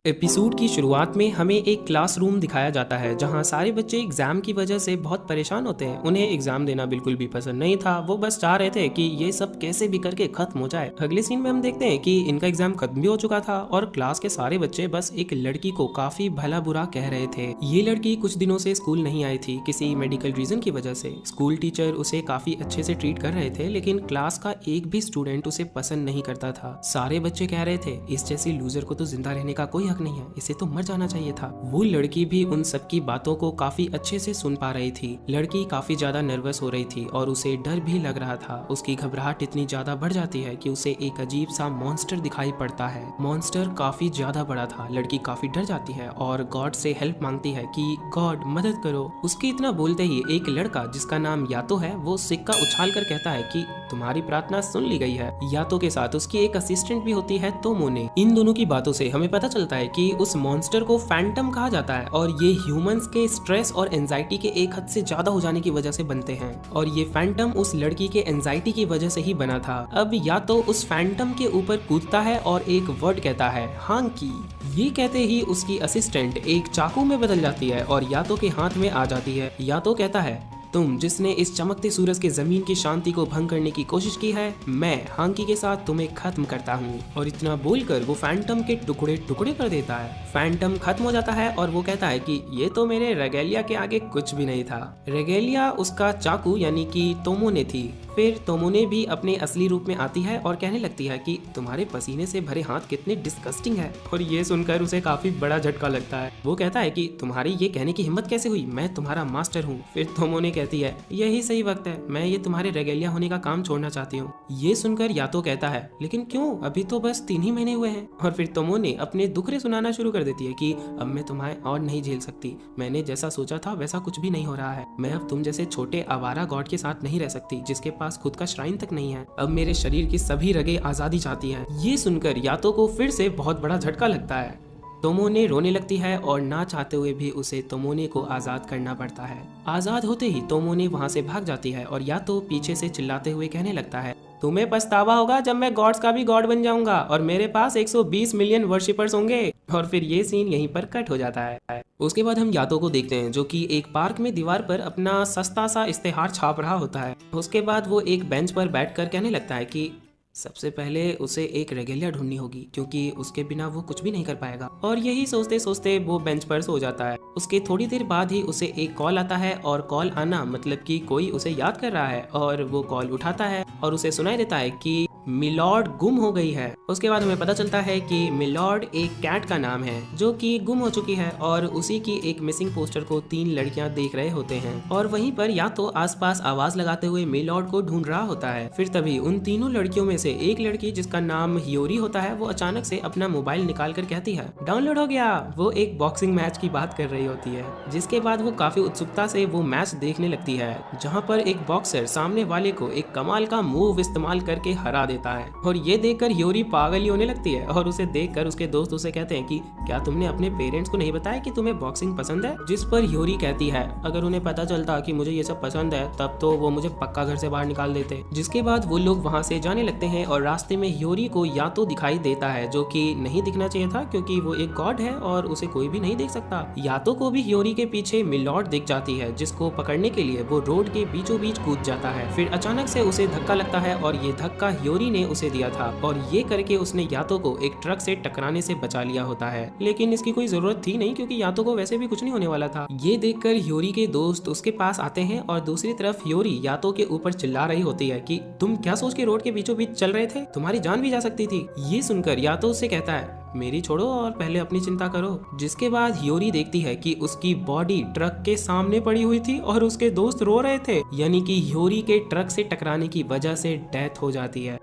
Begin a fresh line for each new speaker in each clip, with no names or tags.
Episode की शुरुआत में हमें एक क्लासरूम दिखाया जाता है जहां सारे बच्चे एग्जाम की वजह से बहुत परेशान होते हैं। उन्हें एग्जाम देना बिल्कुल भी पसंद नहीं था, वो बस चाह रहे थे कि ये सब कैसे भी करके खत्म हो जाए। अगले सीन में हम देखते हैं कि इनका एग्जाम खत्म भी हो चुका था और क्लास के सारे बच्चे बस एक लड़की को काफी भला बुरा कह रहे थे। ये लड़की कुछ दिनों से स्कूल नहीं आई थी किसी मेडिकल रीजन की वजह से। स्कूल टीचर उसे काफी अच्छे से ट्रीट कर रहे थे, लेकिन क्लास का एक भी स्टूडेंट उसे पसंद नहीं करता था। सारे बच्चे कह रहे थे इस जैसी लूजर को तो जिंदा रहने का कोई हक नहीं है, इसे तो मर जाना चाहिए था। वो लड़की भी उन सबकी बातों को काफी अच्छे से सुन पा रही थी। लड़की काफी ज्यादा नर्वस हो रही थी और उसे डर भी लग रहा था। उसकी घबराहट इतनी ज्यादा बढ़ जाती है कि उसे एक अजीब सा मॉन्स्टर दिखाई पड़ता है। मॉन्स्टर काफी ज्यादा बड़ा था। लड़की काफी डर जाती है और गॉड से हेल्प मांगती है कि गॉड मदद करो। उसके इतना बोलते ही एक लड़का जिसका नाम यातो है वो सिक्का उछाल कर कहता है कि तुम्हारी प्रार्थना सुन ली गई है। यातो के साथ उसकी एक असिस्टेंट भी होती है तोमोने। इन दोनों की बातों से हमें पता चलता है कि उस मॉन्स्टर को फैंटम कहा जाता है और ये ह्यूमंस के स्ट्रेस और एंजाइटी के एक हद से ज्यादा हो जाने की वजह से बनते हैं और ये फैंटम उस लड़की के एंजाइटी की वजह से ही बना था। अब या तो उस फैंटम के ऊपर कूदता है और एक वर्ड कहता है हांकी। ये कहते ही उसकी असिस्टेंट एक चाकू में बदल जाती है और यातो के हाथ में आ जाती है। यातो कहता है तुम जिसने इस चमकते सूरज के जमीन की शांति को भंग करने की कोशिश की है, मैं हांकी के साथ तुम्हें खत्म करता हूँ। और इतना बोलकर वो फैंटम के टुकड़े टुकड़े कर देता है। फैंटम खत्म हो जाता है और वो कहता है कि ये तो मेरे रेगेलिया के आगे कुछ भी नहीं था। रेगेलिया उसका चाकू यानी कि तोमोने थी। फिर तोमोने भी अपने असली रूप में आती है और कहने लगती है कि तुम्हारे पसीने से भरे हाथ कितने डिस्गस्टिंग है। और ये सुनकर उसे काफी बड़ा झटका लगता है। वो कहता है कि तुम्हारी ये कहने की हिम्मत कैसे हुई, मैं तुम्हारा मास्टर हूँ। फिर तोमोने कहती है यही सही वक्त है, मैं ये तुम्हारे रेगेलिया होने का काम छोड़ना चाहती हूँ। ये सुनकर यातो कहता है लेकिन क्यों, अभी तो बस 3 ही महीने हुए हैं। और फिर तोमोने अपने दुखड़े सुनाना शुरू कर देती है कि अब मैं तुम्हें और नहीं झेल सकती। मैंने जैसा सोचा था वैसा कुछ भी नहीं हो रहा है। मैं अब तुम जैसे छोटे आवारा गॉड के साथ नहीं रह सकती जिसके पास खुद का श्राइन तक नहीं है। अब मेरे शरीर की सभी रगें आजादी चाहती हैं। ये सुनकर यातो को फिर से बहुत बड़ा झटका लगता है। तोमोने रोने लगती है और ना चाहते हुए भी उसे तोमोने को आजाद करना पड़ता है। आजाद होते ही तोमोने वहाँ से भाग जाती है और यातो पीछे से चिल्लाते हुए कहने लगता है तुम्हें पछतावा होगा जब मैं गॉड्स का भी गॉड बन जाऊंगा और मेरे पास 120 मिलियन वर्शिपर्स होंगे। और फिर ये सीन यहीं पर कट हो जाता है। उसके बाद हम यातो को देखते हैं जो कि एक पार्क में दीवार पर अपना सस्ता सा इस्तेहार छाप रहा होता है। उसके बाद वो एक बेंच पर बैठकर कहने लगता है कि सबसे पहले उसे एक रेगेलिया ढूंढनी होगी क्योंकि उसके बिना वो कुछ भी नहीं कर पाएगा। और यही सोचते सोचते वो बेंच पर सो जाता है। उसके थोड़ी देर बाद ही उसे एक कॉल आता है और कॉल आना मतलब कि कोई उसे याद कर रहा है और वो कॉल उठाता है और उसे सुनाई देता है कि मिलॉर्ड गुम हो गई है। उसके बाद हमें पता चलता है कि मिलॉर्ड एक कैट का नाम है जो कि गुम हो चुकी है और उसी की एक मिसिंग पोस्टर को 3 लड़कियां देख रहे होते हैं और वहीं पर या तो आसपास आवाज लगाते हुए मिलॉर्ड को ढूंढ रहा होता है। फिर तभी उन तीनों लड़कियों में से एक लड़की जिसका नाम हियोरी होता है वो अचानक से अपना मोबाइल निकाल कर कहती है डाउनलोड हो गया। वो एक बॉक्सिंग मैच की बात कर रही होती है जिसके बाद वो काफी उत्सुकता से वो मैच देखने लगती है जहाँ पर एक बॉक्सर सामने वाले को एक कमाल का मूव इस्तेमाल करके हरा देता है। और ये देखकर ह्योरी पागल ही होने लगती है और उसे देखकर उसके दोस्त उसे कहते हैं कि क्या तुमने अपने पेरेंट्स को नहीं बताया कि तुम्हें बॉक्सिंग पसंद है। जिस पर ह्योरी कहती है अगर उन्हें पता चलता कि मुझे ये सब पसंद है तब तो वो मुझे पक्का घर से बाहर निकाल देते। जिसके बाद वो लोग वहाँ से जाने लगते हैं और रास्ते में ह्योरी को यातो दिखाई देता है जो कि नहीं दिखना चाहिए था क्योंकि वो एक गॉड है और उसे कोई भी नहीं देख सकता। यातो को भी ह्योरी के पीछे मिलॉर्ड दिख जाती है जिसको पकड़ने के लिए वो रोड के बीचों बीच कूद जाता है। फिर अचानक से उसे धक्का लगता है और ये धक्का ह्योरी ने उसे दिया था और ये करके उसने यातो को एक ट्रक से टकराने से बचा लिया होता है। लेकिन इसकी कोई जरूरत थी नहीं क्योंकि यातो को वैसे भी कुछ नहीं होने वाला था। ये देखकर ह्योरी के दोस्त उसके पास आते हैं और दूसरी तरफ ह्योरी यातो के ऊपर चिल्ला रही होती है कि तुम क्या सोच के रोड के बीचों बीच चल रहे थे, तुम्हारी जान भी जा सकती थी। ये सुनकर यातो उससे कहता है मेरी छोड़ो और पहले अपनी चिंता करो। जिसके बाद ह्योरी देखती है कि उसकी बॉडी ट्रक के सामने पड़ी हुई थी और उसके दोस्त रो रहे थे, यानी कि ह्योरी के ट्रक से टकराने की वजह से डेथ हो जाती है।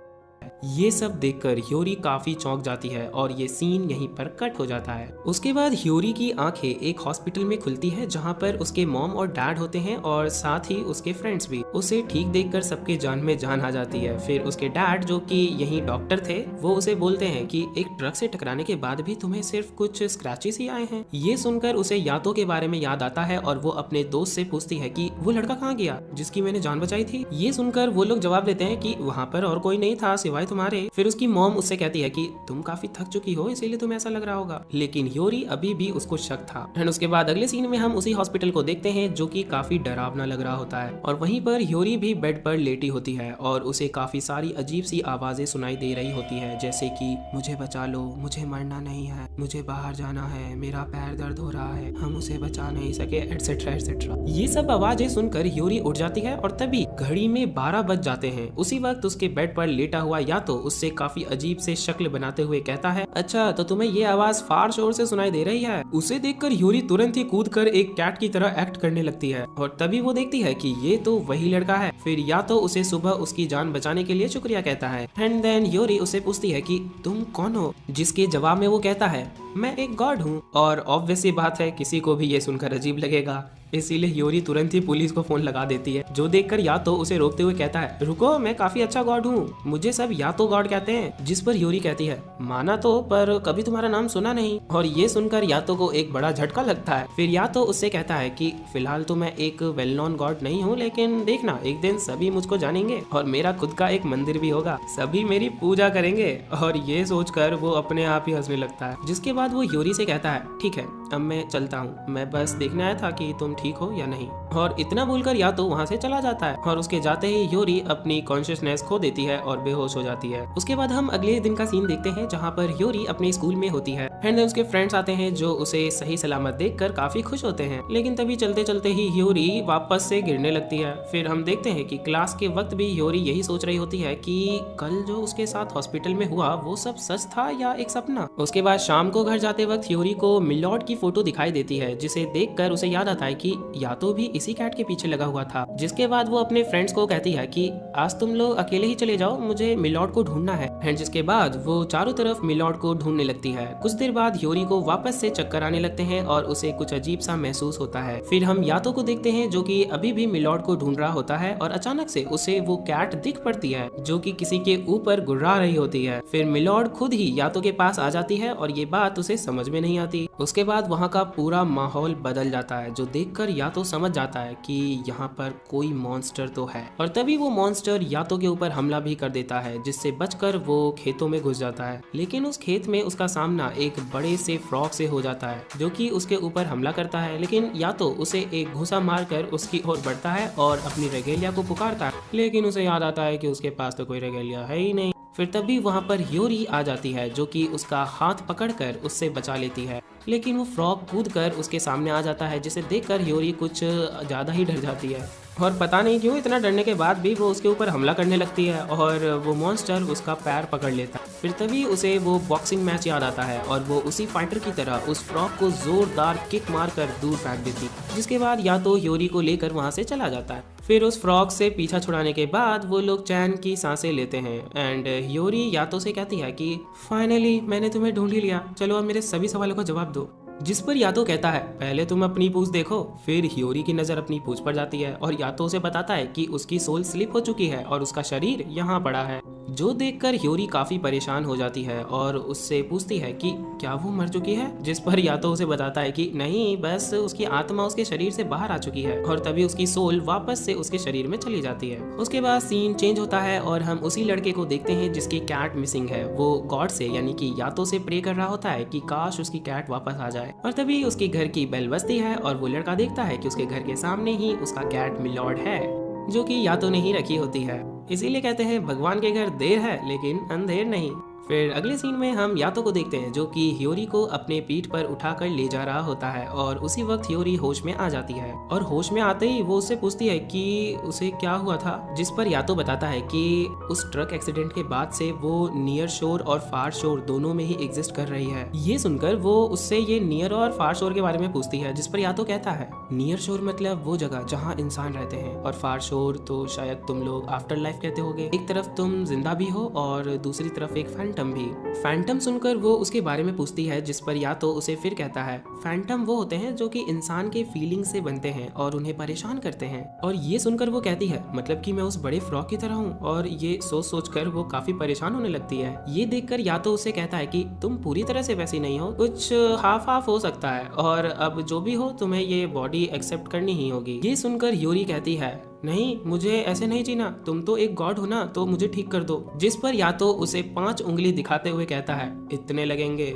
ये सब देखकर ह्योरी काफी चौंक जाती है और ये सीन यहीं पर कट हो जाता है। उसके बाद ह्योरी की आंखें एक हॉस्पिटल में खुलती है जहाँ पर उसके मॉम और डैड होते हैं और साथ ही उसके फ्रेंड्स भी। उसे ठीक देखकर सबके जान में जान आ जाती है। फिर उसके डैड जो कि यहीं डॉक्टर थे वो उसे बोलते हैं कि एक ट्रक से टकराने के बाद भी तुम्हें सिर्फ कुछ स्क्रैचेस ही आए हैं। ये सुनकर उसे यातो के बारे में याद आता है और वो अपने दोस्त से पूछती है कि वो लड़का कहाँ गया जिसकी मैंने जान बचाई थी। ये सुनकर वो लोग जवाब देते हैं कि वहाँ पर और कोई नहीं था सिवाय तुम्हारे। फिर उसकी मॉम उससे कहती है कि तुम काफी थक चुकी हो इसीलिए तुम्हें ऐसा लग रहा होगा, लेकिन ह्योरी अभी भी उसको शक था। एंड उसके बाद अगले सीन में हम उसी हॉस्पिटल को देखते हैं जो कि काफी डरावना लग रहा होता है और वहीं पर ह्योरी भी बेड पर लेटी होती है और उसे काफी सारी अजीब सी आवाजें सुनाई दे रही होती है, जैसे कि मुझे बचा लो, मुझे मरना नहीं है, मुझे बाहर जाना है, मेरा पैर दर्द हो रहा है, हम उसे बचा नहीं सके, एटसेट्रा एटसेट्रा। ये सब आवाजें सुनकर ह्योरी उठ जाती है और तभी घड़ी में 12 बज जाते हैं। उसी वक्त उसके बेड पर लेटा हुआ यातो उससे काफी अजीब से शक्ल बनाते हुए कहता है, अच्छा तो तुम्हें ये आवाज फार शोर से सुनाई दे रही है। उसे देखकर ह्योरी तुरंत ही कूदकर एक कैट की तरह एक्ट करने लगती है और तभी वो देखती है कि ये तो वही लड़का है। फिर यातो उसे सुबह उसकी जान बचाने के लिए शुक्रिया कहता है। एंड देन ह्योरी उसे पूछती है कि तुम कौन हो, जिसके जवाब में वो कहता है मैं एक गॉड हूँ। और ऑब्वियस सी बात है किसी को भी ये सुनकर अजीब लगेगा, इसीलिए ह्योरी तुरंत ही पुलिस को फोन लगा देती है, जो देखकर यातो उसे रोकते हुए कहता है रुको, मैं काफी अच्छा गॉड हूँ, मुझे सब यातो गॉड कहते हैं। जिस पर ह्योरी कहती है माना तो, पर कभी तुम्हारा नाम सुना नहीं। और ये सुनकर यातो को एक बड़ा झटका लगता है। फिर यातो उससे कहता है कि फिलहाल तो मैं एक वेल नोन गॉड नहीं हूँ, लेकिन देखना एक दिन सभी मुझको जानेंगे और मेरा खुद का एक मंदिर भी होगा, सभी मेरी पूजा करेंगे। और ये सोचकर वो अपने आप ही हंसने लगता है। जिसके बाद वो ह्योरी से कहता है ठीक है अब मैं चलता हूँ, मैं बस देखने आया था कि तुम ठीक हो या नहीं। और इतना बोलकर यातो वहाँ से चला जाता है और उसके जाते ही ह्योरी अपनी कॉन्शियसनेस खो देती है और बेहोश हो जाती है। उसके बाद हम अगले दिन का सीन देखते हैं जहाँ पर ह्योरी अपने स्कूल में होती है एंड उसके फ्रेंड्स आते हैं जो उसे सही सलामत देखकर काफी खुश होते हैं, लेकिन तभी चलते चलते ही ह्योरी वापस से गिरने लगती है। फिर हम देखते हैं कि क्लास के वक्त भी ह्योरी यही सोच रही होती है कि कल जो उसके साथ हॉस्पिटल में हुआ वो सब सच था या एक सपना। उसके बाद शाम को घर जाते वक्त ह्योरी को मिलॉर्ड की फोटो दिखाई देती है, जिसे देखकर उसे याद आता है कि यातो भी इसी कैट के पीछे लगा हुआ था। जिसके बाद वो अपने फ्रेंड्स को कहती है कि आज तुम लोग अकेले ही चले जाओ, मुझे मिलॉर्ड को ढूंढना है। एंड जिसके बाद वो चारों तरफ मिलॉर्ड को ढूंढने लगती है। कुछ देर बाद ह्योरी को वापस से चक्कर आने लगते हैं और उसे कुछ अजीब सा महसूस होता है। फिर हम यातो को देखते हैं जो कि अभी भी मिलॉर्ड को ढूंढ रहा होता है और अचानक से उसे वो कैट दिख पड़ती है जो कि किसी के ऊपर गुर्रा रही होती है। फिर मिलॉर्ड खुद ही यातो के पास आ जाती है और ये बात उसे समझ में नहीं आती। उसके बाद वहाँ का पूरा माहौल बदल जाता है, जो देखकर यातो समझ जाता है कि यहाँ पर कोई मॉन्स्टर तो है। और तभी वो मॉन्स्टर यातो के ऊपर हमला भी कर देता है, जिससे बचकर वो खेतों में घुस जाता है। लेकिन उस खेत में उसका सामना एक बड़े से फ्रॉग से हो जाता है जो कि उसके ऊपर हमला करता है, लेकिन यातो उसे एक घुसा मारकर उसकी ओर बढ़ता है और अपनी रेगेलिया को पुकारता है, लेकिन उसे याद आता है कि उसके पास तो कोई रेगेलिया है ही नहीं। फिर तभी वहाँ पर ह्योरी आ जाती है जो कि उसका हाथ पकड़कर उससे बचा लेती है, लेकिन वो फ्रॉग कूदकर उसके सामने आ जाता है, जिसे देखकर ह्योरी कुछ ज़्यादा ही डर जाती है और पता नहीं क्यों इतना डरने के बाद भी वो उसके ऊपर हमला करने लगती है और वो मॉन्स्टर उसका पैर पकड़ लेता है। फिर तभी उसे वो बॉक्सिंग मैच याद आता है और वो उसी फाइटर की तरह उस फ्रॉग को जोरदार किक मारकर दूर फेंक देती, जिसके बाद या तो ह्योरी को लेकर वहाँ से चला जाता है। फिर उस फ्रॉग से पीछा छुड़ाने के बाद वो लोग चैन की सांसें लेते हैं एंड ह्योरी यातो से कहती है कि फाइनली मैंने तुम्हें ढूंढ ही लिया, चलो अब मेरे सभी सवालों का जवाब दो। जिस पर यातो कहता है पहले तुम अपनी पूंछ देखो। फिर ह्योरी की नजर अपनी पूंछ पर जाती है और यातो उसे बताता है कि उसकी सोल स्लिप हो चुकी है और उसका शरीर यहाँ पड़ा है, जो देखकर ह्योरी काफी परेशान हो जाती है और उससे पूछती है कि क्या वो मर चुकी है। जिस पर यातो उसे बताता है कि नहीं, बस उसकी आत्मा उसके शरीर से बाहर आ चुकी है और तभी उसकी सोल वापस से उसके शरीर में चली जाती है। उसके बाद सीन चेंज होता है और हम उसी लड़के को देखते हैं जिसकी कैट मिसिंग है। वो गॉड से यानी कि यातो से प्रे कर रहा होता है कि काश उसकी कैट वापस आ जाए और तभी उसके घर की बेल बजती है और वो लड़का देखता है कि उसके घर के सामने ही उसका कैट मिलॉर्ड है, जो कि यातो ने ही रखी होती है। इसीलिए कहते हैं भगवान के घर देर है लेकिन अंधेर नहीं। फिर अगले सीन में हम यातो को देखते हैं जो कि ह्योरी को अपने पीठ पर उठाकर ले जा रहा होता है और उसी वक्त ह्योरी होश में आ जाती है और होश में आते ही वो उससे पूछती है कि उसे क्या हुआ था। जिस पर यातो बताता है कि उस ट्रक एक्सीडेंट के बाद से वो नियर शोर और फार शोर दोनों में ही एग्जिस्ट कर रही है। ये सुनकर वो उससे ये नियर और फार शोर के बारे में पूछती है, जिस पर यातो कहता है नियर शोर मतलब वो जगह जहाँ इंसान रहते हैं और फार शोर तो शायद तुम लोग आफ्टर लाइफ कहते होगे। एक तरफ तुम जिंदा भी हो और दूसरी तरफ एक फैंटम भी। फैंटम सुनकर वो उसके बारे में पूछती है, जिस पर या तो उसे फिर कहता है फैंटम वो होते हैं जो कि इंसान के फीलिंग से बनते हैं और उन्हें परेशान करते हैं। और ये सुनकर वो कहती है मतलब कि मैं उस बड़े फ्रॉग की तरह हूँ, और ये सोच कर वो काफी परेशान होने लगती है। ये देखकर या तो उसे कहता है कि तुम पूरी तरह से वैसी नहीं हो, कुछ हाफ हाफ हो सकता है और अब जो भी हो तुम्हें ये बॉडी एक्सेप्ट करनी ही होगी। ये सुनकर ह्योरी कहती है नहीं, मुझे ऐसे नहीं जीना, तुम तो एक गॉड हो ना, तो मुझे ठीक कर दो। जिस पर यातो उसे 5 उंगली दिखाते हुए कहता है, इतने लगेंगे।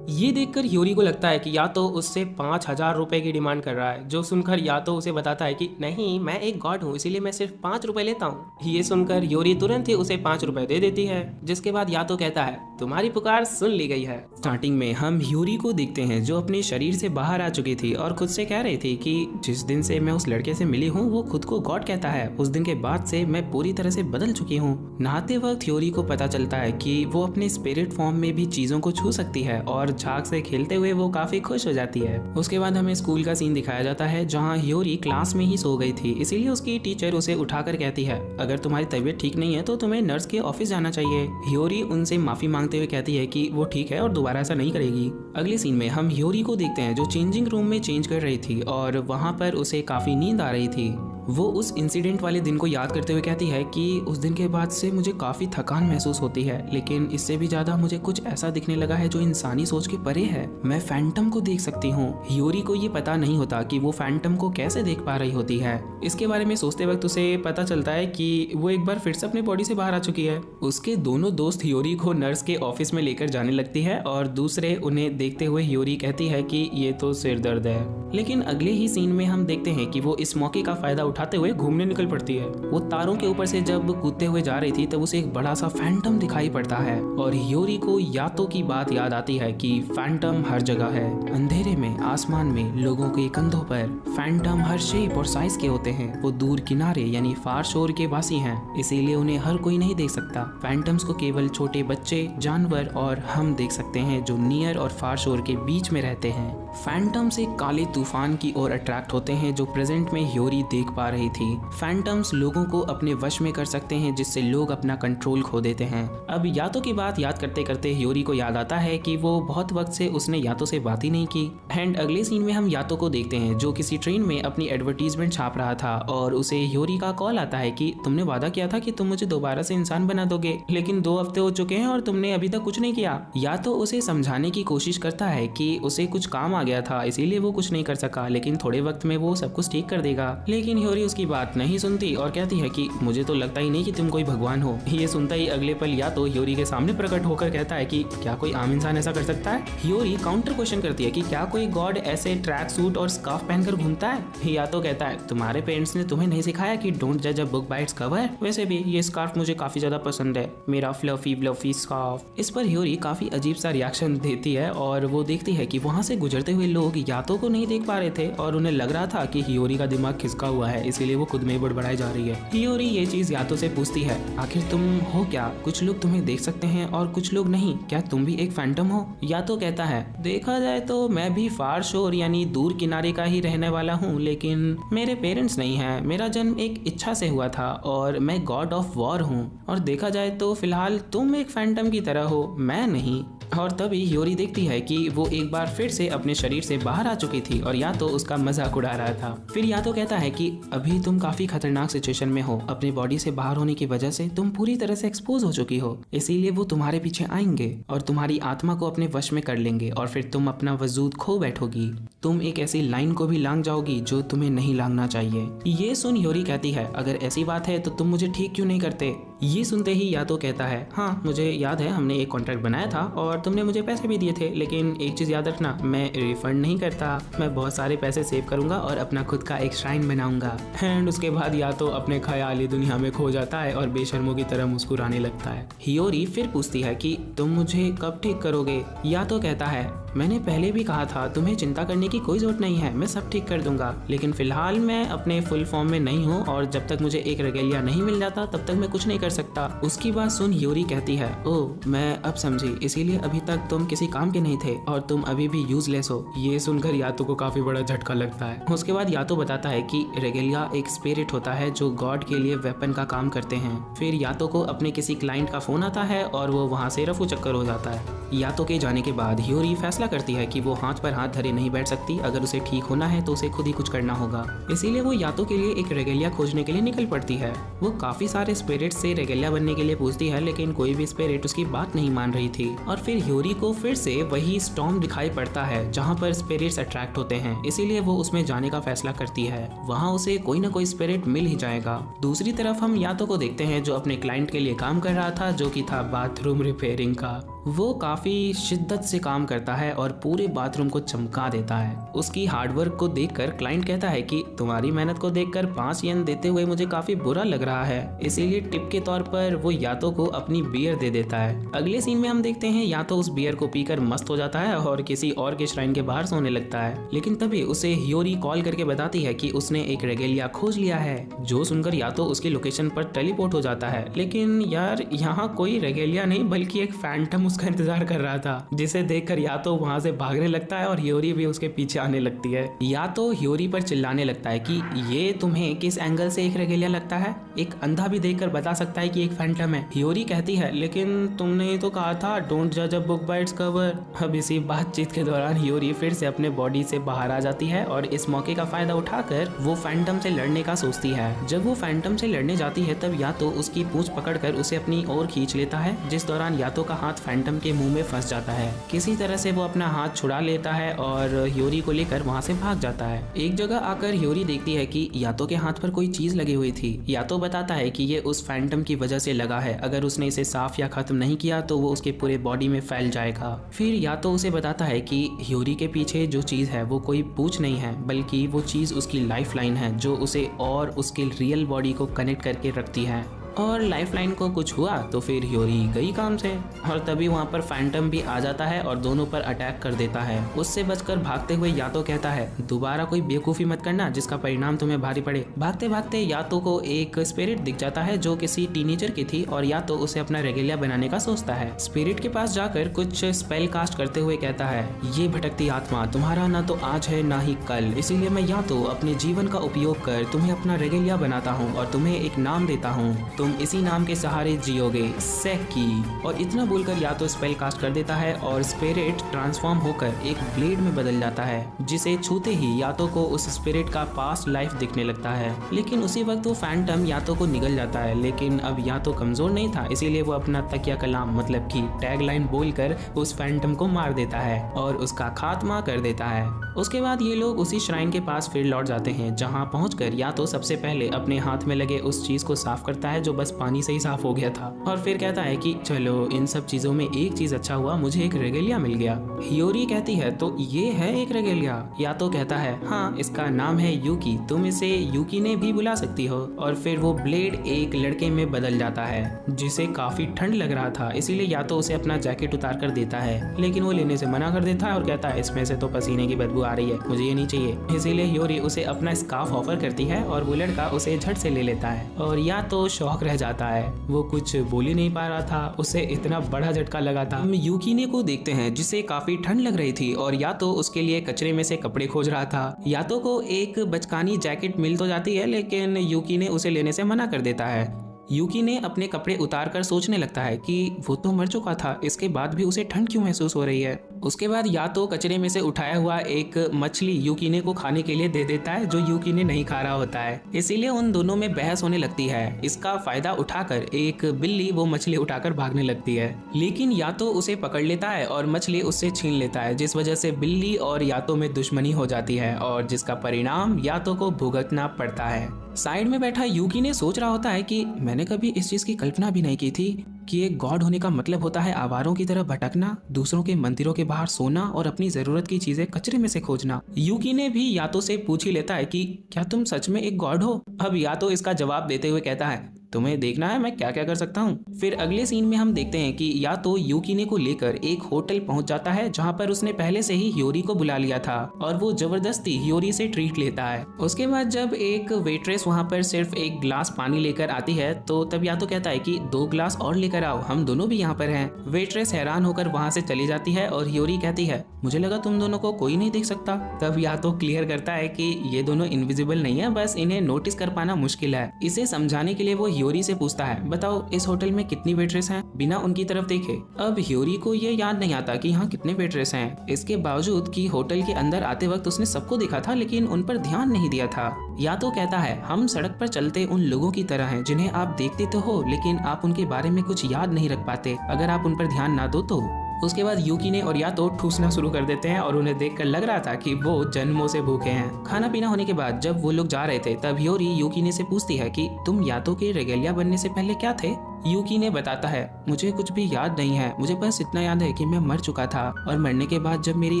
ये देखकर ह्योरी को लगता है कि या तो उससे 5,000 रुपए की डिमांड कर रहा है, जो सुनकर या तो उसे बताता है कि नहीं, मैं एक गॉड हूँ, इसीलिए मैं सिर्फ 5 रुपए लेता हूँ। ये सुनकर ह्योरी तुरंत ही उसे 5 रुपए दे देती है, जिसके बाद या तो कहता है, तुम्हारी पुकार सुन ली गई है। स्टार्टिंग में हम ह्योरी को देखते हैं जो अपने शरीर से बाहर आ चुकी थी और खुद से कह रही थी कि जिस दिन से मैं उस लड़के से मिली हूँ वो खुद को गॉड कहता है, उस दिन के बाद से मैं पूरी तरह से बदल चुकी हूँ। नहाते वक्त ह्योरी को पता चलता है कि वो अपने स्पिरिट फॉर्म में भी चीजों को छू सकती है और झाग से खेलते हुए वो काफी खुश हो जाती है। उसके बाद हमें स्कूल का सीन दिखाया जाता है जहाँ ह्योरी क्लास में ही सो गई थी, इसीलिए उसकी टीचर उसे उठाकर कहती है, अगर तुम्हारी तबीयत ठीक नहीं है तो तुम्हें नर्स के ऑफिस जाना चाहिए। ह्योरी उनसे माफी मांगते हुए कहती है कि वो ठीक है और दोबारा ऐसा नहीं करेगी। अगले सीन में हम ह्योरी को देखते हैं जो चेंजिंग रूम में चेंज कर रही थी और वहाँ पर उसे काफी नींद आ रही थी। वो उस इंसिडेंट वाले दिन को याद करते हुए कहती है कि उस दिन के बाद से मुझे काफ़ी थकान महसूस होती है, लेकिन इससे भी ज़्यादा मुझे कुछ ऐसा दिखने लगा है जो इंसानी सोच के परे है। मैं फैंटम को देख सकती हूँ। ह्योरी को ये पता नहीं होता कि वो फैंटम को कैसे देख पा रही होती है। इसके बारे में सोचते वक्त उसे पता चलता है कि वो एक बार फिर से अपने बॉडी से बाहर आ चुकी है। उसके दोनों दोस्त ह्योरी को नर्स के ऑफिस में लेकर जाने लगती है और दूसरे उन्हें देखते हुए ह्योरी कहती है कि ये तो सिर दर्द है। लेकिन अगले ही सीन में हम देखते हैं कि वो इस मौके का फायदा उठाते हुए घूमने निकल पड़ती है। वो तारों के ऊपर से जब कूदते हुए जा रही थी तब उसे एक बड़ा सा फैंटम दिखाई पड़ता है और ह्योरी को यातो की बात याद आती है कि फैंटम हर जगह है। अंधेरे में, आसमान में, लोगों के कंधों पर फैंटम हर शेप और साइज के होते हैं। वो दूर किनारे यानी फार शोर के वासी हैं, इसीलिए उन्हें हर कोई नहीं देख सकता। फैंटम्स को केवल छोटे बच्चे, जानवर और हम देख सकते हैं जो नियर और फार शोर के बीच में रहते हैं। फैंटम्स एक काले तूफान की ओर अट्रैक्ट होते हैं जो प्रेजेंट में ह्योरी देख पा रही थी। फैंटम्स लोगों को अपने वश में कर सकते हैं जिससे लोग अपना कंट्रोल खो देते हैं। अब यातो की बात याद करते करते ह्योरी को याद आता है कि वो बहुत वक्त से उसने यातो से बात ही नहीं की। एंड अगले सीन में हम यातो को देखते हैं जो किसी ट्रेन में अपनी एडवर्टीजमेंट छाप रहा था और उसे ह्योरी का कॉल आता है कि तुमने वादा किया था कि तुम मुझे दोबारा से इंसान बना दोगे, लेकिन 2 हफ्ते हो चुके हैं और तुमने अभी तक कुछ नहीं किया। यातो उसे समझाने की कोशिश करता है कि उसे कुछ काम आ गया था इसीलिए वो कुछ नहीं कर सका, लेकिन थोड़े वक्त में वो सब कुछ ठीक कर देगा। लेकिन ह्योरी उसकी बात नहीं सुनती और कहती है कि मुझे तो लगता ही नहीं कि तुम कोई भगवान हो। ये सुनता ही अगले पल यातो ह्योरी के सामने प्रकट होकर कहता है कि क्या कोई आम इंसान ऐसा कर सकता है। ह्योरी काउंटर क्वेश्चन करती है कि क्या कोई गॉड ऐसे ट्रैक सूट और स्कार्फ पहनकर घूमता है। यातो कहता है तुम्हारे पेरेंट्स ने तुम्हें नहीं सिखाया कि डोंट जज a book by its cover. वैसे भी ये स्कार्फ मुझे काफी ज्यादा पसंद है, मेरा फ्लफी स्कार्फ। इस पर ह्योरी काफी अजीब सा रिएक्शन देती है और वो देखती है कि वहाँ से गुजरते हुए लोग यातो को नहीं देख पा रहे थे और उन्हें लग रहा था कि ह्योरी का दिमाग खिसका हुआ है, इसीलिए वो खुद में बड़बड़ाई जा रही है। ह्योरी ये चीज यातो से पूछती है आखिर तुम हो क्या, कुछ लोग तुम्हें देख सकते हैं और कुछ लोग नहीं, क्या तुम भी एक फैंटम हो। यातो कहता है देखा जाए तो मैं भी फार शोर यानी दूर किनारे का ही रहने वाला हूँ, लेकिन मेरे पेरेंट्स नहीं है। मेरा जन्म एक इच्छा से हुआ था और मैं गॉड ऑफ वॉर हूँ, और देखा जाए तो फिलहाल तुम एक फैंटम की तरह हो, मैं नहीं। और तभी ह्योरी देखती है कि वो एक बार फिर से अपने शरीर से बाहर आ चुकी थी और यातो उसका मजाक उड़ा रहा था। फिर यातो कहता है कि अभी तुम काफी खतरनाक सिचुएशन में हो, अपने बॉडी से बाहर होने की वजह से तुम पूरी तरह से एक्सपोज हो चुकी हो, इसीलिए वो तुम्हारे पीछे आएंगे और तुम्हारी आत्मा को अपने वश में कर लेंगे और फिर तुम अपना वजूद खो बैठोगी। तुम एक ऐसी लाइन को भी लांग जाओगी जो तुम्हें नहीं लांगना चाहिए। ये सुन ह्योरी कहती है अगर ऐसी बात है तो तुम मुझे ठीक क्यों नहीं करते। ये सुनते ही यातो कहता है हाँ मुझे याद है, हमने एक कॉन्ट्रैक्ट बनाया था और तुमने मुझे पैसे भी दिए थे, लेकिन एक चीज याद रखना, मैं रिफंड नहीं करता। मैं बहुत सारे पैसे सेव करूंगा और अपना खुद का एक श्राइन बनाऊंगा। एंड उसके बाद यातो अपने ख्याली दुनिया में खो जाता है और बेशर्मों की तरह मुस्कुराने लगता है। ह्योरी फिर पूछती है कि तुम मुझे कब ठीक करोगे। यातो कहता है मैंने पहले भी कहा था तुम्हें चिंता करने की कोई जरूरत नहीं है, मैं सब ठीक कर दूंगा, लेकिन फिलहाल मैं अपने फुल फॉर्म में नहीं हूँ और जब तक मुझे एक रेगेलिया नहीं मिल जाता तब तक मैं कुछ नहीं कर सकता। उसकी बात सुन ह्योरी कहती है ओह मैं अब समझी, इसीलिए अभी तक तुम किसी काम के नहीं थे और तुम अभी भी यूजलेस हो। ये सुनकर यातो को काफी बड़ा झटका लगता है। उसके बाद यातो बताता है कि रेगेलिया एक स्पिरिट होता है जो गॉड के लिए वेपन का काम करते हैं। फिर यातो को अपने किसी क्लाइंट का फोन आता है और वो वहाँ से रफू चक्कर हो जाता है। यातो के जाने के बाद ह्योरी फैसला करती है कि वो हाथ पर हाथ धरे नहीं बैठ सकती, अगर उसे ठीक होना है तो उसे खुद ही कुछ करना होगा। इसीलिए वो यातो के लिए एक रेगेलिया खोजने के लिए निकल पड़ती है। वो काफी सारे स्पिरिट से रेगेलिया बनने के लिए पूछती है, लेकिन कोई भी स्पिरिट उसकी बात नहीं मान रही थी। और फिर ह्योरी को फिर से वही स्टॉर्म दिखाई पड़ता है जहाँ पर स्पिरिट्स अट्रैक्ट होते हैं, इसीलिए वो उसमें जाने का फैसला करती है। वहाँ उसे कोई ना कोई स्पिरिट मिल ही जाएगा। दूसरी तरफ हम यातो को देखते हैं जो अपने क्लाइंट के लिए काम कर रहा था, जो कि था बाथरूम रिपेयरिंग का। वो काफी शिद्दत से काम करता है और पूरे बाथरूम को चमका देता है। उसकी हार्डवर्क को देखकर क्लाइंट कहता है कि तुम्हारी मेहनत को देखकर 5 येन देते हुए मुझे काफी बुरा लग रहा है, इसीलिए टिप के तौर पर वो यातो को अपनी बियर दे देता है। अगले सीन में हम देखते हैं यातो उस बियर को पीकर मस्त हो जाता है और किसी और के श्राइन के बाहर सोने लगता है। लेकिन तभी उसे ह्योरी कॉल करके बताती है कि उसने एक रेगेलिया खोज लिया है, जो सुनकर यातो उसकी लोकेशन पर टेलीपोर्ट हो जाता है। लेकिन यार यहाँ कोई रेगेलिया नहीं बल्कि एक फैंटम उसका इंतजार कर रहा था, जिसे देखकर यातो वहाँ से भागने लगता है और ह्योरी भी उसके पीछे आने लगती है। यातो ह्योरी पर चिल्लाने लगता है कि ये तुम्हें किस एंगल से एक रेगेलिया लगता है, एक अंधा भी देखकर बता सकता है कि एक फैंटम है। ह्योरी कहती है लेकिन तुमने तो कहा था डोंट जज a book by its cover. अब इसी बातचीत के दौरान ह्योरी फिर से अपने बॉडी से बाहर आ जाती है और इस मौके का फायदा उठाकर वो फैंटम से लड़ने का सोचती है। जब वो फैंटम से लड़ने जाती है तब यातो उसकी पूंछ पकड़कर उसे अपनी ओर खींच लेता है, जिस दौरान यातो का हाथ फैंटम के मुंह में फंस जाता है। किसी तरह से वो अपना हाथ छुड़ा लेता है और ह्योरी को लेकर वहाँ से भाग जाता है। एक जगह आकर ह्योरी देखती है कि यातो के हाथ पर कोई चीज लगी हुई थी। यातो बताता है कि ये उस फैंटम की वजह से लगा है, अगर उसने इसे साफ या खत्म नहीं किया तो वो उसके पूरे बॉडी में फैल जाएगा। फिर यातो उसे बताता है कि ह्योरी के पीछे जो चीज है वो कोई पूंछ नहीं है, बल्कि वो चीज उसकी लाइफ लाइन है जो उसे और उसके रियल बॉडी को कनेक्ट करके रखती है। और लाइफलाइन को कुछ हुआ तो फिर ह्योरी गई काम से। और तभी वहाँ पर फैंटम भी आ जाता है और दोनों पर अटैक कर देता है। उससे बचकर भागते हुए यातो कहता है दोबारा कोई बेवकूफ़ी मत करना जिसका परिणाम तुम्हें भारी पड़े। भागते भागते यातो को एक स्पिरिट दिख जाता है जो किसी टीनेजर की थी और यातो उसे अपना रेगेलिया बनाने का सोचता है। स्पिरिट के पास जाकर कुछ स्पेल कास्ट करते हुए कहता है ये भटकती आत्मा तुम्हारा ना तो आज है ना ही कल, इसीलिए मैं यातो अपने जीवन का उपयोग कर तुम्हें अपना रेगेलिया बनाता हूँ और तुम्हें एक नाम देता हूँ, तुम इसी नाम के सहारे जियोगे, सेकी। और इतना बोलकर यातो स्पेल कास्ट कर देता है और स्पिरिट ट्रांसफॉर्म होकर एक ब्लेड में बदल जाता है, जिसे छूते ही यातो को उस स्पिरिट का पास्ट लाइफ दिखने लगता है। लेकिन उसी वक्त वो फैंटम यातो को निगल जाता है। लेकिन अब यातो कमजोर नहीं था, इसीलिए वो अपना तकिया कलाम मतलब की टैगलाइन बोलकर उस फैंटम को मार देता है और उसका खात्मा कर देता है। उसके बाद ये लोग उसी श्राइन के पास फिर लौट जाते हैं, जहाँ पहुंचकर यातो सबसे पहले अपने हाथ में लगे उस चीज को साफ करता है जो बस पानी से ही साफ हो गया था, और फिर कहता है कि चलो इन सब चीजों में एक चीज अच्छा हुआ, मुझे एक रेगेलिया मिल गया। ह्योरी कहती है तो ये है एक रेगेलिया? यातो कहता है हाँ, इसका नाम है यूकी, तुम इसे यूकी ने भी बुला सकती हो। और फिर वो ब्लेड एक लड़के में बदल जाता है, जिसे काफी ठंड लग रहा था, इसीलिए यातो उसे अपना जैकेट उतार कर देता है, लेकिन वो लेने से मना कर देता है और कहता है इसमें से तो पसीने की बदबू आ रही है, मुझे ये नहीं चाहिए। इसीलिए ह्योरी उसे अपना स्कार्फ ऑफर करती है और वो लड़का उसे झट से ले लेता है और यातो शौक रह जाता है। वो कुछ बोल ही नहीं पा रहा था, उसे इतना बड़ा झटका लगा था। हम यूकीने को देखते हैं जिसे काफी ठंड लग रही थी और यातो उसके लिए कचरे में से कपड़े खोज रहा था। यातो को एक बचकानी जैकेट मिल तो जाती है, लेकिन यूकीने उसे लेने से मना कर देता है। यूकी ने अपने कपड़े उतार कर सोचने लगता है कि वो तो मर चुका था, इसके बाद भी उसे ठंड क्यों महसूस हो रही है। उसके बाद यातो कचरे में से उठाया हुआ एक मछली यूकीने को खाने के लिए दे देता है, जो यूकीने नहीं खा रहा होता है। इसीलिए उन दोनों में बहस होने लगती है। इसका फायदा उठाकर एक बिल्ली वो मछली उठाकर भागने लगती है, लेकिन यातो उसे पकड़ लेता है और मछली उससे छीन लेता है, जिस वजह से बिल्ली और यातो में दुश्मनी हो जाती है और जिसका परिणाम यातो को भुगतना पड़ता है। साइड में बैठा यूकी ने सोच रहा होता है कि मैंने कभी इस चीज की कल्पना भी नहीं की थी कि एक गॉड होने का मतलब होता है आवारों की तरह भटकना, दूसरों के मंदिरों के बाहर सोना और अपनी जरूरत की चीजें कचरे में से खोजना। यूकी ने भी यातो से पूछ ही लेता है कि क्या तुम सच में एक गॉड हो? अब यातो इसका जवाब देते हुए कहता है तुम्हें देखना है मैं क्या क्या कर सकता हूँ। फिर अगले सीन में हम देखते हैं कि यातो यूकीने को लेकर एक होटल पहुंच जाता है, जहाँ पर उसने पहले से ही ह्योरी को बुला लिया था और वो जबरदस्ती ह्योरी से ट्रीट लेता है। उसके बाद जब एक वेट्रेस वहाँ पर सिर्फ एक ग्लास पानी लेकर आती है तो तब यातो कहता है कि 2 ग्लास और लेकर आओ, हम दोनों भी यहाँ पर हैं। वेट्रेस हैरान होकर वहाँ से चली जाती है और ह्योरी कहती है मुझे लगा तुम दोनों को कोई नहीं देख सकता। तब यातो क्लियर करता है कि ये दोनों इनविजिबल नहीं है, बस इन्हें नोटिस कर पाना मुश्किल है। इसे समझाने के लिए वो ह्योरी से पूछता है, बताओ इस होटल में कितनी वेट्रेस हैं, बिना उनकी तरफ देखे। अब ह्योरी को ये याद नहीं आता कि यहाँ कितने वेट्रेस हैं। इसके बावजूद कि होटल के अंदर आते वक्त उसने सबको देखा था, लेकिन उन पर ध्यान नहीं दिया था। या तो कहता है, हम सड़क पर चलते उन लोगों की तरह हैं जिन्हें आप देखते तो हो, लेकिन आप उनके बारे में कुछ याद नहीं रख पाते अगर आप उन पर ध्यान ना दो तो। उसके बाद यूकीने और यातो ठूसना शुरू कर देते हैं और उन्हें देखकर लग रहा था कि वो जन्मों से भूखे हैं। खाना पीना होने के बाद जब वो लोग जा रहे थे तब ह्योरी यूकीने से पूछती है कि तुम यातो के रेगेलिया बनने से पहले क्या थे। यूकीने बताता है, मुझे कुछ भी याद नहीं है, मुझे बस इतना याद है कि मैं मर चुका था और मरने के बाद जब मेरी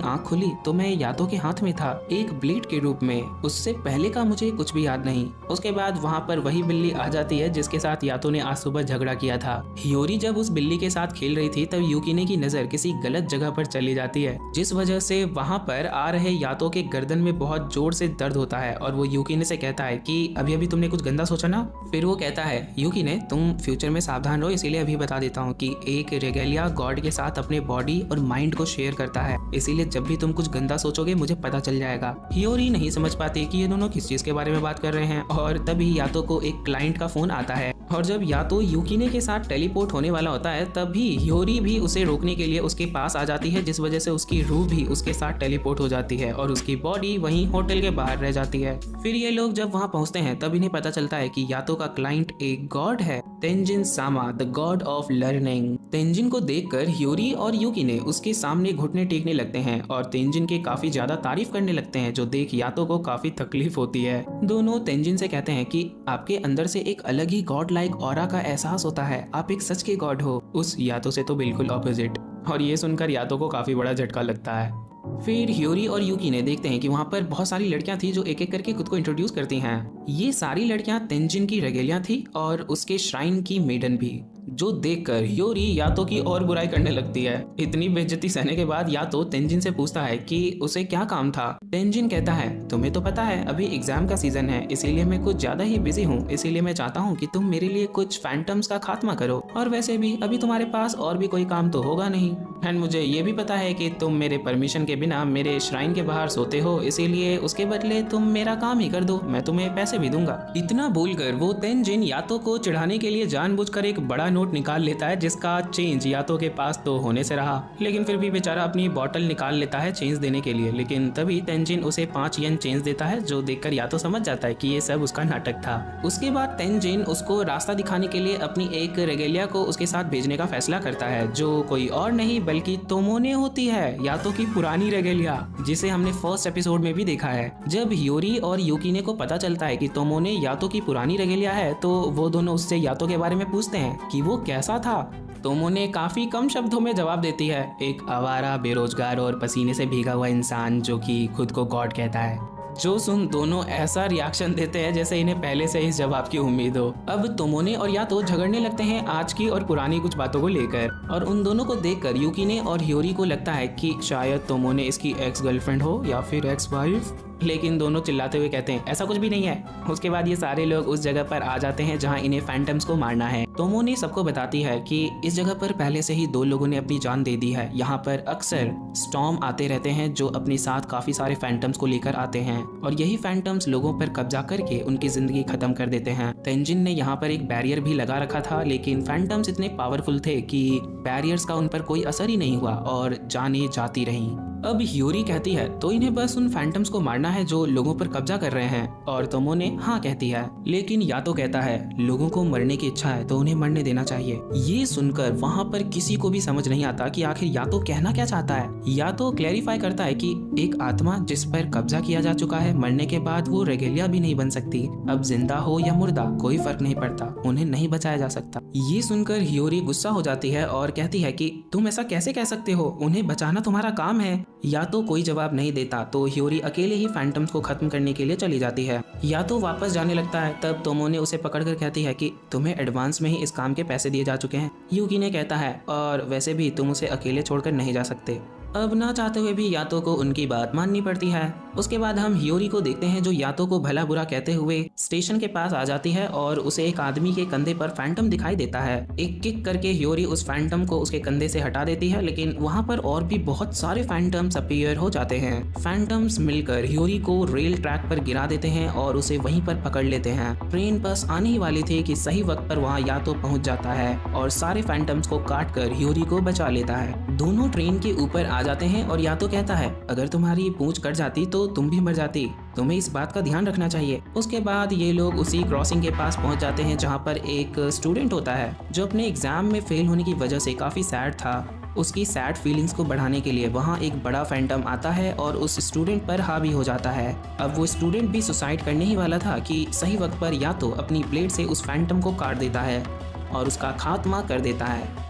आंख खुली तो मैं यातो के हाथ में था, एक ब्लेड के रूप में। उससे पहले का मुझे कुछ भी याद नहीं। उसके बाद वहाँ पर वही बिल्ली आ जाती है जिसके साथ यातो ने आज सुबह झगड़ा किया था। ह्योरी जब उस बिल्ली के साथ खेल रही थी तब यूकीने की नजर किसी गलत जगह पर चली जाती है, जिस वजह से वहाँ पर आ रहे यातो के गर्दन में बहुत जोर से दर्द होता है और वो यूकीने से कहता है कि अभी अभी तुमने कुछ गंदा सोचा ना। फिर वो कहता है, यूकीने तुम फ्यूचर में सावधान रहो, इसीलिए अभी बता देता हूँ कि एक रेगेलिया गॉड के साथ अपने बॉडी और माइंड को शेयर करता है, इसीलिए जब भी तुम कुछ गंदा सोचोगे मुझे पता चल जाएगा। ह्योरी नहीं समझ पाती कि ये दोनों किस चीज के बारे में बात कर रहे हैं और तभी यातो को एक क्लाइंट का फोन आता है और जब यातो यूकीने के साथ टेलीपोर्ट होने वाला होता है तभी ह्योरी भी उसे रोकने के लिए उसके पास आ जाती है, जिस वजह से उसकी रूह भी उसके साथ टेलीपोर्ट हो जाती है और उसकी बॉडी वहीं होटल के बाहर रह जाती है। फिर ये लोग जब वहाँ पहुँचते हैं तब इन्हें पता चलता है कि यातो का क्लाइंट एक गॉड है, तेंजिन सामा, the God of learning. Tenzin को देखकर ह्योरी और यूकीने उसके सामने घुटने टेकने लगते हैं और तेंजिन के काफी ज्यादा तारीफ करने लगते हैं, जो देख यातो को काफी तकलीफ होती है। दोनों तेंजिन से कहते हैं कि आपके अंदर से एक अलग ही गॉड लाइक ऑरा का एहसास होता है, आप एक सच के गॉड हो। उस यातो से तो बिल्कुल ऑपोजिट। और ये सुनकर यातो को काफी बड़ा झटका लगता है। फिर ह्योरी और यूकीने देखते हैं कि वहाँ पर बहुत सारी लड़कियां थी जो एक एक करके खुद को इंट्रोड्यूस करती हैं। ये सारी लड़कियां तेंजिन की रेगेलिया थी और उसके श्राइन की मेडन भी, जो देखकर ह्योरी यातो की और बुराई करने लगती है। इतनी बेइज्जती सहने के बाद यातो तेंजिन से पूछता है कि उसे क्या काम था। तेंजिन कहता है, तुम्हें तो पता है अभी एग्जाम का सीजन है, इसीलिए मैं कुछ ज्यादा ही बिजी हूँ, इसीलिए मैं चाहता हूँ कि तुम मेरे लिए कुछ फैंटम्स का खात्मा करो, और वैसे भी अभी तुम्हारे पास और भी कोई काम तो होगा नहीं। एंड मुझे ये भी पता है कि तुम मेरे परमिशन के बिना मेरे श्राइन के बाहर सोते हो, इसीलिए उसके बदले तुम मेरा काम ही कर दो, मैं तुम्हें पैसे भी दूंगा। इतना बोलकर वो तेंजिन यातो को चिढ़ाने के लिए जानबूझकर एक बड़ा नोट निकाल लेता है, जिसका चेंज यातो के पास तो होने से रहा, लेकिन फिर भी बेचारा अपनी बॉटल निकाल लेता है चेंज देने के लिए। लेकिन तभी तेंजिन उसे 5 येन चेंज देता है, जो देखकर यातो समझ जाता है कि ये सब उसका नाटक था। उसके बाद तेंजिन उसको रास्ता दिखाने के लिए अपनी एक रेगेलिया को उसके साथ भेजने का फैसला करता है, जो कोई और नहीं बल्कि तोमोने होती है, यातो की पुरानी रेगेलिया, जिसे हमने फर्स्ट एपिसोड में भी देखा है। जब ह्योरी और यूकीने को पता चलता है कि तोमोने यातो की पुरानी रेगेलिया है तो वो दोनों उससे यातो के बारे में पूछते हैं कि वो कैसा था। तोमोने काफी कम शब्दों में जवाब देती है, एक आवारा, बेरोजगार और पसीने से भीगा हुआ इंसान जो कि खुद को गॉड कहता है। जो सुन दोनों ऐसा रिएक्शन देते हैं जैसे इन्हें पहले से इस जवाब की उम्मीद हो। अब तोमोने और यातो झगड़ने लगते हैं आज की और पुरानी कुछ बातों को लेकर, और उन दोनों को देखकर यूकीने और ह्योरी को लगता है कि शायद तोमोने इसकी एक्स गर्लफ्रेंड हो या फिर एक्स वाइफ, लेकिन दोनों चिल्लाते हुए कहते हैं ऐसा कुछ भी नहीं है। उसके बाद ये सारे लोग उस जगह पर आ जाते हैं जहां इन्हें फैंटम्स को मारना है। तोमोने सबको बताती है कि इस जगह पर पहले से ही 2 लोगों ने अपनी जान दे दी है। यहाँ पर अक्सर स्टॉर्म आते रहते हैं जो अपने साथ काफी सारे फैंटम्स को लेकर आते हैं, और यही फैंटम्स लोगों पर कब्जा करके उनकी जिंदगी खत्म कर देते हैं। तेंजिन ने यहाँ पर एक बैरियर भी लगा रखा था, लेकिन फैंटम्स इतने पावरफुल थे कि बैरियर्स का उन पर कोई असर ही नहीं हुआ और जाने जाती रहीं। अब ह्योरी कहती है तो इन्हें बस उन फैंटम्स को मारना है जो लोगों पर कब्जा कर रहे हैं, और तोमोने हाँ कहती है, लेकिन यातो कहता है लोगों को मरने की इच्छा है तो उन्हें मरने देना चाहिए। ये सुनकर वहाँ पर किसी को भी समझ नहीं आता कि आखिर यातो कहना क्या चाहता है। यातो क्लैरिफाई करता है कि एक आत्मा जिस पर कब्जा किया जा चुका है, मरने के बाद वो रेगेलिया भी नहीं बन सकती। अब जिंदा हो या मुर्दा कोई फर्क नहीं पड़ता, उन्हें नहीं बचाया जा सकता। ये सुनकर ह्योरी गुस्सा हो जाती है और कहती है कि तुम ऐसा कैसे कह सकते हो, उन्हें बचाना तुम्हारा काम है। यातो कोई जवाब नहीं देता तो ह्योरी अकेले ही फैंटम्स को खत्म करने के लिए चली जाती है। यातो वापस जाने लगता है तब तोमोने उसे पकड़कर कहती है कि तुम्हें एडवांस में ही इस काम के पैसे दिए जा चुके हैं। यूकीने कहता है और वैसे भी तुम उसे अकेले छोड़कर नहीं जा सकते। अब ना चाहते हुए भी यातो को उनकी बात माननी पड़ती है। उसके बाद हम हियोरी को देखते हैं जो यातो को भला बुरा कहते हुए स्टेशन के पास आ जाती है और उसे एक आदमी के कंधे पर फैंटम दिखाई देता है। एक किक करके हियोरी उस फैंटम को उसके कंधे से हटा देती है, लेकिन वहाँ पर और भी बहुत सारे फैंटम्स अपीयर हो जाते हैं। फैंटम्स मिलकर हियोरी को रेल ट्रैक पर गिरा देते हैं और उसे वहीं पर पकड़ लेते हैं। ट्रेन बस आने ही वाली थी कि सही वक्त पर वहाँ यातो पहुँच जाता है और सारे फैंटम्स को काट कर हियोरी को बचा लेता है। दोनों ट्रेन के ऊपर आ जाते हैं और यातो कहता है अगर तुम्हारी पूंछ कट जाती तो तुम भी मर जाती, तुम्हें इस बात का ध्यान रखना चाहिए। उसके बाद ये लोग उसी क्रॉसिंग के पास पहुंच जाते हैं जहां पर एक स्टूडेंट होता है जो अपने एग्जाम में फेल होने की वजह से काफी सैड था। उसकी सैड फीलिंग्स को बढ़ाने के लिए वहाँ एक बड़ा फैंटम आता है और उस स्टूडेंट पर हावी हो जाता है। अब वो स्टूडेंट भी सुसाइड करने ही वाला था कि सही वक्त पर यातो अपनी ब्लेड से उस फैंटम को काट देता है और उसका खात्मा कर देता है।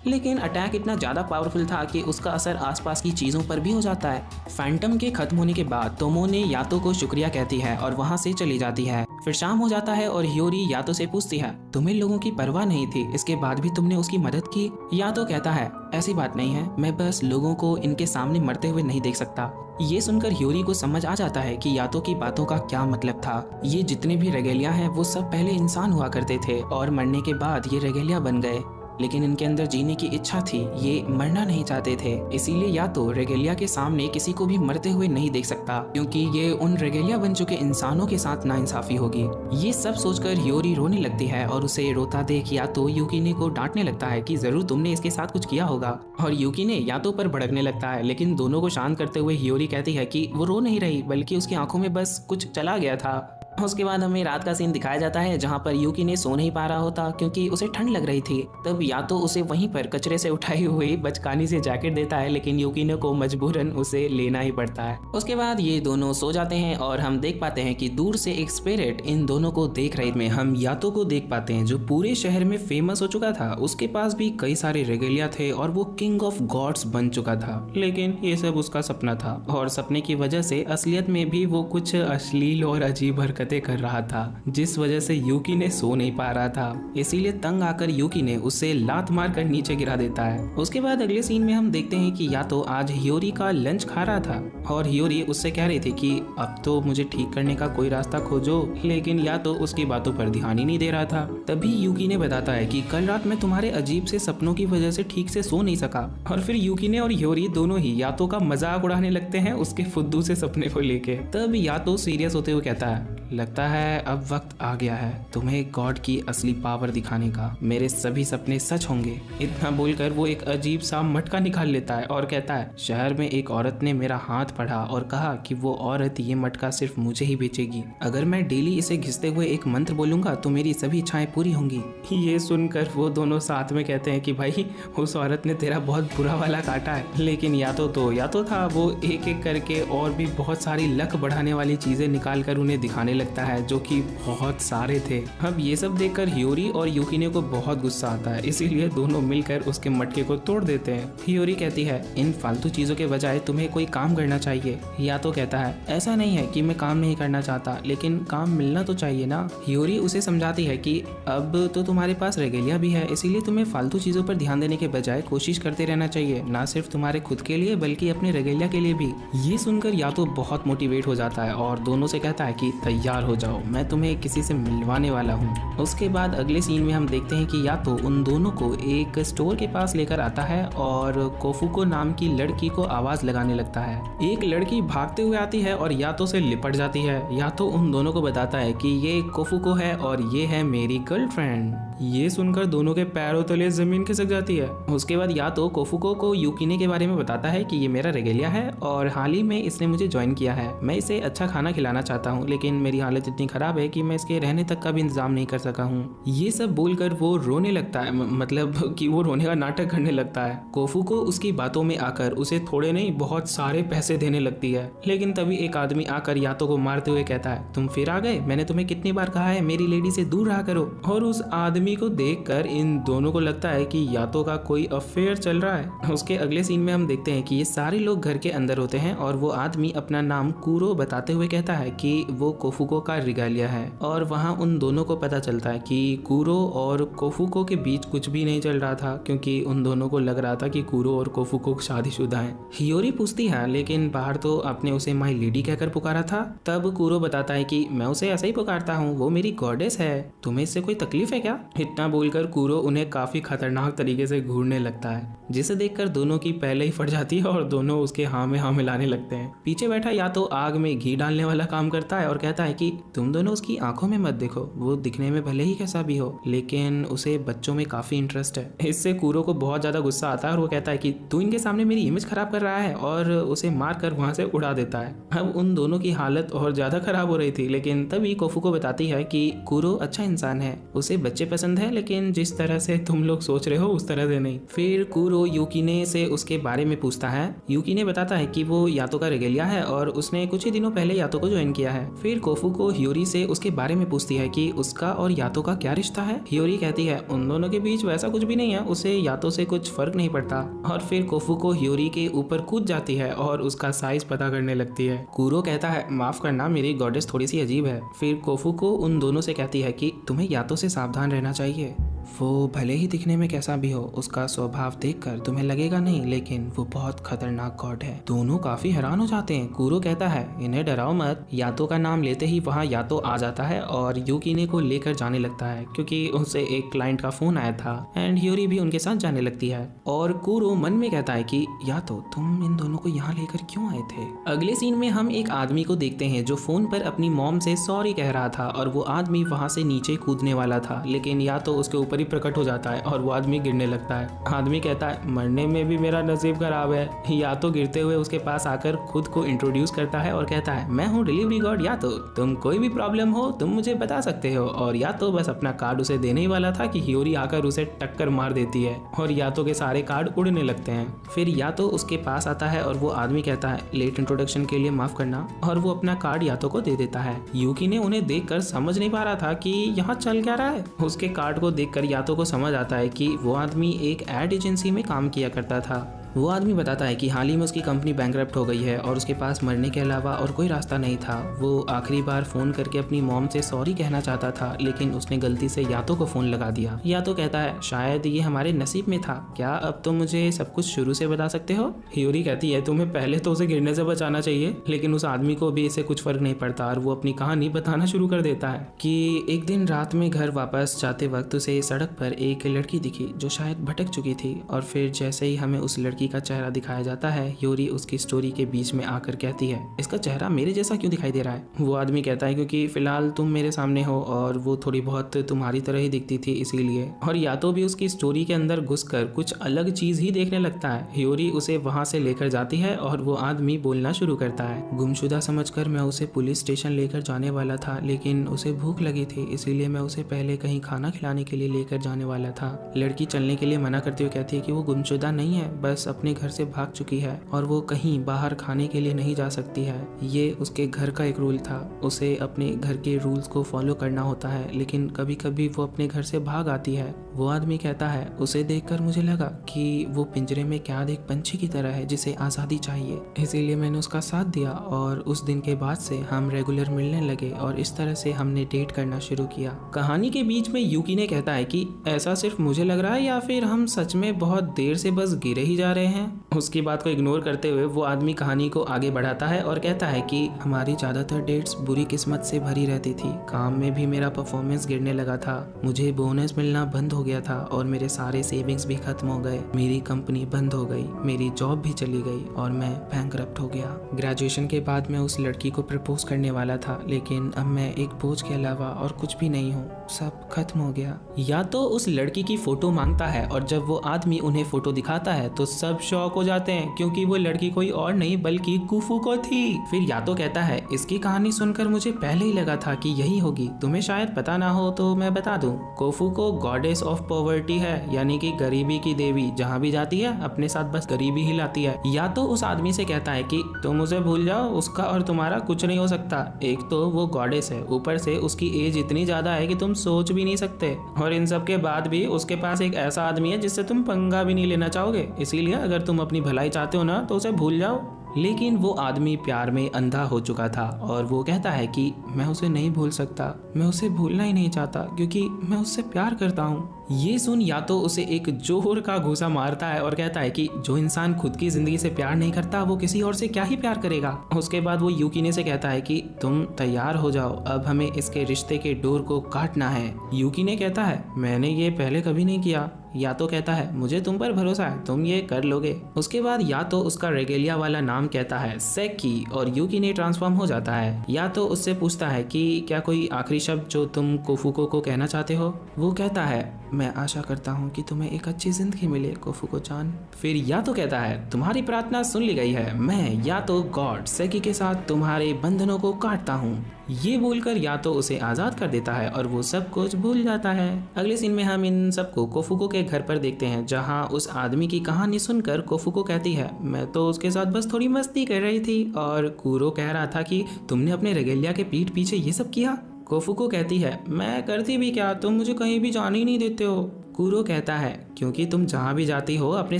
लेकिन अटैक इतना ज़्यादा पावरफुल था कि उसका असर आसपास की चीज़ों पर भी हो जाता है। फैंटम के खत्म होने के बाद तोमो ने यातो को शुक्रिया कहती है और वहाँ से चली जाती है। फिर शाम हो जाता है और हियोरी यातो से पूछती है तुम्हें लोगों की परवाह नहीं थी, इसके बाद भी तुमने उसकी मदद की। यातो कहता है ऐसी बात नहीं है, मैं बस लोगों को इनके सामने मरते हुए नहीं देख सकता। ये सुनकर हियोरी को समझ आ जाता है कि यातो की बातों का क्या मतलब था। ये जितने भी रेगेलिया हैं वो सब पहले इंसान हुआ करते थे और मरने के बाद ये रेगेलिया बन गए, लेकिन इनके अंदर जीने की इच्छा थी, ये मरना नहीं चाहते थे। इसीलिए यातो रेगेलिया के सामने किसी को भी मरते हुए नहीं देख सकता क्योंकि ये उन रेगेलिया बन चुके इंसानों के साथ नाइंसाफी होगी। ये सब सोचकर हियोरी रोने लगती है और उसे रोता देख यातो यूकिने को डांटने लगता है कि जरूर तुमने इसके साथ कुछ किया होगा। और यूकिने यातो पर भड़कने लगता है, लेकिन दोनों को शांत करते हुए हियोरी कहती है कि वो रो नहीं रही बल्कि उसकी आंखों में बस कुछ चला गया था। उसके बाद हमें रात का सीन दिखाया जाता है जहाँ पर यूकिने सो नहीं पा रहा होता क्योंकि उसे ठंड लग रही थी। तब यातो उसे वहीं पर कचरे से उठाई हुई बचकानी से जैकेट देता है, लेकिन यूकिने को मजबूरन उसे लेना ही पड़ता है। उसके बाद ये दोनों सो जाते हैं और हम देख पाते हैं कि दूर से एक स्पिरिट इन दोनों को देख रही है। हम यातो को देख पाते हैं जो पूरे शहर में फेमस हो चुका था, उसके पास भी कई सारे रेगेलिया थे और वो किंग ऑफ गॉड्स बन चुका था। लेकिन ये सब उसका सपना था और सपने की वजह से असलियत में भी वो कुछ अश्लील और अजीब हरकतें कर रहा था, जिस वजह से यूकिने सो नहीं पा रहा था। इसीलिए तंग आकर यूकिने उसे लात मार कर नीचे गिरा देता है। उसके बाद अगले सीन में हम देखते हैं कि यातो आज हियोरी का लंच खा रहा था और हियोरी उससे कह रही थी कि अब तो मुझे ठीक करने का कोई रास्ता खोजो, लेकिन यातो उसकी बातों पर ध्यान ही नहीं दे रहा था। तभी यूकिने बताता है कि कल रात मैं तुम्हारे अजीब से सपनों की वजह से ठीक से सो नहीं सका। और फिर यूकिने और हियोरी दोनों ही यातो का मजाक उड़ाने लगते हैं उसके फुद्दू से सपने को लेके। तब यातो सीरियस होते हुए कहता है लगता है अब वक्त आ गया है तुम्हें गॉड की असली पावर दिखाने का, मेरे सभी सपने सच होंगे। इतना बोलकर वो एक अजीब सा मटका निकाल लेता है और कहता है शहर में एक औरत ने मेरा हाथ पढ़ा और कहा कि वो औरत ये मटका सिर्फ मुझे ही बेचेगी। अगर मैं डेली इसे घिसते हुए एक मंत्र बोलूंगा तो मेरी सभी इच्छाएं पूरी होंगी। ये सुनकर वो दोनों साथ में कहते हैं कि भाई उस औरत ने तेरा बहुत बुरा वाला काटा है। लेकिन यातो था वो एक एक करके और भी बहुत सारी लक बढ़ाने वाली चीजें निकाल कर उन्हें दिखाने लगता है जो कि बहुत सारे थे। अब ये सब देखकर हियोरी और यूकिने को बहुत गुस्सा आता है, इसीलिए दोनों मिलकर उसके मटके को तोड़ देते हैं। हियोरी कहती है इन फालतू चीजों के बजाय तुम्हें कोई काम करना चाहिए। यातो कहता है ऐसा नहीं है कि मैं काम नहीं करना चाहता, लेकिन काम मिलना तो चाहिए ना। हियोरी उसे समझाती है कि अब तो तुम्हारे पास रेगेलिया भी है, इसीलिए तुम्हें फालतू चीजों पर ध्यान देने के बजाय कोशिश करते रहना चाहिए, ना सिर्फ तुम्हारे खुद के लिए बल्कि अपने रेगेलिया के लिए भी। ये सुनकर यातो बहुत मोटिवेट हो जाता है और दोनों से कहता है कि तैयार हो जाओ, मैं तुम्हें किसी से मिलवाने वाला हूँ। उसके बाद अगले सीन में हम देखते हैं कि यातो उन दोनों को एक स्टोर के पास लेकर आता है और कोफुको नाम की लड़की को आवाज लगाने लगता है। एक लड़की भागते हुए आती है और यातो से लिपट जाती है। यातो उन दोनों को बताता है कि ये कोफुको है और ये है मेरी गर्लफ्रेंड। ये सुनकर दोनों के पैरों तले जमीन खिसक जाती है। उसके बाद यातो कोफुको को यूकिने के बारे में बताता है कि ये मेरा रेगेलिया है और हाल ही में इसने मुझे ज्वाइन किया है। मैं इसे अच्छा खाना खिलाना चाहता हूँ, लेकिन मेरी हालत इतनी खराब है कि मैं इसके रहने तक का भी इंतजाम नहीं कर सका हूँ। ये सब बोलकर वो रोने लगता है, मतलब कि वो रोने का नाटक करने लगता है। कोफुको उसकी बातों में आकर उसे थोड़े नहीं बहुत सारे पैसे देने लगती है, लेकिन तभी एक आदमी आकर यातो को मारते हुए कहता है तुम फिर आ गए, मैंने तुम्हें कितनी बार कहा है मेरी लेडी से दूर रहा करो। और उस आदमी को देखकर इन दोनों को लगता है कि यातो का कोई अफेयर चल रहा है। उसके अगले सीन में हम देखते हैं कि ये सारे लोग घर के अंदर होते हैं और वो आदमी अपना नाम कूरो बताते हुए कहता है कि वो कोफुको कोफुको का रिगालिया है और वहाँ उन दोनों को पता चलता है कि कूरो और कोफुको के बीच कुछ भी नहीं चल रहा था, क्योंकि उन दोनों को लग रहा था कि कूरो और कोफुको शादीशुदा हैं। हियोरी पूछती है लेकिन बाहर तो आपने उसे माई लेडी कहकर पुकारा था। तब कूरो बताता है कि मैं उसे ऐसा ही पुकारता हूँ, वो मेरी गॉडेस है, तुम्हें इससे कोई तकलीफ है क्या? इतना बोलकर कूरो उन्हें काफी खतरनाक तरीके से घूरने लगता है, जिसे देखकर दोनों की पहले ही फट जाती है और दोनों उसके हाँ में हाँ मिलाने लगते हैं। पीछे बैठा या तो आग में घी डालने वाला काम करता है और कहता है कि तुम दोनों उसकी आंखों में मत देखो, वो दिखने में भले ही कैसा भी हो लेकिन उसे बच्चों में काफी इंटरेस्ट है। इससे कूरो को बहुत ज्यादा गुस्सा आता है और वो कहता है कि तू इनके सामने मेरी इमेज खराब कर रहा है और उसे मार कर वहां से उड़ा देता है। अब उन दोनों की हालत और ज्यादा खराब हो रही थी, लेकिन तभी कोफुको बताती है कि कूरो अच्छा इंसान है, उसे बच्चे पसंद है, लेकिन जिस तरह से तुम लोग सोच रहे हो उस तरह से नहीं। फिर कूरो यूकिने से उसके बारे में पूछता है। यूकिने बताता है कि वो यातो का रेगेलिया है और उसने कुछ ही दिनों पहले यातो को ज्वाइन किया है। फिर कोफुको हियोरी से उसके बारे में पूछती है कि उसका और यातो का क्या रिश्ता है। हियोरी कहती है उन दोनों के बीच वैसा कुछ भी नहीं है, उसे यातो से कुछ फर्क नहीं पड़ता। और फिर कोफुको हियोरी के ऊपर कूद जाती है और उसका साइज पता करने लगती है। कूरो कहता है माफ करना, मेरी गॉडेस थोड़ी सी अजीब है। फिर कोफुको उन दोनों से कहती है कि तुम्हें यातो से सावधान रहना चाहिए, वो भले ही दिखने में कैसा भी हो, उसका स्वभाव देखकर तुम्हें लगेगा नहीं, लेकिन वो बहुत खतरनाक गॉड है। दोनों काफी हैरान हो जाते हैं। कूरो कहता है इन्हें डराओ मत। यातो का नाम लेते ही वहाँ यातो आ जाता है और यूकिने को लेकर जाने लगता है, क्योंकि उसे एक क्लाइंट का फोन आया था एंड हियोरी भी उनके साथ जाने लगती है। और कूरो मन में कहता है कि यातो तुम इन दोनों को यहाँ लेकर क्यों आए थे। अगले सीन में हम एक आदमी को देखते हैं जो फोन पर अपनी मॉम से सॉरी कह रहा था और वो आदमी वहाँ से नीचे कूदने वाला था, लेकिन यातो उसके ऊपर ही प्रकट हो जाता है और वो आदमी गिरने लगता है। आदमी कहता है मरने में भी मेरा नसीब खराब है। यातो गिरते हुए उसके पास आकर खुद को इंट्रोड्यूस करता है और कहता है मैं हूँ डिलीवरी गॉड यातो, तुम कोई भी प्रॉब्लम हो तुम मुझे बता सकते हो। और यातो बस अपना कार्ड उसे देने ही वाला था कि हियोरी आकर उसे टक्कर मार देती है और यातो के सारे कार्ड उड़ने लगते हैं। फिर यातो उसके पास आता है और वो आदमी कहता है लेट इंट्रोडक्शन के लिए माफ करना, और वो अपना कार्ड यातो को दे देता है। यूकी ने उन्हें देखकर समझ नहीं पा रहा था कि यहाँ चल क्या रहा है। उसके कार्ड को देखकर यातो को समझ आता है कि वो आदमी एक एड एजेंसी में काम किया करता था। वो आदमी बताता है कि हाल ही में उसकी कंपनी बैंकरप्ट हो गई है और उसके पास मरने के अलावा और कोई रास्ता नहीं था। वो आखिरी बार फोन करके अपनी मॉम से सॉरी कहना चाहता था, लेकिन उसने गलती से यातो को फोन लगा दिया। यातो कहता है शायद ये हमारे नसीब में था, क्या अब तुम मुझे सब कुछ शुरू से बता सकते हो। हियोरी कहती है तुम्हें पहले तो उसे गिरने से बचाना चाहिए, लेकिन उस आदमी को भी इससे कुछ फर्क नहीं पड़ता और वो अपनी कहानी बताना शुरू कर देता है कि एक दिन रात में घर वापस जाते वक्त उसे सड़क पर एक लड़की दिखी जो शायद भटक चुकी थी। और फिर जैसे ही हमें उस लड़की का चेहरा दिखाया जाता है, हियोरी उसकी स्टोरी के बीच में आकर कहती है इसका चेहरा मेरे जैसा क्यों दिखाई दे रहा है। वो आदमी कहता है क्योंकि फिलहाल तुम मेरे सामने हो और वो थोड़ी बहुत तुम्हारी तरह ही दिखती थी इसीलिए। और या तो भी उसकी स्टोरी के अंदर घुसकर कुछ अलग चीज ही देखने लगता है। हियोरी उसे वहां से लेकर जाती है और वो आदमी बोलना शुरू करता है गुमशुदा समझकर मैं उसे पुलिस स्टेशन लेकर जाने वाला था, लेकिन उसे भूख लगी थी इसीलिए मैं उसे पहले कहीं खाना खिलाने के लिए लेकर जाने वाला था। लड़की चलने के लिए मना करते हुए कहती है कि वो गुमशुदा नहीं है, बस अपने घर से भाग चुकी है और वो कहीं बाहर खाने के लिए नहीं जा सकती है। ये उसके घर का एक रूल था, उसे अपने घर के रूल्स को फॉलो करना होता है, लेकिन कभी कभी वो अपने घर से भाग आती है। वो आदमी कहता है उसे देखकर मुझे लगा कि वो पिंजरे में कैद एक पंछी की तरह है जिसे आज़ादी चाहिए, इसीलिए मैंने उसका साथ दिया और उस दिन के बाद से हम रेगुलर मिलने लगे और इस तरह से हमने डेट करना शुरू किया। कहानी के बीच में यूकी ने कहता है कि ऐसा सिर्फ मुझे लग रहा है या फिर हम सच में बहुत देर से बस गिरे ही जा रहे हैं। उसकी बात को इग्नोर करते हुए वो आदमी कहानी को आगे बढ़ाता है और कहता है कि हमारी ज्यादातर डेट्स बुरी किस्मत से भरी रहती थी, काम में भी मेरा परफॉर्मेंस गिरने लगा था, मुझे बोनस मिलना बंद हो गया था और मेरे सारे सेविंग्स भी खत्म हो गए, मेरी कंपनी बंद हो गई, मेरी जॉब भी चली गई और मैं बैंकरप्ट हो गया। ग्रेजुएशन के बाद मैं उस लड़की को प्रपोज करने वाला था, लेकिन अब मैं एक बोझ के अलावा और कुछ भी नहीं हूँ, सब खत्म हो गया। या तो उस लड़की की फोटो मांगता है और जब वो आदमी उन्हें फोटो दिखाता है तो सब शॉक हो जाते हैं क्योंकि वो लड़की कोई और नहीं बल्कि कुफुको थी। फिर या तो कहता है इसकी कहानी सुनकर मुझे पहले ही लगा था कि यही होगी, तुम्हें शायद पता ना हो तो मैं बता दूं, कुफुको गॉडेस ऑफ पॉवर्टी है, यानी कि गरीबी की देवी, जहाँ भी जाती है अपने साथ बस गरीबी ही लाती है। या तो उस आदमी से कहता है कि तुम उसे भूल जाओ, उसका और तुम्हारा कुछ नहीं हो सकता, एक तो वो गॉडेस है, ऊपर से उसकी एज इतनी ज्यादा है कि तुम सोच भी नहीं सकते, और इन सब के बाद भी उसके पास एक ऐसा आदमी है जिससे तुम पंगा भी नहीं लेना चाहोगे, इसीलिए अगर तुम अपनी भलाई चाहते हो ना तो उसे भूल जाओ। लेकिन वो आदमी प्यार में अंधा हो चुका था और वो कहता है कि मैं उसे नहीं भूल सकता, मैं उसे भूलना ही नहीं चाहता क्योंकि मैं उससे प्यार करता हूँ। ये सुन या तो उसे एक जोर का घूसा मारता है और कहता है कि जो इंसान खुद की जिंदगी से प्यार नहीं करता वो किसी और से क्या ही प्यार करेगा। उसके बाद वो यूकीने से कहता है कि तुम तैयार हो जाओ, अब हमें इसके रिश्ते के डोर को काटना है। यूकीने कहता है मैंने ये पहले कभी नहीं किया। या तो कहता है मुझे तुम पर भरोसा है, तुम ये कर लोगे। उसके बाद या तो उसका रेगेलिया वाला नाम कहता है सेकी और यूकीने ट्रांसफॉर्म हो जाता है। या तो उससे पूछता है कि क्या कोई आखिरी शब्द जो तुम कोफुको को कहना चाहते हो। वो कहता है मैं आशा करता हूँ कि तुम्हें एक अच्छी जिंदगी मिले कोफुको चान। फिर या तो कहता है तुम्हारी प्रार्थना सुन ली गई है, मैं या तो गॉड सेकी के साथ तुम्हारे बंधनों को काटता हूँ। ये बोलकर या तो उसे आजाद कर देता है और वो सब कुछ भूल जाता है। अगले सीन में हम इन सबको कोफुको के घर पर देखते हैं, जहाँ उस आदमी की कहानी सुनकर कोफुको कहती है मैं तो उसके साथ बस थोड़ी मस्ती कर रही थी, और कुरो कह रहा था कि तुमने अपने रेगेलिया के पीठ पीछे ये सब किया। कोफुको कहती है मैं करती भी क्या, तुम मुझे कहीं भी जाने ही नहीं देते हो। कुरो कहता है क्योंकि तुम जहाँ भी जाती हो अपने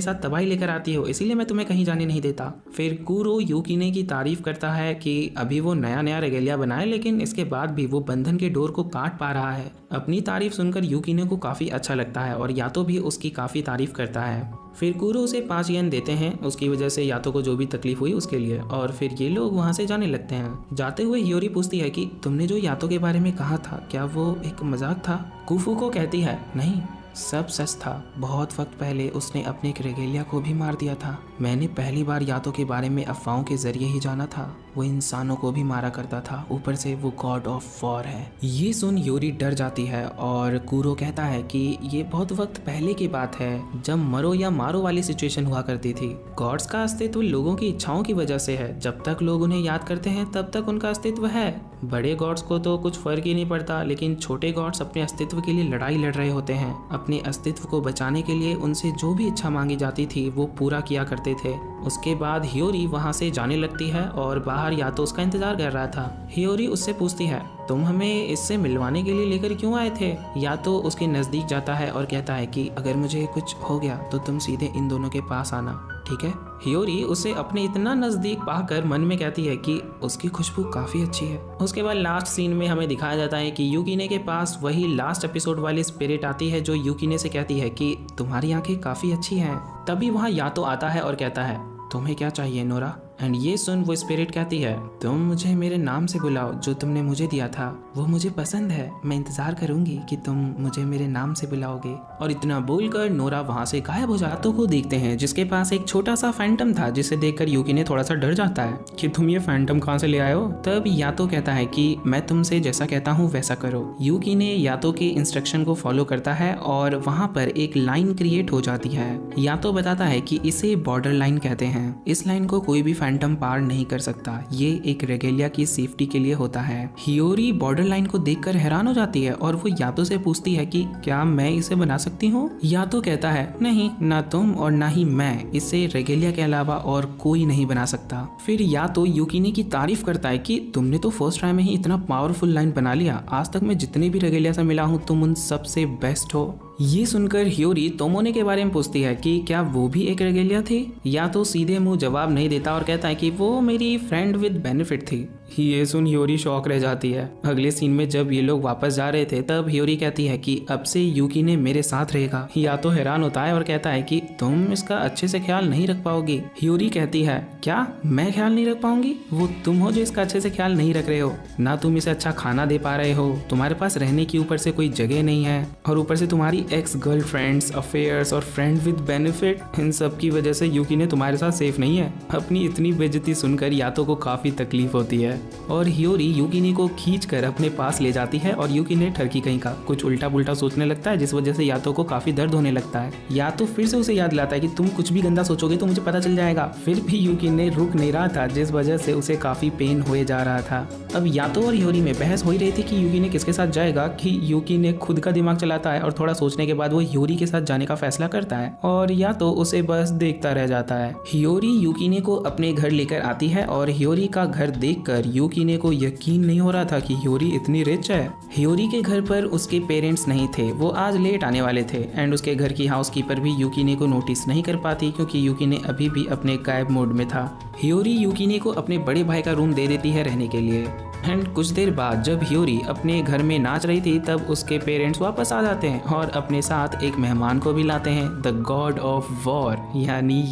साथ तबाही लेकर आती हो, इसीलिए मैं तुम्हें कहीं जाने नहीं देता। फिर कुरो यूकीने की तारीफ करता है कि अभी वो नया नया रेगेलिया बनाए लेकिन इसके बाद भी वो बंधन के डोर को काट पा रहा है। अपनी तारीफ सुनकर यूकीने को काफी अच्छा लगता है और यातो भी उसकी काफी तारीफ करता है। फिर कुरो उसे 5 येन देते हैं उसकी वजह से यातो को जो भी तकलीफ हुई उसके लिए, और फिर ये लोग वहाँ से जाने लगते हैं। जाते हुए हियोरी पूछती है कि तुमने जो यातो के बारे में कहा था क्या वो एक मजाक था। कुफुको कहती है नहीं, सब सच था। बहुत वक्त पहले उसने अपने एक रेगेलिया को भी मार दिया था। मैंने पहली बार यातो के बारे में अफवाहों के जरिए ही जाना था। वो इंसानों को भी मारा करता था, ऊपर से वो गॉड ऑफ वॉर है। ये सुन यूरी डर जाती है और कुरो कहता है कि ये बहुत वक्त पहले की बात है जब मरो या मारो वाली सिचुएशन हुआ करती थी। गॉड्स का अस्तित्व लोगों की इच्छाओं की वजह से है, जब तक लोग उन्हें याद करते हैं तब तक उनका अस्तित्व है। बड़े गॉड्स को तो कुछ फर्क ही नहीं पड़ता, लेकिन छोटे गॉड्स अपने अस्तित्व के लिए लड़ाई लड़ रहे होते हैं। अपने अस्तित्व को बचाने के लिए उनसे जो भी इच्छा मांगी जाती थी वो पूरा किया करते थे। उसके बाद हियोरी वहाँ से जाने लगती है और बाहर या तो उसका इंतजार कर रहा था। हियोरी उससे पूछती है तुम हमें इससे मिलवाने के लिए लेकर क्यों आए थे। या तो उसके नज़दीक जाता है और कहता है कि अगर मुझे कुछ हो गया तो तुम सीधे इन दोनों के पास आना, ठीक है। हियोरी उसे अपने इतना नज़दीक पाकर मन में कहती है कि उसकी खुशबू काफ़ी अच्छी है। उसके बाद लास्ट सीन में हमें दिखाया जाता है कि यूकीने के पास वही लास्ट एपिसोड वाली स्पिरिट आती है जो यूकीने से कहती है कि तुम्हारी आंखें काफ़ी अच्छी हैं। तभी वहाँ या तो आता है और कहता है तुम्हें क्या चाहिए नोरा। एंड ये सुन वो स्पिरिट कहती है तुम मुझे मेरे नाम से बुलाओ जो तुमने मुझे दिया था, वो मुझे पसंद है। मैं इंतजार करूंगी कि तुम मुझे मेरे नाम से बुलाओगे। और इतना बोलकर नोरा वहाँ से गायब हो जाता। यातो को देखते हैं जिसके पास एक छोटा सा फैंटम था, जिसे देखकर यूकीने थोड़ा सा डर जाता है कि तुम ये फैंटम कहाँ से ले आए हो। तब यातो कहता है कि मैं तुमसे जैसा कहता हूँ वैसा करो। यूकीने यातो के इंस्ट्रक्शन को फॉलो करता है और वहाँ पर एक लाइन क्रिएट हो जाती है। यातो बताता है कि इसे बॉर्डर लाइन कहते हैं। इस लाइन को कोई भी फैंटम पार नहीं कर सकता, ये एक रेगेलिया की सेफ्टी के लिए होता है। हियोरी बॉर्डर लाइन को देखकर हैरान हो जाती है और वो यातो से पूछती है कि क्या मैं इसे बना सकती हूँ। यातो कहता है नहीं, ना तुम और ना ही मैं, इसे रेगेलिया के अलावा और कोई नहीं बना सकता। फिर यातो यूकीने की तारीफ करता है कि तुमने तो फर्स्ट ट्राई में ही इतना पावरफुल लाइन बना लिया, आज तक मैं जितने भी रेगेलिया से मिला हूँ तुम उन सबसे बेस्ट हो। ये सुनकर हियोरी तोमोने के बारे में पूछती है कि क्या वो भी एक रेगेलिया थी। या तो सीधे मुंह जवाब नहीं देता और कहता है कि वो मेरी फ्रेंड विद बेनिफिट थी। ये सुन हियोरी शॉक रह जाती है। अगले सीन में जब ये लोग वापस जा रहे थे तब हियोरी कहती है कि अब से यूकीने मेरे साथ रहेगा। या तो हैरान होता है और कहता है कि तुम इसका अच्छे से ख्याल नहीं रख पाओगी। हियोरी कहती है क्या मैं ख्याल नहीं रख पाऊंगी, वो तुम हो जो इसका अच्छे से ख्याल नहीं रख रहे हो। ना तुम इसे अच्छा खाना दे पा रहे हो, तुम्हारे पास रहने की ऊपर से कोई जगह नहीं है, और ऊपर से तुम्हारी एक्स गर्लफ्रेंड्स, अफेयर्स और फ्रेंड विद बेनिफिट, इन सब की वजह से यूकीने तुम्हारे साथ सेफ नहीं है। अपनी इतनी बेइज्जती सुनकर यातो को काफी तकलीफ होती है और हियोरी यूकीने को खींचकर अपने पास ले जाती है और यूकीने ठरकी कहीं का कुछ उल्टा पुल्टा सोचने लगता है, जिस वजह से यातो को काफी दर्द होने लगता है। यातो फिर से उसे याद दिलाता है कि तुम कुछ भी गंदा सोचोगे तो मुझे पता चल जाएगा। फिर भी यूकीने रुक नहीं रहा था, जिस वजह से उसे काफी पेन हुए जा रहा था। अब यातो और हियोरी में बहस हो ही रही थी कि यूकीने किसके साथ जाएगा, कि यूकीने खुद का दिमाग चलाता है और थोड़ा सोचने के बाद वो हियोरी के साथ जाने का फैसला करता है और या तो उसे बस देखता रह जाता है। हियोरी यूकीने को अपने घर लेकर आती है और हियोरी का घर देखकर
यूकीने को यकीन नहीं हो रहा था कि ह्योरी इतनी रिच है। ह्योरी के घर पर उसके पेरेंट्स नहीं थे, वो आज लेट आने वाले थे एंड उसके घर की हाउसकीपर भी यूकीने को नोटिस नहीं कर पाती क्योंकि यूकीने अभी भी अपने गायब मोड में था। ह्योरी यूकीने को अपने बड़े भाई का रूम दे देती है रहने के लिए एंड कुछ देर बाद जब ह्योरी अपने घर में नाच रही थी तब उसके पेरेंट्स वापस आ जाते हैं और अपने साथ एक मेहमान को भी लाते हैं, द गॉड ऑफ वॉर यानी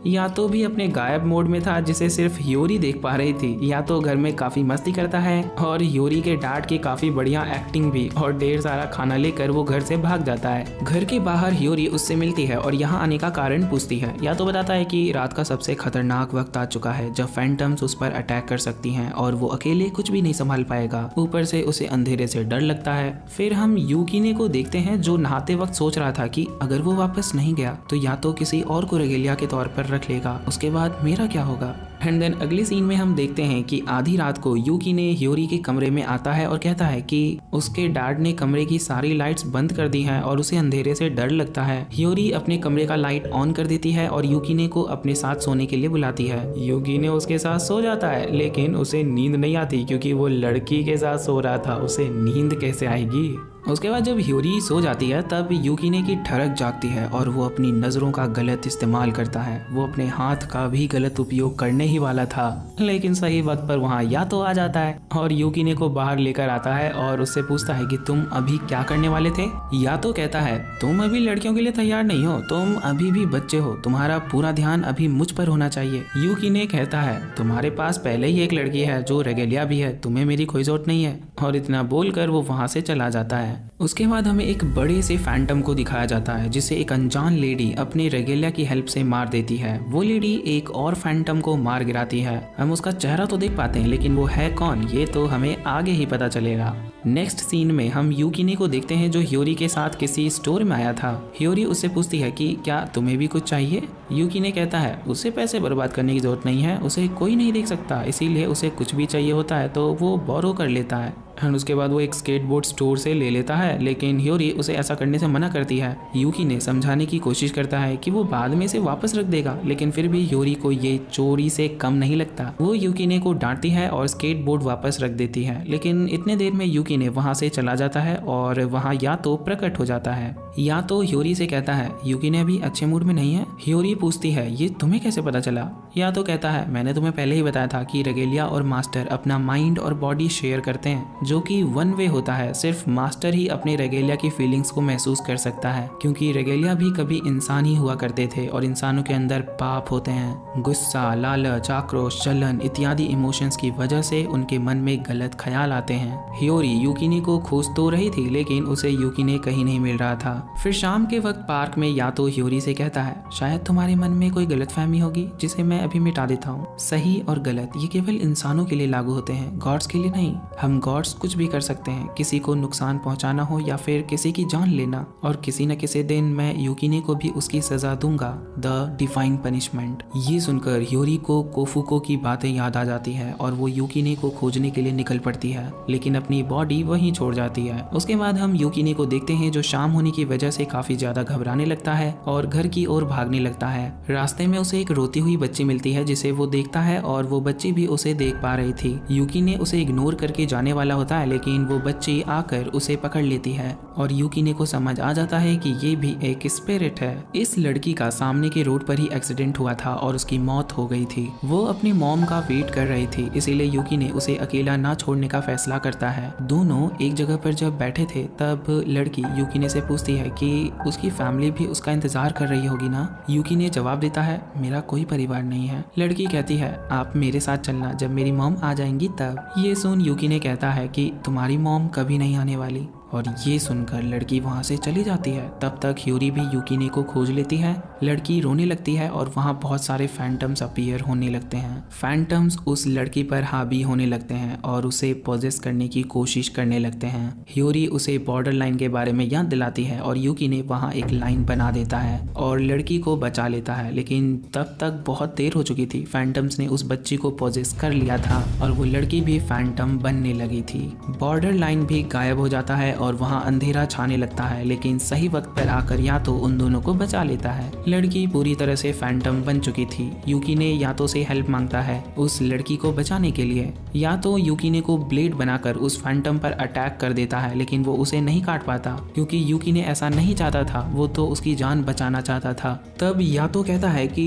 यातो भी अपने गायब मोड में था जिसे सिर्फ ह्योरी देख पा रही थी। यातो घर में काफी मस्ती करता है और ह्योरी के डैड की काफी बढ़िया एक्टिंग भी और ढेर सारा खाना लेकर वो घर से भाग जाता है। घर के बाहर ह्योरी उससे मिलती है और यहाँ आने का कारण पूछती है। यातो बताता है कि रात का सबसे खतरनाक वक्त आ चुका है जब फैंटम्स उस पर अटैक कर सकती हैं और वो अकेले कुछ भी नहीं संभाल पाएगा, ऊपर से उसे अंधेरे से डर लगता है। फिर हम यूकीने को देखते हैं जो नहाते वक्त सोच रहा था कि अगर वो वापस नहीं गया तो या तो किसी और को रेगेलिया के तौर पर रख लेगा, उसके बाद मेरा क्या होगा। एंड देन अगली सीन में हम देखते हैं कि आधी रात को यूकीने ह्योरी के कमरे में आता है और कहता है कि उसके डैड ने कमरे की सारी लाइट्स बंद कर दी हैं और उसे अंधेरे से डर लगता है। ह्योरी अपने कमरे का लाइट ऑन कर देती है और यूकीने को अपने साथ सोने के लिए बुलाती है। यूकीने उसके साथ सो जाता है लेकिन उसे नींद नहीं आती क्योंकि वो लड़की के साथ सो रहा था, उसे नींद कैसे आएगी। उसके बाद जब ह्योरी सो जाती है तब यूकीने की ठड़क जागती है और वो अपनी नज़रों का गलत इस्तेमाल करता है। वो अपने हाथ का भी गलत उपयोग करने ही वाला था लेकिन सही वक्त पर वहाँ यातो आ जाता है और यूकीने को बाहर लेकर आता है और उससे पूछता है कि तुम अभी क्या करने वाले थे। यातो कहता है तुम अभी लड़कियों के लिए तैयार नहीं हो, तुम अभी भी बच्चे हो, तुम्हारा पूरा ध्यान अभी मुझ पर होना चाहिए। यूकीने कहता है तुम्हारे पास पहले ही एक लड़की है जो रेगेलिया भी है, तुम्हें मेरी कोई जरूरत नहीं है। और इतना बोलकर वो वहाँ से चला जाता है। उसके बाद हमें एक बड़े से फैंटम को दिखाया जाता है जिसे एक अनजान लेडी अपने रेगेलिया की हेल्प से मार देती है। वो लेडी एक और फैंटम को मार गिराती है। हम उसका चेहरा तो देख पाते हैं लेकिन वो है कौन ये तो हमें आगे ही पता चलेगा। नेक्स्ट सीन में हम यूकीने को देखते हैं जो ह्योरी के साथ किसी स्टोर में आया था। ह्योरी उससे पूछती है कि क्या तुम्हें भी कुछ चाहिए। यूकीने कहता है उसे पैसे बर्बाद करने की जरूरत नहीं है, उसे कोई नहीं देख सकता, इसीलिए उसे कुछ भी चाहिए होता है तो वो बोरो कर लेता है। एंड उसके बाद वो एक स्केटबोर्ड स्टोर से ले लेता है लेकिन ह्योरी उसे ऐसा करने से मना करती है। यूकीने समझाने की कोशिश करता है कि वो बाद में इसे वापस रख देगा लेकिन फिर भी ह्योरी को ये चोरी से कम नहीं लगता। वो यूकीने को डांटती है और स्केटबोर्ड वापस रख देती है लेकिन इतने देर में यूकीने वहां से चला जाता है और वहां यातो प्रकट हो जाता है। यातो ह्योरी से कहता है यूकीने अभी अच्छे मूड में नहीं है। ह्योरी पूछती है ये तुम्हें कैसे पता चला। यातो कहता है मैंने तुम्हें पहले ही बताया था कि रेगेलिया और मास्टर अपना माइंड और बॉडी शेयर करते हैं जो कि वन वे होता है। सिर्फ मास्टर ही अपने रेगेलिया की फीलिंग्स को महसूस कर सकता है क्योंकि रेगेलिया भी कभी इंसान ही हुआ करते थे और इंसानों के अंदर पाप होते हैं। गुस्सा, लालच, आक्रोश, जलन इत्यादि इमोशंस की वजह से उनके मन में गलत ख्याल आते हैं। ह्योरी यूकीने को खोज तो रही थी लेकिन उसे यूकीने कहीं नहीं मिल रहा था। फिर शाम के वक्त पार्क में यातो ह्योरी से कहता है शायद तुम्हारे मन में कोई गलतफहमी होगी जिसे मैं अभी मिटा देता हूँ। सही और गलत ये केवल इंसानों के लिए लागू होते हैं, गॉड्स के लिए नहीं। हम गॉड्स कुछ भी कर सकते हैं, किसी को नुकसान पहुंचाना हो या फिर किसी की जान लेना, और किसी न किसी दिन मैं यूकीने को भी उसकी सजा दूंगा, द डिवाइन पनिशमेंट। ये सुनकर ह्योरी को कोफुको की बातें याद आ जाती है और वो यूकीने को खोजने के लिए निकल पड़ती है लेकिन अपनी बॉडी वहीं छोड़ जाती है। उसके बाद हम यूकीने को देखते हैं जो शाम होने की वजह से काफी ज्यादा घबराने लगता है और घर की ओर भागने लगता है। रास्ते में उसे एक रोती हुई बच्ची मिलती है जिसे वो देखता है और वो बच्ची भी उसे देख पा रही थी। यूकीने उसे इग्नोर करके जाने वाला होता है लेकिन वो बच्ची आकर उसे पकड़ लेती है और यूकीने को समझ आ जाता है कि ये भी एक स्पिरिट है। इस लड़की का सामने के रोड पर ही एक्सीडेंट हुआ था और उसकी मौत हो गई थी। वो अपनी मॉम का वेट कर रही थी इसीलिए यूकीने उसे अकेला ना छोड़ने का फैसला करता है। दोनों एक जगह पर जब बैठे थे तब लड़की यूकीने से पूछती है कि उसकी फैमिली भी उसका इंतजार कर रही होगी ना। यूकीने जवाब देता है मेरा कोई परिवार नहीं है। लड़की कहती है आप मेरे साथ चलना, जब मेरी मॉम आ जाएंगी तब। ये सुन यूकीने कहता है कि तुम्हारी मॉम कभी नहीं आने वाली, और ये सुनकर लड़की वहाँ से चली जाती है। तब तक ह्योरी भी यूकीने को खोज लेती है। लड़की रोने लगती है और वहाँ बहुत सारे फैंटम्स अपीयर होने लगते हैं। फैंटम्स उस लड़की पर हावी होने लगते हैं और उसे पोजेस करने की कोशिश करने लगते हैं। ह्योरी उसे बॉर्डर लाइन के बारे में याद दिलाती है और यूकीने वहाँ एक लाइन बना देता है और लड़की को बचा लेता है लेकिन तब तक बहुत देर हो चुकी थी। फैंटम्स ने उस बच्ची को पोजेस कर लिया था और वो लड़की भी फैंटम बनने लगी थी। बॉर्डर लाइन भी गायब हो जाता है और वहाँ अंधेरा छाने लगता है, लेकिन सही वक्त पर आकर यातो उन दोनों को बचा लेता है। लड़की पूरी तरह से फैंटम बन चुकी थी। यूकीने यातो से हेल्प मांगता है उस लड़की को बचाने के लिए। यातो यूकीने को ब्लेड बनाकर उस फैंटम पर अटैक कर देता है, लेकिन वो उसे नहीं काट पाता क्योंकि यूकीने ऐसा नहीं चाहता था, वो तो उसकी जान बचाना चाहता था। तब यातो कहता है कि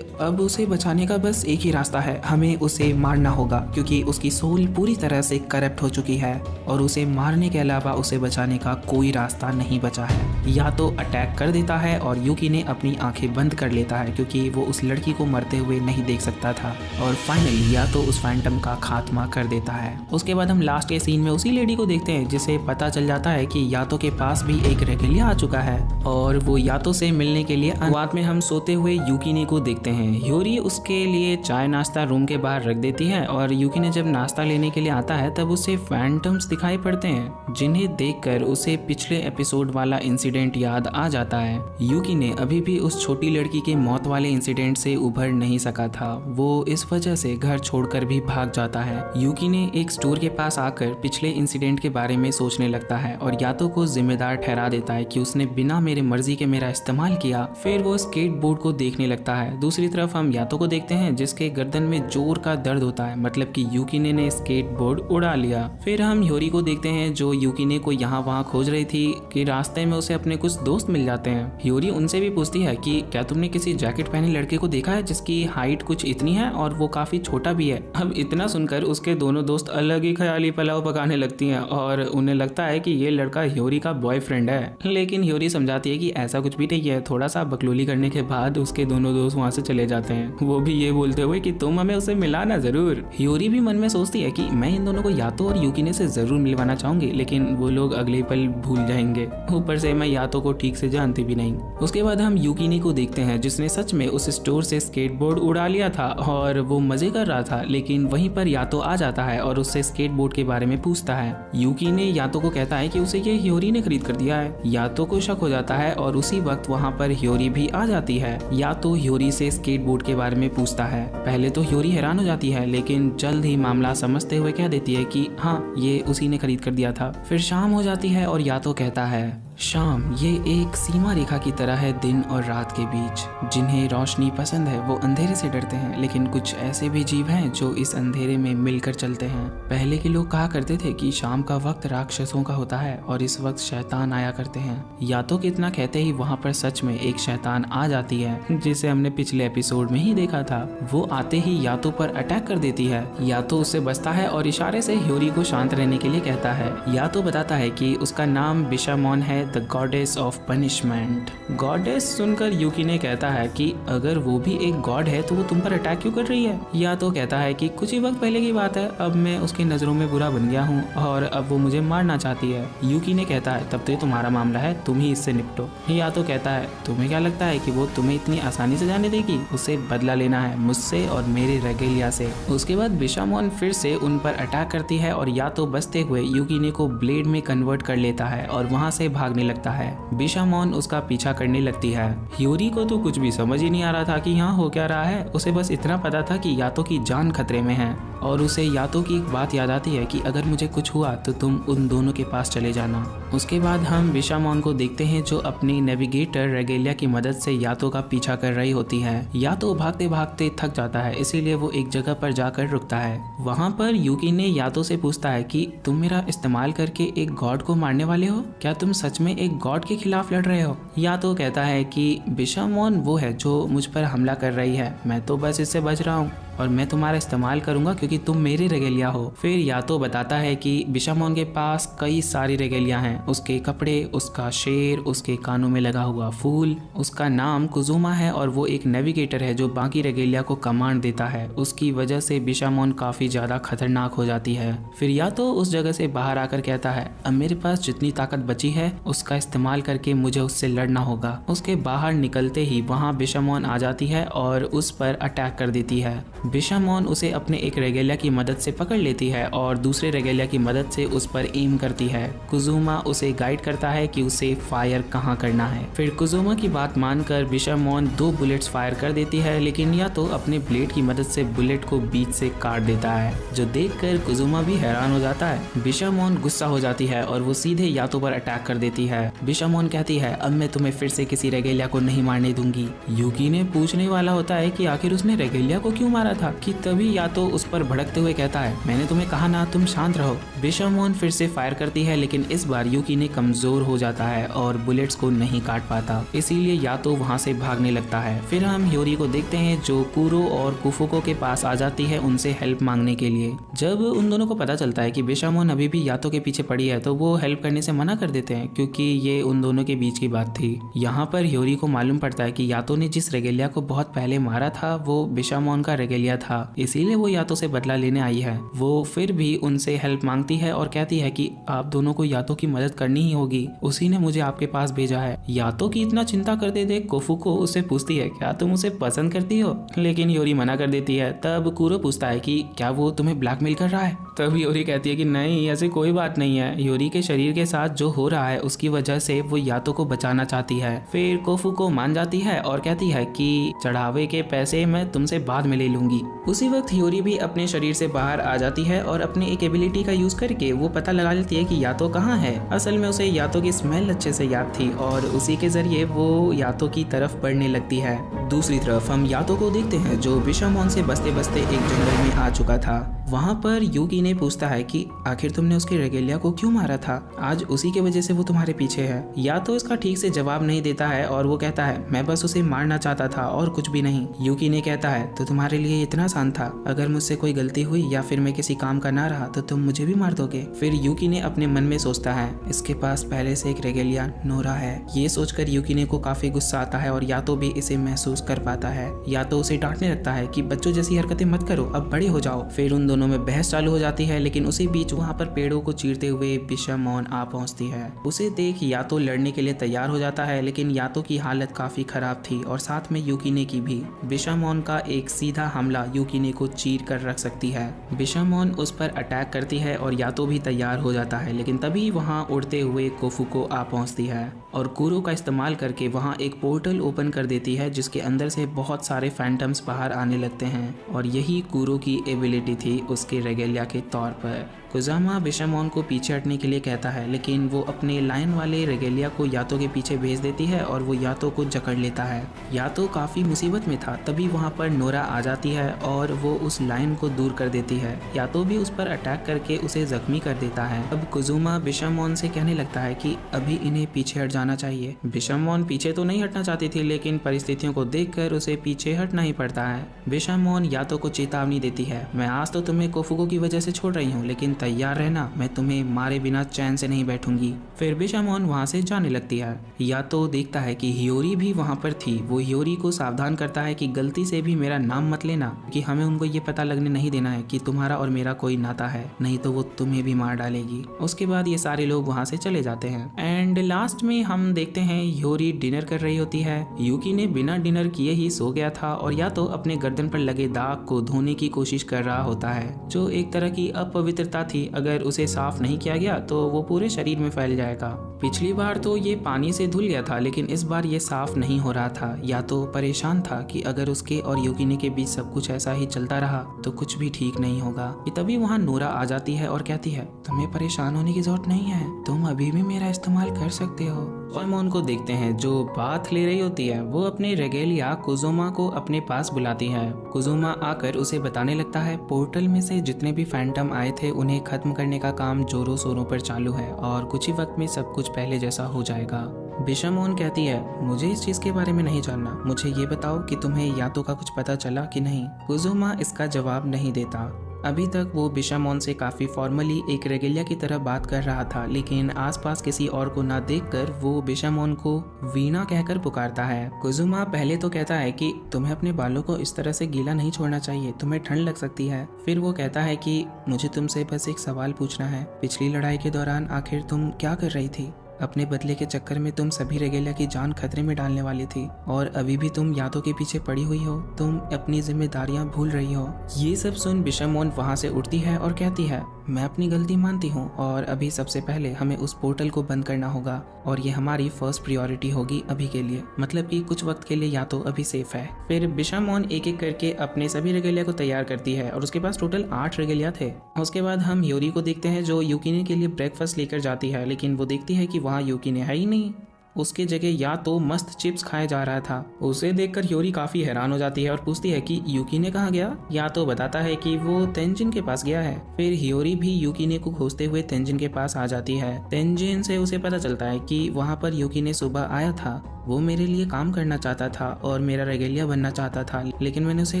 अब उसे बचाने का बस एक ही रास्ता है, हमें उसे मारना होगा क्योंकि उसकी सोल पूरी तरह से करप्ट हो चुकी है और उसे मारने के अलावा उसे बचाने का कोई रास्ता नहीं बचा है। यातो अटैक कर देता है और यूकीने अपनी आंखें बंद कर लेता है क्योंकि वो उस लड़की को मरते हुए नहीं देख सकता था और फाइनली यातो उस फैंटम का खात्मा कर देता है। उसके बाद हम लास्ट के सीन में उसी लेडी को देखते हैं जिसे पता चल जाता है कि यातो के पास भी एक रेगेलिया आ चुका है और वो यातो से मिलने के लिए बाद में हम सोते हुए यूकीने को देखते हैं। ह्योरी उसके लिए चाय नाश्ता रूम के बाहर रख देती है और यूकीने जब नाश्ता लेने के लिए आता है तब उसे फैंटम्स दिखाई पड़ते हैं जिन्हें देखकर उसे पिछले एपिसोड वाला इंसिडेंट याद आ जाता है। यूकीने अभी भी उस छोटी लड़की के मौत वाले इंसिडेंट से उभर नहीं सका था, वो इस वजह से घर छोड़कर भी भाग जाता है। यूकीने एक स्टोर के पास आकर पिछले इंसिडेंट के बारे में सोचने लगता है और यातो को जिम्मेदार ठहरा देता है कि उसने बिना मेरे मर्जी के मेरा इस्तेमाल किया। फिर वो स्केट बोर्ड को देखने लगता है। दूसरी तरफ हम यातो को देखते हैं जिसके गर्दन में जोर का दर्द होता है, मतलब कि यूकीने ने स्केट बोर्ड उड़ा लिया। फिर हम ह्योरी को देखते हैं जो यूकीने को यहाँ वहाँ खोज रही थी कि रास्ते में उसे अपने कुछ दोस्त मिल जाते हैं। ह्योरी उनसे भी पूछती है कि क्या तुमने किसी जैकेट पहने लड़के को देखा है जिसकी हाइट कुछ इतनी है और वो काफी छोटा भी है। अब इतना सुनकर उसके दोनों दोस्त अलग ही ख्याली पुलाव पकाने लगती हैं और उन्हें लगता है कि ये लड़का ह्योरी का बॉयफ्रेंड है, लेकिन ह्योरी समझाती है कि ऐसा कुछ भी नहीं है। थोड़ा सा बकलोली करने के बाद उसके दोनों दोस्त वहाँ से चले जाते हैं, वो भी ये बोलते हुए कि तुम हमें उसे मिलाना जरूर। ह्योरी भी मन में सोचती है कि मैं इन दोनों को यातो और यूकीने से जरूर मिलवाना चाहूंगी, लेकिन वो लोग अगले पल भूल जाएंगे। ऊपर से मैं यातो को ठीक से जानती भी नहीं। उसके बाद हम यूकीने को देखते हैं जिसने सच में उस स्टोर से स्केटबोर्ड उड़ा लिया था और वो मजे कर रहा था, लेकिन वहीं पर यातो आ जाता है और उससे स्केटबोर्ड के बारे में पूछता है। यूकीने यातो को कहता है कि उसे ये ह्योरी ने खरीद कर दिया है। यातो को शक हो जाता है और उसी वक्त वहाँ पर ह्योरी भी आ जाती है। यातो ह्योरी से स्केटबोर्ड के बारे में पूछता है। पहले तो ह्योरी हैरान हो जाती है, लेकिन जल्द ही मामला समझते हुए कह देती है कि हाँ, ये उसी ने खरीद कर दिया था। फिर शाम हो जाती है और यातो कहता है शाम ये एक सीमा रेखा की तरह है दिन और रात के बीच। जिन्हें रोशनी पसंद है वो अंधेरे से डरते हैं, लेकिन कुछ ऐसे भी जीव हैं जो इस अंधेरे में मिलकर चलते हैं। पहले के लोग कहा करते थे कि शाम का वक्त राक्षसों का होता है और इस वक्त शैतान आया करते हैं। यातो के इतना कहते ही वहाँ पर सच में एक शैतान आ जाती है जिसे हमने पिछले एपिसोड में ही देखा था। वो आते ही यातो पर अटैक कर देती है। यातो उससे बचता है और इशारे से ह्योरी को शांत रहने के लिए कहता है। यातो बताता है कि उसका नाम बिशामोन है, the goddess of punishment. Goddess सुनकर यूकीने कहता है कि अगर वो भी एक गॉड है तो वो तुम पर अटैक क्यों कर रही है। यातो कहता है कि कुछ ही वक्त पहले की बात है, अब मैं उसकी नजरों में बुरा बन गया हूँ और अब वो मुझे मारना चाहती है। यूकीने कहता है तब तो ये तुम्हारा मामला है, तुम ही इससे निपटो। यातो कहता है तुम्हें क्या लगता है कि वो तुम्हें इतनी आसानी से जाने देगी? उसे बदला लेना है मुझसे और मेरे रेगेलिया से। उसके बाद बिशामोन फिर से उन पर अटैक करती है और यातो बचते हुए यूकीने को ब्लेड में कन्वर्ट कर लेता है और वहाँ से भागने लगता है। बिशामोन उसका पीछा करने लगती है। ह्योरी को तो कुछ भी समझ ही नहीं आ रहा था कि यहाँ हो क्या रहा है। उसे बस इतना पता था कि यातो की जान खतरे में है और उसे यातो की एक बात याद आती है कि अगर मुझे कुछ हुआ तो तुम उन दोनों के पास चले जाना। उसके बाद हम बिशामोन को देखते हैं जो अपनी नेविगेटर रेगेलिया की मदद से यातो का पीछा कर रही होती है। यातो भागते भागते थक जाता है, इसीलिए वो एक जगह पर जाकर रुकता है। वहाँ पर यूकीने यातो से पूछता है कि तुम मेरा इस्तेमाल करके एक गॉड को मारने वाले हो? क्या तुम सच में एक गॉड के खिलाफ लड़ रहे हो? यातो कहता है कि बिशामोन वो है जो मुझ पर हमला कर रही है, मैं तो बस इससे बच रहा हूँ और मैं तुम्हारा इस्तेमाल करूंगा क्योंकि तुम मेरे रेगेलिया हो। फिर यातो बताता है कि बिशामोन के पास कई सारी रेगेलिया हैं, उसके कपड़े, उसका शेर, उसके कानों में लगा हुआ फूल, उसका नाम कुजुमा है और वो एक नेविगेटर है जो बाकी रेगेलिया को कमांड देता है। उसकी वजह से बिशामोन काफी ज्यादा खतरनाक हो जाती है। फिर यातो उस जगह से बाहर आकर कहता है अब मेरे पास जितनी ताकत बची है उसका इस्तेमाल करके मुझे उससे लड़ना होगा। उसके बाहर निकलते ही वहाँ बिशामोन आ जाती है और उस पर अटैक कर देती है। बिशामोन उसे अपने एक रेगेलिया की मदद से पकड़ लेती है और दूसरे रेगेलिया की मदद से उस पर एम करती है। कुजुमा उसे गाइड करता है कि उसे फायर कहाँ करना है। फिर कुजुमा की बात मानकर बिशामोन 2 बुलेट्स फायर कर देती है, लेकिन या तो अपने ब्लेड की मदद से बुलेट को बीच से काट देता है, जो देखकर कुजुमा भी हैरान हो जाता है। बिशामोन गुस्सा हो जाती है और वो सीधे यातो पर अटैक कर देती है। बिशामोन कहती है, अब मैं तुम्हें फिर से किसी रेगेलिया को नहीं मारने दूंगी। यूकी ने पूछने वाला होता है कि आखिर उसने रेगेलिया को क्यों मारा था, कि तभी यातो उस पर भड़कते हुए कहता है, मैंने तुम्हें कहा ना, तुम शांत रहो। बिशामोन फिर से फायर करती है, लेकिन इस बार यूकी ने कमजोर हो जाता है और बुलेट्स को नहीं काट पाता, इसीलिए यातो वहां से भागने लगता है। फिर हम ह्योरी को देखते हैं जो कुरो और कुफुको के पास आ जाती है उनसे हेल्प मांगने के लिए। जब उन दोनों को पता चलता है कि बिशामोन अभी भी यातो के पीछे पड़ी है तो वो हेल्प करने से मना कर देते हैं, क्योंकि ये उन दोनों के बीच की बात थी। यहाँ पर ह्योरी को मालूम पड़ता है कि यातो ने जिस रेगेलिया को बहुत पहले मारा था वो बिशामोन का रेगेलिया था, इसीलिए वो यातो से बदला लेने आई है। वो फिर भी उनसे हेल्प मांगती है और कहती है कि आप दोनों को यातो की मदद करनी ही होगी, उसी ने मुझे आपके पास भेजा है। यातो की इतना चिंता करते देख कोफुको उससे पूछती है, क्या तुम उसे पसंद करती हो, लेकिन ह्योरी मना कर देती है। तब कुरो पूछता है कि क्या वो तुम्हें ब्लैकमेल कर रहा है। तब ह्योरी कहती है कि नहीं, ऐसे कोई बात नहीं है। ह्योरी के शरीर के साथ जो हो रहा है उसकी वजह से वो यातो को बचाना चाहती है। फिर कोफुको मान जाती है और कहती है कि चढ़ावे के पैसे मैं तुमसे बाद में ले लूंगी। उसी वक्त ह्योरी भी अपने शरीर से बाहर आ जाती है और अपनी एक एबिलिटी का यूज करके वो पता लगा लेती है कि यातो कहाँ है। असल में उसे यातो की स्मेल अच्छे से याद थी और उसी के जरिए वो यातो की तरफ बढ़ने लगती है। दूसरी तरफ हम यातो को देखते हैं जो बिशामोन से बसते बसते एक जंगल में आ चुका था। वहाँ पर यूकी ने पूछता है कि आखिर तुमने उसके रेगेलिया को क्यों मारा था, आज उसी के वजह से वो तुम्हारे पीछे है। यातो इसका ठीक से जवाब नहीं देता है और वो कहता है, मैं बस उसे मारना चाहता था और कुछ भी नहीं। यूकी ने कहता है, तो तुम्हारे लिए इतना आसान था, अगर मुझसे कोई गलती हुई या फिर मैं किसी काम का ना रहा तो तुम मुझे भी मार दोगे। फिर यूकी ने अपने मन में सोचता है, इसके पास पहले से एक रेगेलिया नोरा है। ये सोचकर यूकी ने को काफी गुस्सा आता है और यातो भी इसे महसूस कर पाता है। यातो उसे डांटने लगता है कि बच्चों जैसी हरकतें मत करो, अब बड़े हो जाओ। फिर उन दोनों में बहस चालू हो जाती है, लेकिन उसी बीच वहाँ पर पेड़ों को चीरते हुए बिशामोन आ पहुँचती है। उसे देख यातो लड़ने के लिए तैयार हो जाता है, लेकिन यातो की हालत काफी खराब थी और साथ में यूकीने की भी। बिशामोन का एक सीधा हमला यूकीने को चीर कर रख सकती है। बिशामोन उस पर अटैक करती है और यातो भी तैयार हो जाता है, लेकिन तभी वहाँ उड़ते हुए कोफुको आ पहुँचती है और कुरो का इस्तेमाल करके वहाँ एक पोर्टल ओपन कर देती है, जिसके अंदर से बहुत सारे फैंटम्स बाहर आने लगते हैं और यही कुरो की एबिलिटी थी उसके रेगेलिया के तौर पर। कुजामा बिशामोन को पीछे हटने के लिए कहता है, लेकिन वो अपने लाइन वाले रेगेलिया को यातो के पीछे भेज देती है और वो यातो को जकड़ लेता है। यातो काफी मुसीबत में था, तभी वहाँ पर नोरा आ जाती है और वो उस लाइन को दूर कर देती है। यातो भी उस पर अटैक करके उसे जख्मी कर देता है। अब कुजुमा बिशामोन से कहने लगता है कि अभी इन्हें पीछे हट जाना चाहिए। बिशामोन पीछे तो नहीं हटना चाहती थी, लेकिन परिस्थितियों को देखकर उसे पीछे हटना ही पड़ता है। बिशामोन यातो को चेतावनी देती है, मैं आज तो तुम्हें कोफुको की वजह से छोड़ रही हूँ, लेकिन तैयार रहना, मैं तुम्हें मारे बिना चैन से नहीं बैठूंगी। फिर बिशामोन वहाँ से जाने लगती है। यातो देखता है कि ह्योरी भी वहाँ पर थी। वो ह्योरी को सावधान करता है कि गलती से भी मेरा नाम मत लेना, कि हमें उनको ये पता लगने नहीं देना है कि तुम्हारा और मेरा कोई नाता है, नहीं तो वो तुम्हें भी मार डालेगी। उसके बाद ये सारे लोग वहाँ से चले जाते हैं एंड लास्ट में हम देखते हैं ह्योरी डिनर कर रही होती है। यूकी ने बिना डिनर किए ही सो गया था और यातो अपने गर्दन पर लगे दाग को धोने की कोशिश कर रहा होता है, जो एक तरह की अपवित्रता थी। अगर उसे साफ नहीं किया गया तो वो पूरे शरीर में फैल जाएगा। पिछली बार तो ये पानी से धुल गया था, लेकिन इस बार ये साफ नहीं हो रहा था। या तो परेशान था कि अगर उसके और यूकीने के बीच सब कुछ ऐसा ही चलता रहा तो कुछ भी ठीक नहीं होगा। तभी वहाँ नोरा आ जाती है और कहती है, तुम्हें परेशान होने की जरूरत नहीं है, तुम अभी भी मेरा इस्तेमाल कर सकते हो। और हम उनको देखते हैं जो बात ले रही होती है। वो अपने रेगेलिया कुजुमा को अपने पास बुलाती है। कुजुमा आकर उसे बताने लगता है, पोर्टल में से जितने भी फैंटम आए थे उन्हें खत्म करने का काम जोरों शोरों पर चालू है और कुछ ही वक्त में सब कुछ पहले जैसा हो जाएगा। बिशामोन कहती है, मुझे इस चीज के बारे में नहीं जानना, मुझे ये बताओ कि तुम्हें यातो का कुछ पता चला कि नहीं। कुजुमा इसका जवाब नहीं देता। अभी तक वो बिशामोन से काफ़ी फॉर्मली एक रेगेलिया की तरह बात कर रहा था, लेकिन आसपास किसी और को ना देखकर वो बिशामोन को वीणा कहकर पुकारता है। कुजुमा पहले तो कहता है कि तुम्हें अपने बालों को इस तरह से गीला नहीं छोड़ना चाहिए, तुम्हें ठंड लग सकती है। फिर वो कहता है कि मुझे तुमसे बस एक सवाल पूछना है, पिछली लड़ाई के दौरान आखिर तुम क्या कर रही थी। अपने बदले के चक्कर में तुम सभी रेगेलिया की जान खतरे में डालने वाली थी और अभी भी तुम यादों के पीछे पड़ी हुई हो। तुम अपनी जिम्मेदारियां भूल रही हो। ये सब सुन बिशामोन वहां से उठती है और कहती है, मैं अपनी गलती मानती हूँ और अभी सबसे पहले हमें उस पोर्टल को बंद करना होगा और ये हमारी फर्स्ट प्रायोरिटी होगी अभी के लिए, मतलब कि कुछ वक्त के लिए या तो अभी सेफ है। फिर बिशामोन एक एक करके अपने सभी रेगेलिया को तैयार करती है और उसके पास टोटल 8 रेगेलिया थे। उसके बाद हम ह्योरी को देखते हैं जो यूकिने के लिए ब्रेकफास्ट लेकर जाती है, लेकिन वो देखती है कि वहाँ यूकिने है ही नहीं। उसके जगह या तो मस्त चिप्स खाए जा रहा था। उसे देखकर ह्योरी काफी हैरान हो जाती है और पूछती है कि यूकिने कहाँ गया। या तो बताता है कि वो तेंजिन के पास गया है। फिर ह्योरी भी यूकिने को खोजते हुए तेंजिन के पास आ जाती है। तेंजिन से उसे पता चलता है कि वहाँ पर यूकिने सुबह आया था। वो मेरे लिए काम करना चाहता था और मेरा रेगेलिया बनना चाहता था, लेकिन मैंने उसे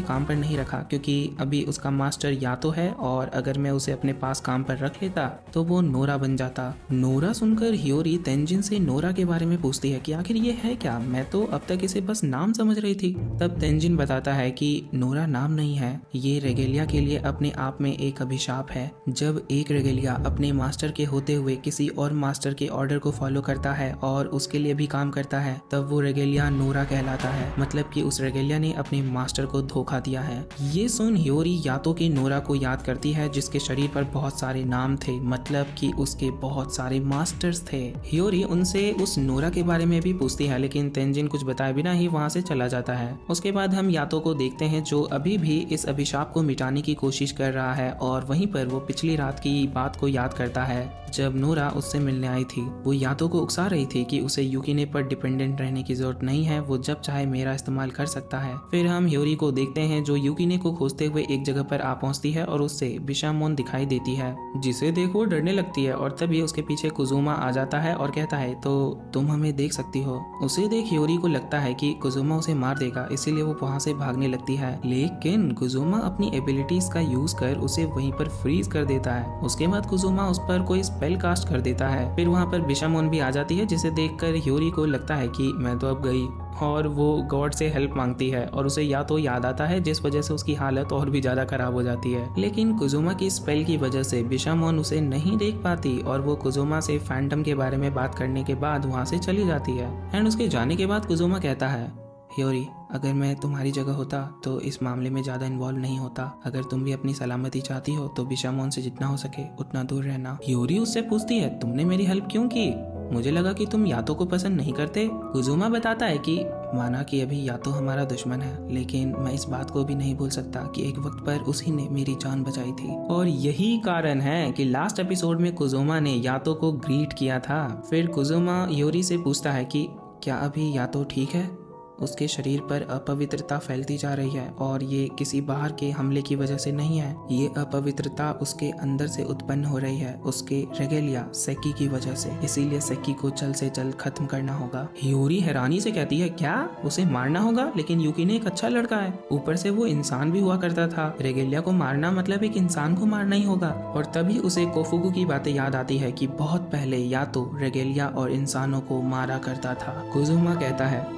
काम पर नहीं रखा क्योंकि अभी उसका मास्टर या तो है और अगर मैं उसे अपने पास काम पर रख लेता तो वो नोरा बन जाता। नोरा सुनकर ह्योरी तेंजिन से नोरा के बारे में पूछती है कि आखिर ये है क्या, मैं तो अब तक इसे बस नाम समझ रही थी। तब तेंजिन बताता है कि नोरा नाम नहीं है, ये रेगेलिया के लिए अपने आप में एक अभिशाप है। जब एक रेगेलिया अपने मास्टर के होते हुए किसी और मास्टर के ऑर्डर को फॉलो करता है और उसके लिए भी काम करता है, तब वो रेगेलिया नोरा कहलाता है, मतलब कि उस रेगेलिया ने अपने मास्टर को धोखा दिया है। ये सुन ह्योरी यातो के नोरा को याद करती है जिसके शरीर पर बहुत सारे नाम थे, मतलब कि उसके बहुत सारे मास्टर्स थे। ह्योरी उनसे उस नोरा के बारे में भी पूछती है, लेकिन तेंजिन कुछ बताए बिना ही वहां से चला जाता है। उसके बाद हम यातो को देखते हैं जो अभी भी इस अभिशाप को मिटाने की कोशिश कर रहा है और वहीं पर वो पिछली रात की बात को याद करता है जब नोरा उससे मिलने आई थी। वो यातो को उकसा रही थी कि उसे यूकिने पर डिपेंडेंट रहने की जरूरत नहीं है, वो जब चाहे मेरा इस्तेमाल कर सकता है। फिर हम ह्योरी को देखते हैं जो यूकिने को खोजते हुए एक जगह पर आ पहुंचती है और उससे बिशामोन दिखाई देती है, जिसे देख वो डरने लगती है और तभी उसके पीछे कुजुमा आ जाता है और कहता है तो तुम हमें देख सकती हो। उसे देख ह्योरी को लगता है कि कुजुमा उसे मार देगा, इसीलिए वो वहां से भागने लगती है, लेकिन कुजुमा अपनी एबिलिटीज का यूज कर उसे वहीं पर फ्रीज कर देता है। उसके बाद कुजुमा उस पर कोई स्पेल कास्ट कर देता है। फिर वहां पर बिशामोन भी आ जाती है जिसे देखकर ह्योरी को लगता है कि मैं तो अब गई, और वो गॉड से हेल्प मांगती है और उसे या तो याद आता है जिस वजह से उसकी हालत और भी ज्यादा खराब हो जाती है। लेकिन कुजुमा की स्पेल की वजह से बिशामोन उसे नहीं देख पाती और वो कुजुमा से फैंटम के बारे में बात करने के बाद वहां से चली जाती है। एंड उसके जाने के बाद कुजुमा कहता है, ह्योरी अगर मैं तुम्हारी जगह होता तो इस मामले में ज्यादा इन्वॉल्व नहीं होता। अगर तुम भी अपनी सलामती चाहती हो तो बिशामोन से जितना हो सके उतना दूर रहना। ह्योरी उससे पूछती है, तुमने मेरी हेल्प क्यों की? मुझे लगा कि तुम यातो को पसंद नहीं करते। कुजुमा बताता है कि माना कि अभी यातो हमारा दुश्मन है, लेकिन मैं इस बात को भी नहीं भूल सकता कि एक वक्त पर उसी ने मेरी जान बचाई थी। और यही कारण है कि लास्ट एपिसोड में कुजुमा ने यातो को ग्रीट किया था। फिर कुजुमा ह्योरी से पूछता है कि क्या अभी यातो ठीक है? उसके शरीर पर अपवित्रता फैलती जा रही है और ये किसी बाहर के हमले की वजह से नहीं है। ये अपवित्रता उसके अंदर से उत्पन्न हो रही है, उसके रेगेलिया सेकी की वजह से। इसीलिए सेकी को जल्द से जल्द खत्म करना होगा। ह्योरी हैरानी से कहती है, क्या उसे मारना होगा? लेकिन यूकिने एक अच्छा लड़का है, ऊपर से वो इंसान भी हुआ करता था। रेगेलिया को मारना मतलब एक इंसान को मारना ही होगा। और तभी उसे कोफुगु की बातें याद आती है कि बहुत पहले या तो रेगेलिया और इंसानों को मारा करता था। कुजुमा कहता है,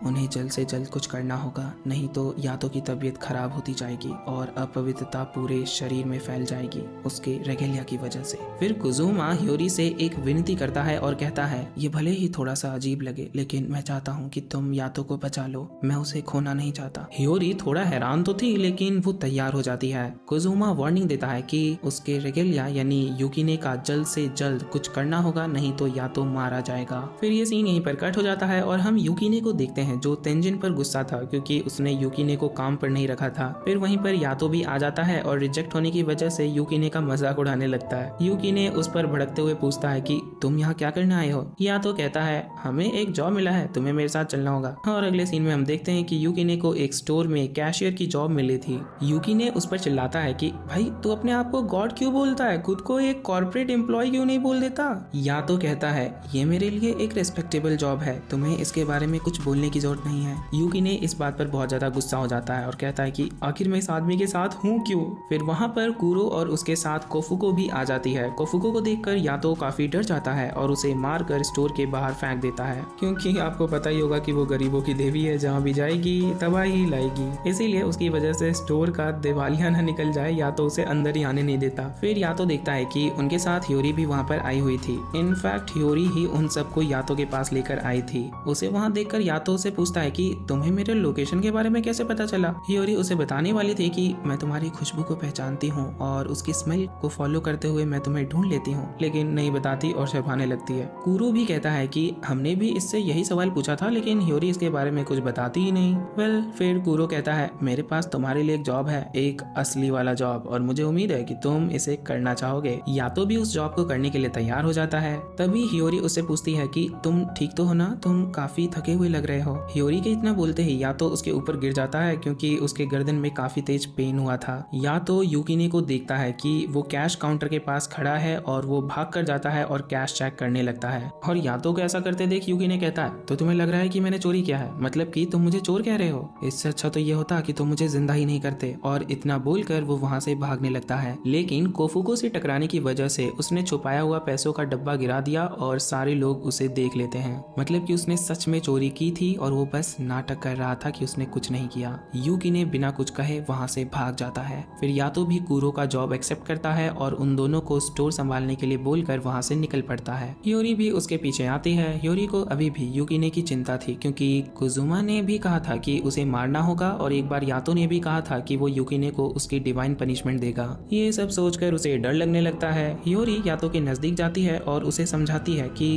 उन्हें जल्द से जल्द कुछ करना होगा, नहीं तो यातो की तबीयत खराब होती जाएगी और अपवित्रता पूरे शरीर में फैल जाएगी उसके रेगेलिया की वजह से। फिर कुजुमा ह्योरी से एक विनती करता है और कहता है, ये भले ही थोड़ा सा अजीब लगे, लेकिन मैं चाहता हूँ कि तुम यातो को बचा लो, मैं उसे खोना नहीं चाहता। ह्योरी थोड़ा हैरान तो थी, लेकिन वो तैयार हो जाती है। कुजुमा वार्निंग देता है कि उसके रेगेलिया यानी यूकिने का जल्द से जल्द कुछ करना होगा, नहीं तो यातो मारा जाएगा। फिर ये सीन यहीं पर कट हो जाता है और हम यूकिने को देखते हैं जो तेंजिन पर गुस्सा था क्योंकि उसने यूकिने को काम पर नहीं रखा था। फिर वहीं पर यातो भी आ जाता है और रिजेक्ट होने की वजह से यूकिने का मजाक उड़ाने लगता है। यूकिने उस पर भड़कते हुए पूछता है कि तुम यहाँ क्या करने आए हो? यातो कहता है, हमें एक जॉब मिला है, तुम्हें मेरे साथ चलना होगा। और अगले सीन में हम देखते हैं कि यूकिने को एक स्टोर में कैशियर की जॉब मिली थी। यूकिने उस पर चिल्लाता है कि भाई तू अपने आप को गॉड क्यों बोलता है, खुद को एक कॉर्पोरेट एम्प्लॉय क्यों नहीं बोल देता? यातो कहता है, ये मेरे लिए एक रेस्पेक्टेबल जॉब है, तुम्हें इसके बारे में कुछ बोलने की की जरूरत नहीं है। यूकीने इस बात पर बहुत ज्यादा गुस्सा हो जाता है और कहता है कि आखिर मैं इस आदमी के साथ हूँ क्यों। फिर वहाँ पर कुरो और उसके साथ कोफुको भी आ जाती है। कोफुको को देखकर यातो काफी डर जाता है और उसे मारकर स्टोर के बाहर फेंक देता है, क्योंकि आपको पता ही होगा कि वो गरीबों की देवी है, जहाँ भी जाएगी तबाही लाएगी। इसीलिए उसकी वजह से स्टोर का दिवालिया न निकल जाए, या तो उसे अंदर ही आने नहीं देता। फिर यातो देखता है कि उनके साथ ह्योरी भी वहाँ पर आई हुई थी। इनफैक्ट ह्योरी ही उन सबको यातो के पास लेकर आई थी। उसे वहाँ देखकर यातो से पूछता है कि तुम्हें मेरे लोकेशन के बारे में कैसे पता चला। ह्योरी उसे बताने वाली थी कि मैं तुम्हारी खुशबू को पहचानती हूँ और उसकी स्मेल को फॉलो करते हुए मैं तुम्हें ढूंढ लेती हूँ, लेकिन नहीं बताती और शर्माने लगती है। कुरो भी कहता है कि हमने भी इससे यही सवाल पूछा था, लेकिन ह्योरी इसके बारे में कुछ बताती ही नहीं। वेल, फिर कुरो कहता है मेरे पास तुम्हारे लिए एक जॉब है, एक असली वाला जॉब, और मुझे उम्मीद है कि तुम इसे करना चाहोगे। यातो भी उस जॉब को करने के लिए तैयार हो जाता है। तभी ह्योरी उससे पूछती है कि तुम ठीक तो हो ना, तुम काफी थके हुए लग रहे हो। ह्योरी के इतना बोलते ही यातो उसके ऊपर गिर जाता है, क्योंकि उसके गर्दन में काफी तेज पेन हुआ था। यातो यूकीने को देखता है कि वो कैश काउंटर के पास खड़ा है और वो भाग कर जाता है और कैश चेक करने लगता है। और यातो को ऐसा करते देख यूकीने कहता है तो तुम्हें लग रहा है कि मैंने चोरी किया है, मतलब कि तुम मुझे चोर कह रहे हो। इससे अच्छा तो ये होता कि तुम मुझे जिंदा ही नहीं करते। और इतना बोलकर वो वहाँ से भागने लगता है, लेकिन कोफुको से टकराने की वजह से उसने छुपाया हुआ पैसों का डब्बा गिरा दिया और सारे लोग उसे देख लेते हैं, मतलब कि उसने सच में चोरी की थी और वो बस नाटक कर रहा था कि उसने कुछ नहीं किया। यूकीने बिना कुछ कहे वहाँ से भाग जाता है। फिर यातो भी कुरो का जॉब एक्सेप्ट करता है और उन दोनों को स्टोर संभालने के लिए बोलकर वहाँ से निकल पड़ता है। ह्योरी भी उसके पीछे आती है। ह्योरी को अभी भी यूकीने की चिंता थी, क्योंकि कुजुमा ने भी कहा था कि उसे मारना होगा और एक बार यातो ने भी कहा था कि वो यूकीने को उसकी डिवाइन पनिशमेंट देगा। ये सब सोचकर उसे डर लगने लगता है। ह्योरी यातो के नजदीक जाती है और उसे समझाती है कि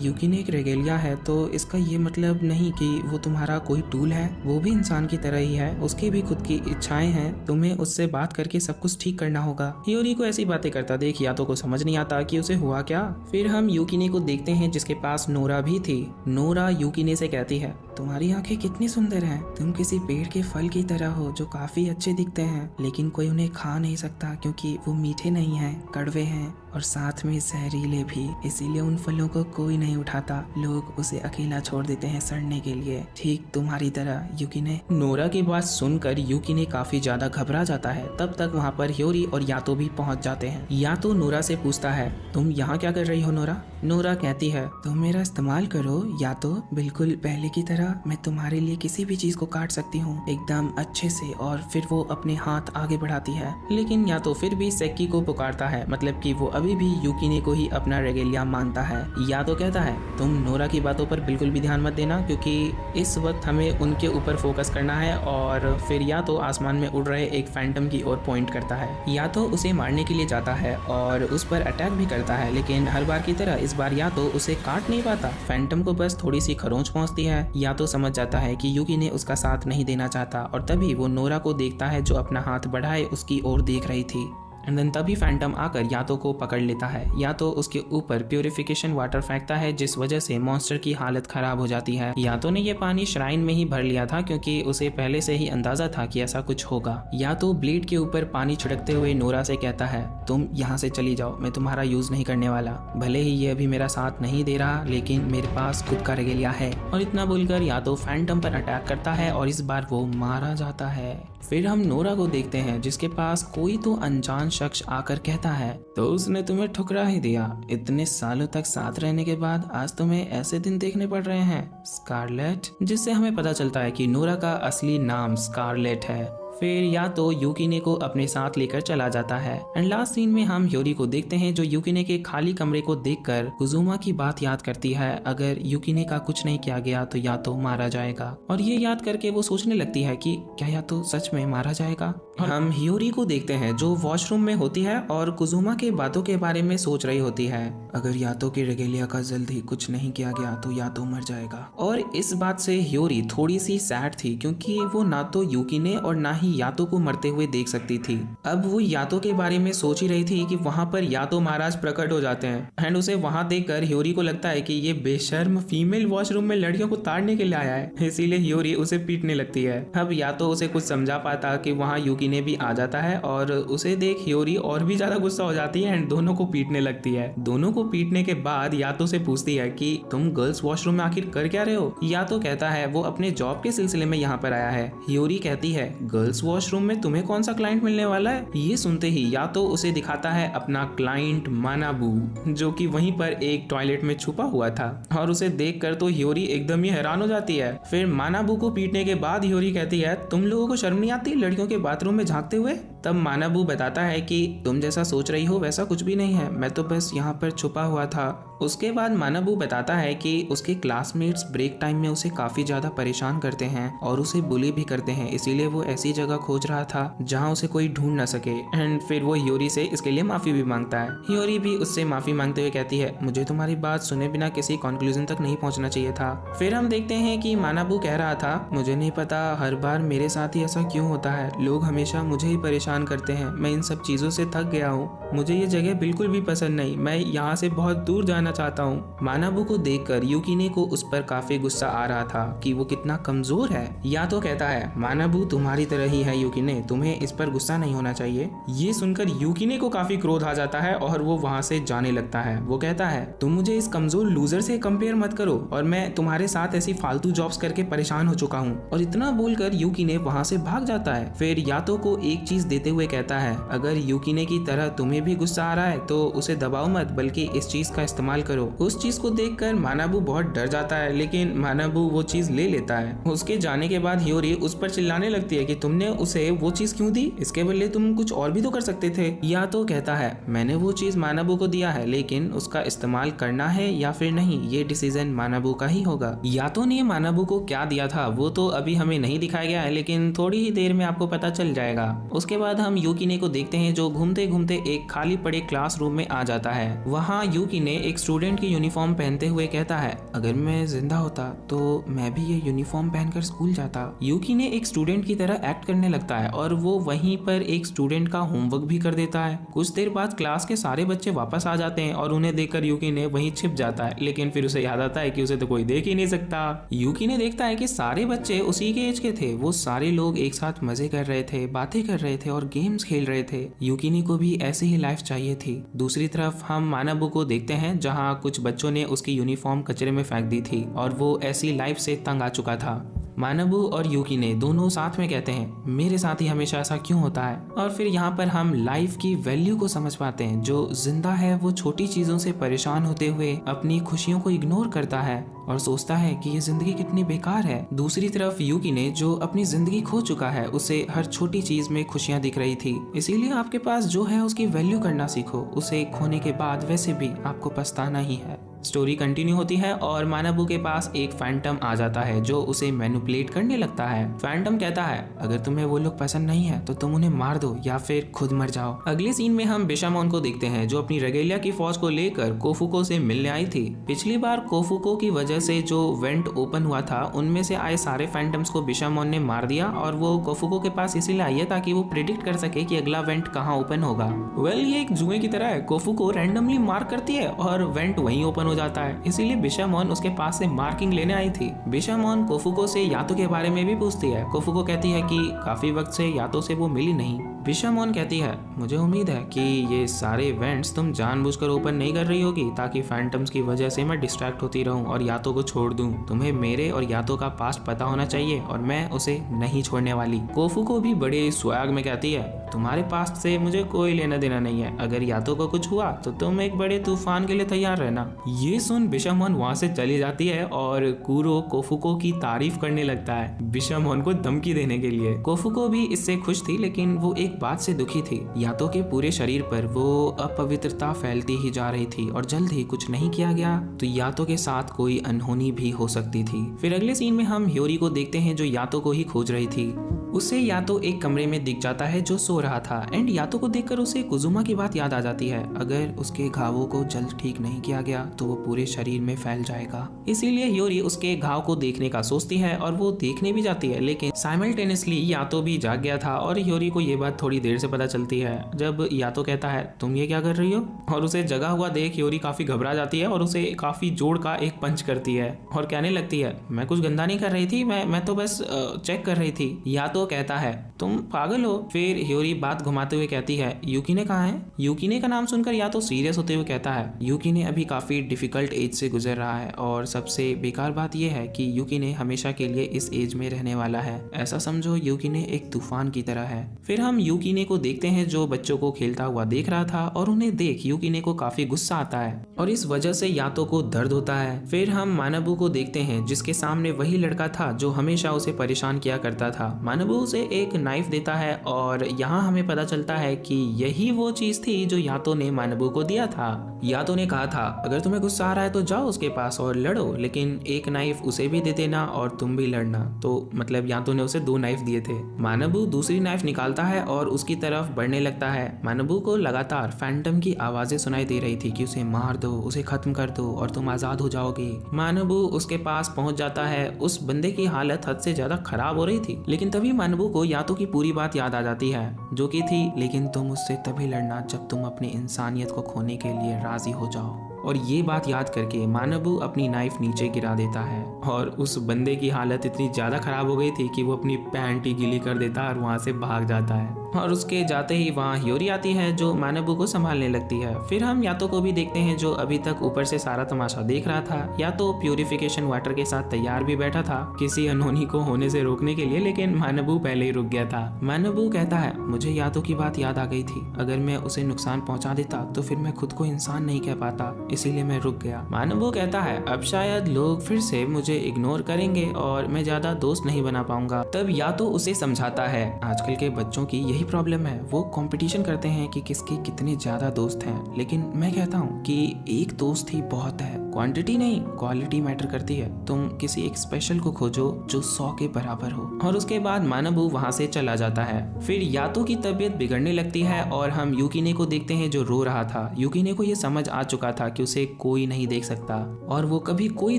यूकीने एक रेगेलिया है, तो इसका ये मतलब नहीं कि वो तुम्हारा कोई टूल है, वो भी इंसान की तरह ही है, उसकी भी खुद की इच्छाएं हैं, तुम्हें उससे बात करके सब कुछ ठीक करना होगा। ह्योरी को ऐसी बातें करता देख यातो को समझ नहीं आता कि उसे हुआ क्या। फिर हम यूकीने को देखते हैं, जिसके पास नोरा भी थी। नोरा यूकीने से कहती है तुम्हारी आंखें कितनी सुंदर हैं, तुम किसी पेड़ के फल की तरह हो जो काफी अच्छे दिखते हैं, लेकिन कोई उन्हें खा नहीं सकता क्योंकि वो मीठे नहीं हैं, कड़वे हैं और साथ में जहरीले भी, इसीलिए उन फलों को कोई नहीं उठाता, लोग उसे अकेला छोड़ देते हैं सड़ने के लिए, ठीक तुम्हारी तरह। यूकीने। नोरा की बात सुनकर यूकीने काफी ज्यादा घबरा जाता है। तब तक वहाँ पर ह्योरी और यातो भी पहुँच जाते हैं। यातो नोरा से पूछता है तुम यहाँ क्या कर रही हो नोरा। नोरा कहती है तुम मेरा इस्तेमाल करो यातो, बिल्कुल पहले की तरह मैं तुम्हारे लिए किसी भी चीज को काट सकती हूँ एकदम अच्छे से। और फिर वो अपने हाथ आगे बढ़ाती है, लेकिन यातो फिर भी सेक्की को पुकारता है, मतलब कि वो अभी भी यूकीने को ही अपना रेगेलिया मानता है। यातो कहता है तुम नोरा की बातों पर बिल्कुल भी ध्यान मत देना, क्योंकि इस वक्त हमें उनके ऊपर फोकस करना है। और फिर यातो आसमान में उड़ रहे एक फैंटम की ओर पॉइंट करता है। यातो उसे मारने के लिए जाता है और उस पर अटैक भी करता है, लेकिन हर बार की तरह इस बार यातो उसे काट नहीं पाता। फैंटम को बस थोड़ी सी खरोंच पहुंचती है। यातो समझ जाता है कि यूकीने उसका साथ नहीं देना चाहता, और तभी वो नोरा को देखता है जो अपना हाथ बढ़ाए उसकी ओर देख रही थी। एंड देन तभी फैंटम आकर यातो को पकड़ लेता है। यातो उसके ऊपर प्यूरिफिकेशन वाटर फेंकता है, जिस वजह से मॉन्स्टर की हालत खराब हो जाती है। यातो ने ये पानी श्राइन में ही भर लिया था, क्योंकि उसे पहले से ही अंदाजा था कि ऐसा कुछ होगा। यातो ब्लेड के ऊपर पानी छिड़कते हुए नोरा से कहता है तुम यहाँ से चली जाओ, मैं तुम्हारा यूज नहीं करने वाला, भले ही ये अभी मेरा साथ नहीं दे रहा, लेकिन मेरे पास खुद का रेगेलिया है। और इतना बोलकर यातो फैंटम पर अटैक करता है और इस बार वो मारा जाता है। फिर हम नोरा को देखते हैं, जिसके पास कोई तो अनजान शख्स आकर कहता है तो उसने तुम्हें ठुकरा ही दिया, इतने सालों तक साथ रहने के बाद आज तुम्हें ऐसे दिन देखने पड़ रहे हैं स्कारलेट। जिससे हमें पता चलता है कि नोरा का असली नाम स्कारलेट है। फिर यातो यूकीने को अपने साथ लेकर चला जाता है। एंड लास्ट सीन में हम ह्योरी को देखते हैं, जो यूकीने के खाली कमरे को देखकर कुजुमा की बात याद करती है, अगर यूकीने का कुछ नहीं किया गया तो यातो मारा जाएगा। और ये याद करके वो सोचने लगती है कि क्या यातो सच में मारा जाएगा। हम ह्योरी को देखते हैं जो वॉशरूम में होती है और कुजुमा के बातों के बारे में सोच रही होती है, अगर यातो के रेगेलिया का जल्दी कुछ नहीं किया गया तो यातो मर जाएगा। और इस बात से ह्योरी थोड़ी सी सैड थी, क्योंकि वो ना तो यूकीने और ना ही यातो को मरते हुए देख सकती थी। अब वो यातो के बारे में सोच ही रही थी कि वहाँ पर यातो महाराज प्रकट हो जाते हैं एंड उसे वहाँ देखकर ह्योरी को लगता है कि ये बेशर्म फीमेल वॉशरूम में लड़कियों को ताड़ने के लिए आया है, इसीलिए ह्योरी उसे पीटने लगती है। अब यातो उसे कुछ समझा पाता कि वहाँ यूकीने भी आ जाता है और उसे देख ह्योरी और भी ज्यादा गुस्सा हो जाती है एंड दोनों को पीटने लगती है। दोनों को पीटने के बाद यातो से पूछती है कि तुम गर्ल्स वॉशरूम में आखिर कर क्या रहे हो। यातो कहता है वो अपने जॉब के सिलसिले में यहाँ पर आया है। ह्योरी कहती है गर्ल्स वॉशरूम में तुम्हें कौन सा क्लाइंट मिलने वाला है। ये सुनते ही यातो उसे दिखाता है अपना क्लाइंट मानाबू, जो कि वहीं पर एक टॉयलेट में छुपा हुआ था और उसे देखकर तो ह्योरी एकदम ही हैरान हो जाती है। फिर मानाबू को पीटने के बाद ह्योरी कहती है तुम लोगों को शर्म नहीं आती लड़कियों के बाथरूम में झांकते हुए। तब मानाबू बताता है कि तुम जैसा सोच रही हो वैसा कुछ भी नहीं है, मैं तो बस यहाँ पर छुपा हुआ था। उसके बाद मानाबू बताता है कि उसके क्लासमेट्स ब्रेक टाइम में उसे काफी ज्यादा परेशान करते हैं और उसे बुली भी करते हैं, इसीलिए वो ऐसी जगह खोज रहा था जहाँ उसे कोई ढूंढ न सके। एंड फिर वो ह्योरी से इसके लिए माफी भी मांगता है। ह्योरी भी उससे माफी मांगते हुए कहती है मुझे तुम्हारी बात सुने बिना किसी कंक्लूजन तक नहीं पहुंचना चाहिए था। फिर हम देखते हैं कि मानाबू कह रहा था मुझे नहीं पता हर बार मेरे साथ ही ऐसा क्यों होता है, लोग हमेशा मुझे ही परेशान करते हैं, मैं इन सब चीजों से थक गया हूँ, मुझे ये जगह बिल्कुल भी पसंद नहीं, मैं यहाँ से बहुत दूर जाना चाहता हूँ। मानाबू को देखकर यूकीने को उस पर काफी गुस्सा आ रहा था कि वो कितना कमजोर है। या तो कहता है मानाबू तुम्हारी तरह ही है यूकीने, तुम्हें इस पर गुस्सा नहीं होना चाहिए। ये सुनकर यूकीने को काफी क्रोध आ जाता है और वो वहाँ से जाने लगता है। वो कहता है तुम मुझे इस कमजोर लूजर से कंपेयर मत करो और मैं तुम्हारे साथ ऐसी फालतू जॉब्स करके परेशान हो चुका हूँ। और इतना बोलकर यूकीने वहाँ से भाग जाता है। फिर यातो को एक चीज देते हुए कहता है अगर यूकीने की तरह तुम्हें भी गुस्सा आ रहा है तो उसे दबाओ मत, बल्कि इस चीज का इस्तेमाल करो। उस चीज को देखकर मानाबू बहुत डर जाता है, लेकिन मानाबू वो चीज ले लेता है। उसके जाने के बाद ह्योरी उस पर चिल्लाने लगती है कि तुमने उसे वो चीज क्यों दी, इसके बदले तुम कुछ और भी तो कर सकते थे। या तो कहता है मैंने वो चीज मानाबू को दिया है, लेकिन उसका इस्तेमाल करना है या फिर नहीं ये डिसीजन मानाबू का ही होगा। यातो ने मानाबू को क्या दिया था वो तो अभी हमें नहीं दिखाया गया है, लेकिन थोड़ी ही देर में आपको पता चल जाएगा। उसके बाद हम यूकीने को देखते हैं जो घूमते घूमते एक खाली पड़े क्लासरूम में आ जाता है। वहाँ यूकीने एक स्टूडेंट की यूनिफॉर्म पहनते हुए कहता है अगर मैं जिंदा होता तो मैं भी ये यूनिफॉर्म पहनकर स्कूल जाता। यूकीने एक स्टूडेंट की तरह एक्ट करने लगता है और वो वहीं पर एक स्टूडेंट का होमवर्क भी कर देता है। कुछ देर बाद क्लास के सारे बच्चे वापस आ जाते हैं और उन्हें देखकर यूकीने वहीं छिप जाता है, लेकिन फिर उसे याद आता है कि उसे तो कोई देख ही नहीं सकता। यूकीने देखता है कि सारे बच्चे उसी के एज के थे, वो सारे लोग एक साथ मजे कर रहे थे, बातें कर रहे थे और गेम्स खेल रहे थे। यूकीने को भी ऐसी ही लाइफ चाहिए थी। दूसरी तरफ हम मानाबू को देखते हैं जहाँ कुछ बच्चों ने उसकी यूनिफॉर्म कचरे में फेंक दी थी और वो ऐसी लाइफ से तंग आ चुका था। मानाबू और यूकीने दोनों साथ में कहते हैं मेरे साथ ही हमेशा ऐसा क्यों होता है। और फिर यहाँ पर हम लाइफ की वैल्यू को समझ पाते हैं। जो जिंदा है वो छोटी चीजों से परेशान होते हुए अपनी खुशियों को इग्नोर करता है और सोचता है कि ये जिंदगी कितनी बेकार है। दूसरी तरफ यूकीने जो अपनी जिंदगी खो चुका है, उसे हर छोटी चीज में खुशियां दिख रही थी। इसीलिए आपके पास जो है उसकी वैल्यू करना सीखो, उसे खोने के बाद वैसे भी आपको पछताना ही है। स्टोरी कंटिन्यू होती है और मानाबू के पास एक फैंटम आ जाता है जो उसे मैनिपुलेट करने लगता है। फैंटम कहता है अगर तुम्हें वो लोग पसंद नहीं है तो तुम उन्हें मार दो या फिर खुद मर जाओ। अगले सीन में हम बिशामोन को देखते हैं जो अपनी रेगेलिया की फौज को लेकर कोफुको से मिलने आई थी। पिछली बार कोफुको की वजह से जो वेंट ओपन हुआ था उनमें से आए सारे फैंटम्स को बिशामोन ने मार दिया और वो कोफुको के पास इसीलिए आई है ताकि वो प्रिडिक्ट कर सके कि अगला वेंट कहाँ ओपन होगा। ये एक जुए की तरह है, कोफुको रैंडमली मार्क करती है और वेंट वहीं ओपन हो जाता है। इसीलिए बिशामोन उसके पास से मार्किंग लेने आई थी। बिशामोन कोफुको से यातो के बारे में भी पूछती है। कोफुको कहती है कि काफी वक्त से यातो से वो मिली नहीं। बिशामोन कहती है मुझे उम्मीद है कि ये सारे इवेंट्स तुम जानबूझकर ओपन नहीं कर रही होगी ताकि फैंटम्स की वजह से मैं डिस्ट्रैक्ट होती रहूं और यातो को छोड़ दूं। तुम्हें मेरे और यातो का पास्ट पता होना चाहिए और मैं उसे नहीं छोड़ने वाली। कोफुको भी बड़े स्वैग में कहती है तुम्हारे पास्ट से मुझे कोई लेना देना नहीं है, अगर यातो को कुछ हुआ तो तुम एक बड़े तूफान के लिए तैयार रहना। ये सुन बिशामोन वहां से चली जाती है और कुरो कोफुको की तारीफ करने लगता है बिशामोन को धमकी देने के लिए। कोफुको भी इससे खुश थी, लेकिन वो एक बात से दुखी थी। यातो के पूरे शरीर पर वो अपवित्रता फैलती ही जा रही थी और जल्द ही कुछ नहीं किया गया तो यातो के साथ कोई अनहोनी भी हो सकती थी। फिर अगले सीन में हम ह्योरी को देखते हैं जो यातो को ही खोज रही थी। उसे यातो एक कमरे में दिख जाता है जो सो रहा था एंड यातो को देखकर उसे कुजुमा की बात याद आ जाती है। अगर उसके घावों को जल्द ठीक नहीं किया गया तो वो पूरे शरीर में फैल जाएगा। इसीलिए ह्योरी उसके घाव को देखने का सोचती है और वो देखने भी जाती है, लेकिन साइमल्टेनियसली यातो भी जाग गया था और ह्योरी को ये बात थोड़ी देर से पता चलती है जब यातो कहता है तुम ये क्या कर रही हो, और उसे जगा हुआ देख ह्योरी काफी घबरा जाती है और उसे काफी जोर का एक पंच करती है और कहने लगती है मैं कुछ गंदा नहीं कर रही थी, मैं तो बस चेक कर रही थी। यातो कहता है तुम पागल हो। फिर ह्योरी बात घुमाते हुए कहती है यूकीने कहाँ है। यूकीने का नाम सुनकर यातो सीरियस होते हुए कहता है यूकीने अभी काफी डिफिकल्ट एज से गुजर रहा है और सबसे बेकार बात यह है कि यूकीने हमेशा के लिए इस एज में रहने वाला है। ऐसा समझो यूकीने एक तूफान की तरह है। फिर हम यूकीने को देखते हैं जो बच्चों को खेलता हुआ देख रहा था और उन्हें देख यूकीने को काफी गुस्सा आता है और इस वजह से यातो को दर्द होता है। फिर हम मानबू को देखते हैं जिसके सामने वही लड़का था जो हमेशा उसे परेशान किया करता था। मानबू उसे एक नाइफ देता है और यहाँ हमें पता चलता है कि यही वो चीज थी जो यातो ने मानबू को दिया था। यातो ने कहा था अगर तुम्हें गुस्सा आ रहा है तो जाओ उसके पास और लड़ो, लेकिन एक नाइफ उसे भी दे देना और तुम भी लड़ना। तो मतलब यातो ने उसे 2 नाइफ दिए थे। मानबू दूसरी नाइफ निकालता है और उसकी तरफ बढ़ने लगता है। मानबू को लगातार फैंटम की आवाजें सुनाई दे रही थी कि उसे मार दो, उसे खत्म कर दो और तुम आजाद हो जाओगे। मानबू उसके पास पहुंच जाता है। उस बंदे की हालत हद से ज्यादा खराब हो रही थी, लेकिन तभी मानबू को यातो की पूरी बात याद आ जाती है जो कि थी लेकिन तुम उससे तभी लड़ना जब तुम अपनी इंसानियत को खोने के लिए राजी हो जाओ। और ये बात याद करके मानबू अपनी नाइफ नीचे गिरा देता है और उस बंदे की हालत इतनी ज्यादा खराब हो गई थी कि वो अपनी पैंट ही गीली कर देता है और वहां से भाग जाता है। और उसके जाते ही वहाँ ह्योरी आती है जो मानबू को संभालने लगती है। फिर हम यातो को भी देखते हैं जो अभी तक ऊपर से सारा तमाशा देख रहा था। यातो प्यूरिफिकेशन वाटर के साथ तैयार भी बैठा था किसी अनहोनी को होने से रोकने के लिए, लेकिन मानबू पहले ही रुक गया था। मानबू कहता है मुझे यातो की बात याद आ गई थी, अगर मैं उसे नुकसान पहुंचा देता तो फिर मैं खुद को इंसान नहीं कह पाता, इसीलिए मैं रुक गया। मानबू कहता है अब शायद लोग फिर से मुझे इग्नोर करेंगे और मैं ज्यादा दोस्त नहीं बना पाऊंगा। तब यातो उसे समझाता है आजकल के बच्चों की यही प्रॉब्लम है, वो कंपटीशन करते हैं कि किसके कितने ज्यादा दोस्त हैं, लेकिन मैं कहता हूँ कि एक दोस्त ही बहुत है, क्वांटिटी नहीं क्वालिटी मैटर करती है। तुम किसी एक स्पेशल को खोजो जो 100 के बराबर हो। और उसके बाद मानबू वहां से चला जाता है। फिर यातो की तबीयत बिगड़ने लगती है और हम यूकीने को देखते हैं जो रो रहा था। यूकीने को ये समझ आ चुका था कि उसे कोई नहीं देख सकता और वो कभी कोई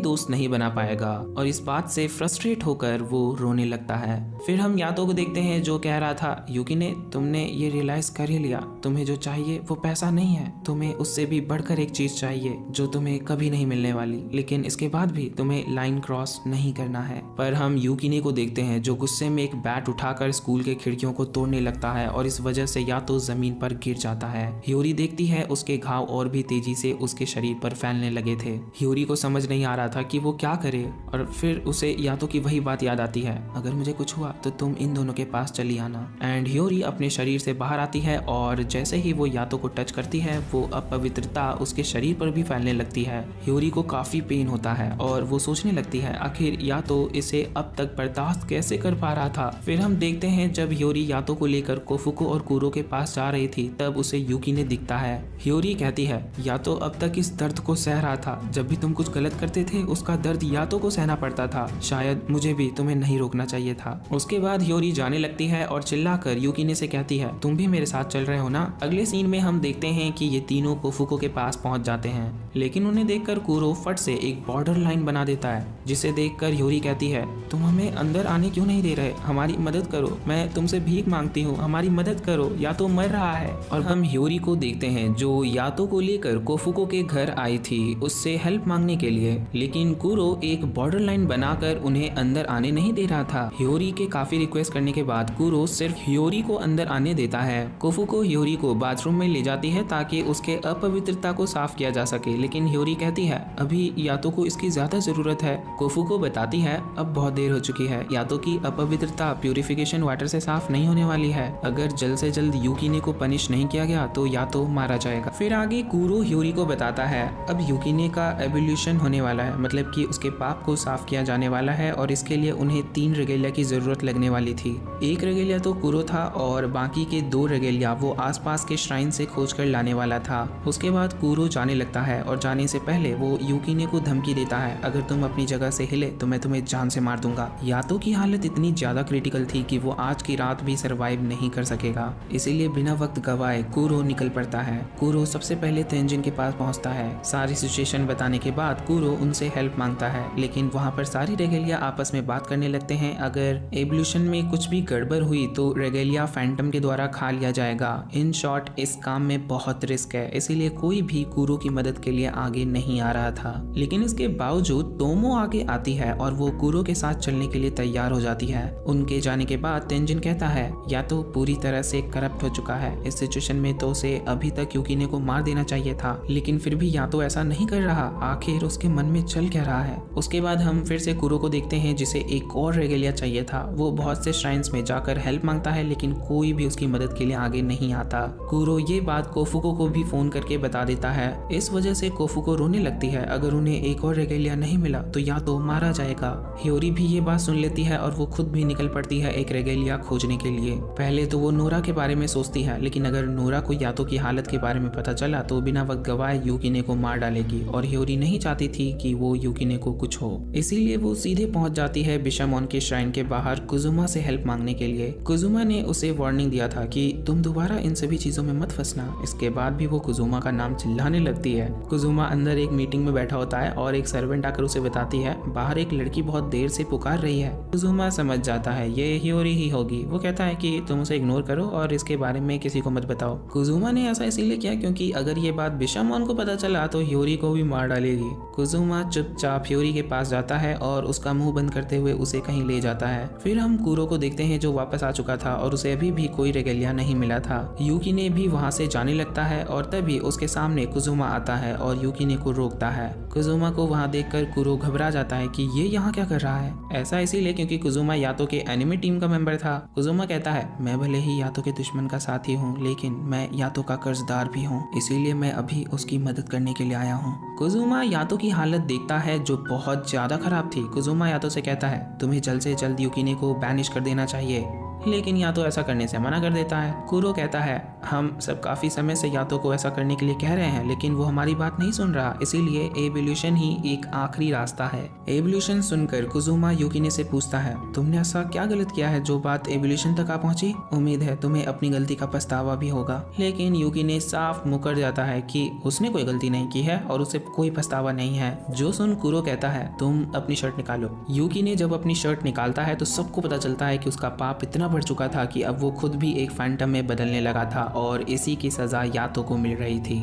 दोस्त नहीं बना पाएगा और इस बात से फ्रस्ट्रेट होकर वो रोने लगता है। फिर हम यातो को देखते हैं जो कह रहा था यूकीने तुमने ये रियलाइज कर ही लिया, तुम्हें जो चाहिए वो पैसा नहीं है, तुम्हें उससे भी बढ़कर एक चीज चाहिए जो तुम्हें कभी नहीं मिलने वाली, लेकिन इसके बाद भी तुम्हें लाइन क्रॉस नहीं करना है। पर हम यूकीने को देखते हैं जो गुस्से में एक बैट उठाकर स्कूल के खिड़कियों को तोड़ने लगता है और इस वजह से यातो जमीन पर गिर जाता है। ह्योरी देखती है उसके घाव और भी तेजी से उसके शरीर पर फैलने लगे थे। ह्योरी को समझ नहीं आ रहा था कि वो क्या करे और फिर उसे यातो की वही बात याद आती है, अगर मुझे कुछ हुआ तो तुम इन दोनों के पास चली आना। एंड ह्योरी अपने शरीर से बाहर आती है और जैसे ही वो यातो को टच करती है वो अपवित्रता उसके शरीर पर भी फैलने लगती है। ह्योरी को काफी पेन होता है और वो सोचने लगती है आखिर यातो इसे अब तक बर्दाश्त कैसे कर पा रहा था। फिर हम देखते हैं जब ह्योरी यातो को लेकर कोफुको और कुरो के पास जा रही थी तब उसे यूकीने दिखता है। ह्योरी कहती है यातो अब तक इस दर्द को सह रहा था, जब भी तुम कुछ गलत करते थे उसका दर्द यातो को सहना पड़ता था, शायद मुझे भी तुम्हें नहीं रोकना चाहिए था। उसके बाद ह्योरी जाने लगती है और चिल्लाकर यूकीने से कहती है तुम भी मेरे साथ चल रहे हो ना। अगले सीन में हम देखते हैं कि ये तीनों कोफुको के पास पहुंच जाते हैं, लेकिन उन्हें देखकर कुरो फट से एक बॉर्डर लाइन बना देता है, जिसे देखकर ह्योरी कहती है तुम हमें अंदर आने क्यों नहीं दे रहे, हमारी मदद करो, मैं तुमसे भीख मांगती हूँ, हमारी मदद करो, यातो मर रहा है। और हम ह्योरी को देखते हैं जो यातो को लेकर कोफुको के घर आई थी उससे हेल्प मांगने के लिए, लेकिन कुरो एक बॉर्डर लाइन बनाकर उन्हें अंदर आने नहीं दे रहा था। ह्योरी के काफी रिक्वेस्ट करने के बाद कुरो सिर्फ ह्योरी को अंदर आने देता है। कोफुको ह्योरी को बाथरूम में ले जाती है ताकि उसके अपवित्रता को साफ किया जा सके, लेकिन ह्योरी कहती है अभी यातो को इसकी ज्यादा जरूरत है। कोफुको बताती है अब बहुत देर हो चुकी है, यातो की अपवित्रता प्यूरिफिकेशन वाटर से साफ नहीं होने वाली है, अगर जल्द से जल्द यूकीने को पनिश नहीं किया गया तो यातो मारा जाएगा। फिर आगे कुरो ह्योरी को बताता है अब यूकीने का एवोल्यूशन होने वाला है, मतलब कि उसके पाप को साफ किया जाने वाला है और इसके लिए उन्हें 3 रेगेलिया की जरूरत लगने वाली थी। एक रेगेलिया तो कुरो था और बाकी के 2 रेगेलिया वो आसपास के श्राइन से खोज कर लाने वाला था। उसके बाद कुरो जाने लगता है और जाने से पहले वो यूकिने को धमकी देता है, अगर तुम अपनी जगह से हिले तो मैं तुम्हें जान से मार दूंगा। यातो की हालत इतनी ज्यादा क्रिटिकल थी कि वो आज की रात भी सरवाइव नहीं कर सकेगा, इसीलिए बिना वक्त गवाए कुरो निकल पड़ता है। कुरो सबसे पहले तेंजिन के पास पहुंचता है। सारी सिचुएशन बताने के बाद कुरो उनसे हेल्प मांगता है, लेकिन वहां पर सारी रेगेलिया आपस में बात करने लगते हैं। अगर एवोल्यूशन में कुछ भी गड़बड़ हुई तो रेगेलिया फैंटम के द्वारा खा लिया जाएगा। इन शॉर्ट इस काम में बहुत रिस्क है, इसीलिए कोई भी कुरो की मदद के लिए आगे नहीं आ रहा था। लेकिन इसके बावजूद तोमो आगे आती है और वो कुरो के साथ चलने के लिए तैयार हो जाती है। उनके जाने के बाद तेंजिन कहता है या तो पूरी तरह से करप्ट हो चुका है, इस सिचुएशन में तो उसे अभी तक यूकिने को मार देना चाहिए था, लेकिन फिर भी या तो ऐसा नहीं कर रहा। आखिर उसके मन में चल क्या रहा है। उसके बाद हम फिर से कुरो को देखते हैं जिसे एक और रेगेलिया चाहिए था। वो बहुत से श्राइन्स में जाकर हेल्प मांगता है, लेकिन कोई भी उसकी मदद के लिए आगे नहीं आता। कुरो ये बात कोफुको को भी फोन करके बता देता है। इस वजह से कोफुको रोने लगती है। अगर उन्हें एक और रेगेलिया नहीं मिला तो या तो मारा जाएगा। हियोरी भी ये बात सुन लेती है और वो खुद भी निकल पड़ती है एक रेगेलिया खोजने के लिए। पहले तो वो नोरा के बारे में सोचती है, लेकिन अगर नोरा को यातो की हालत के बारे में पता चला तो बिना वक्त गवाए यूकिने को मार डालेगी, और हियोरी नहीं चाहती थी कि वो यूकिने को कुछ हो। इसीलिए वो सीधे पहुंच जाती है बिशामोन के श्राइन के बाहर कुजुमा से हेल्प मांगने के लिए। कुजुमा ने उसे वार्निंग दिया था कि तुम दोबारा इन सभी चीजों में मत फंसना। इसके बाद भी वो कुजुमा का नाम चिल्लाने लगती है। कुजुमा अंदर एक मीटिंग में बैठा होता है और एक सर्वेंट आकर उसे बताती है बाहर एक लड़की बहुत देर से पुकार रही है। कुजुमा समझ जाता है ये हियोरी ही होगी। वो कहता है कि तुम उसे इग्नोर करो और इसके बारे में किसी को मत बताओ। कुजुमा ने ऐसा इसीलिए किया क्योंकि अगर ये बात बिशामोन को पता चला तो हियोरी को भी मार डालेगी। कुजुमा चुपचाप हियोरी के पास जाता है और उसका मुंह बंद करते हुए उसे कहीं ले जाता है। फिर हम कुरो को देखते हैं जो वापस आ चुका था और उसे अभी भी कोई रेगेलिया नहीं मिला था। यूकिने भी वहां से जाने लगता है और तभी उसके सामने कुजुमा आता है और यूकिने को रोकता है। कुजुमा को वहां देखकर कुरो घबरा जाता है कि ये यहाँ क्या कर रहा है। ऐसा इसीलिए क्योंकि कुजुमा यातो के एनिमी टीम का मेंबर था। कुजुमा कहता है मैं भले ही यातो के दुश्मन का साथी हूँ, लेकिन मैं यातो का कर्जदार भी हूँ, इसीलिए मैं अभी उसकी मदद करने के लिए आया हूँ। कुजुमा यातो की हालत देखता है जो बहुत ज्यादा खराब थी। कुजुमा यातो से कहता है तुम्हें जल्द से जल्द यूकिने को बैनिश कर देना चाहिए, लेकिन यातो ऐसा करने से मना कर देता है। कुरो कहता है हम सब काफी समय से यातो को ऐसा करने के लिए कह रहे हैं, लेकिन वो हमारी बात नहीं सुन रहा, इसीलिए एवोल्यूशन ही एक आखिरी रास्ता है। एवोल्यूशन सुनकर कुजुमा यूकिने से पूछता है तुमने ऐसा क्या गलत किया है जो बात एवोल्यूशन तक आ पहुंची। उम्मीद है तुम्हें अपनी गलती का पछतावा भी होगा। लेकिन यूकिने साफ मुकर जाता है कि उसने कोई गलती नहीं की है और उसे कोई पछतावा नहीं है। जो सुन कुरो कहता है तुम अपनी शर्ट निकालो। यूकिने जब अपनी शर्ट निकालता है तो सबको पता चलता है कि उसका पाप इतना बढ़ चुका था कि अब वो खुद भी एक फैंटम में बदलने लगा था और इसी की सजा यातो को मिल रही थी।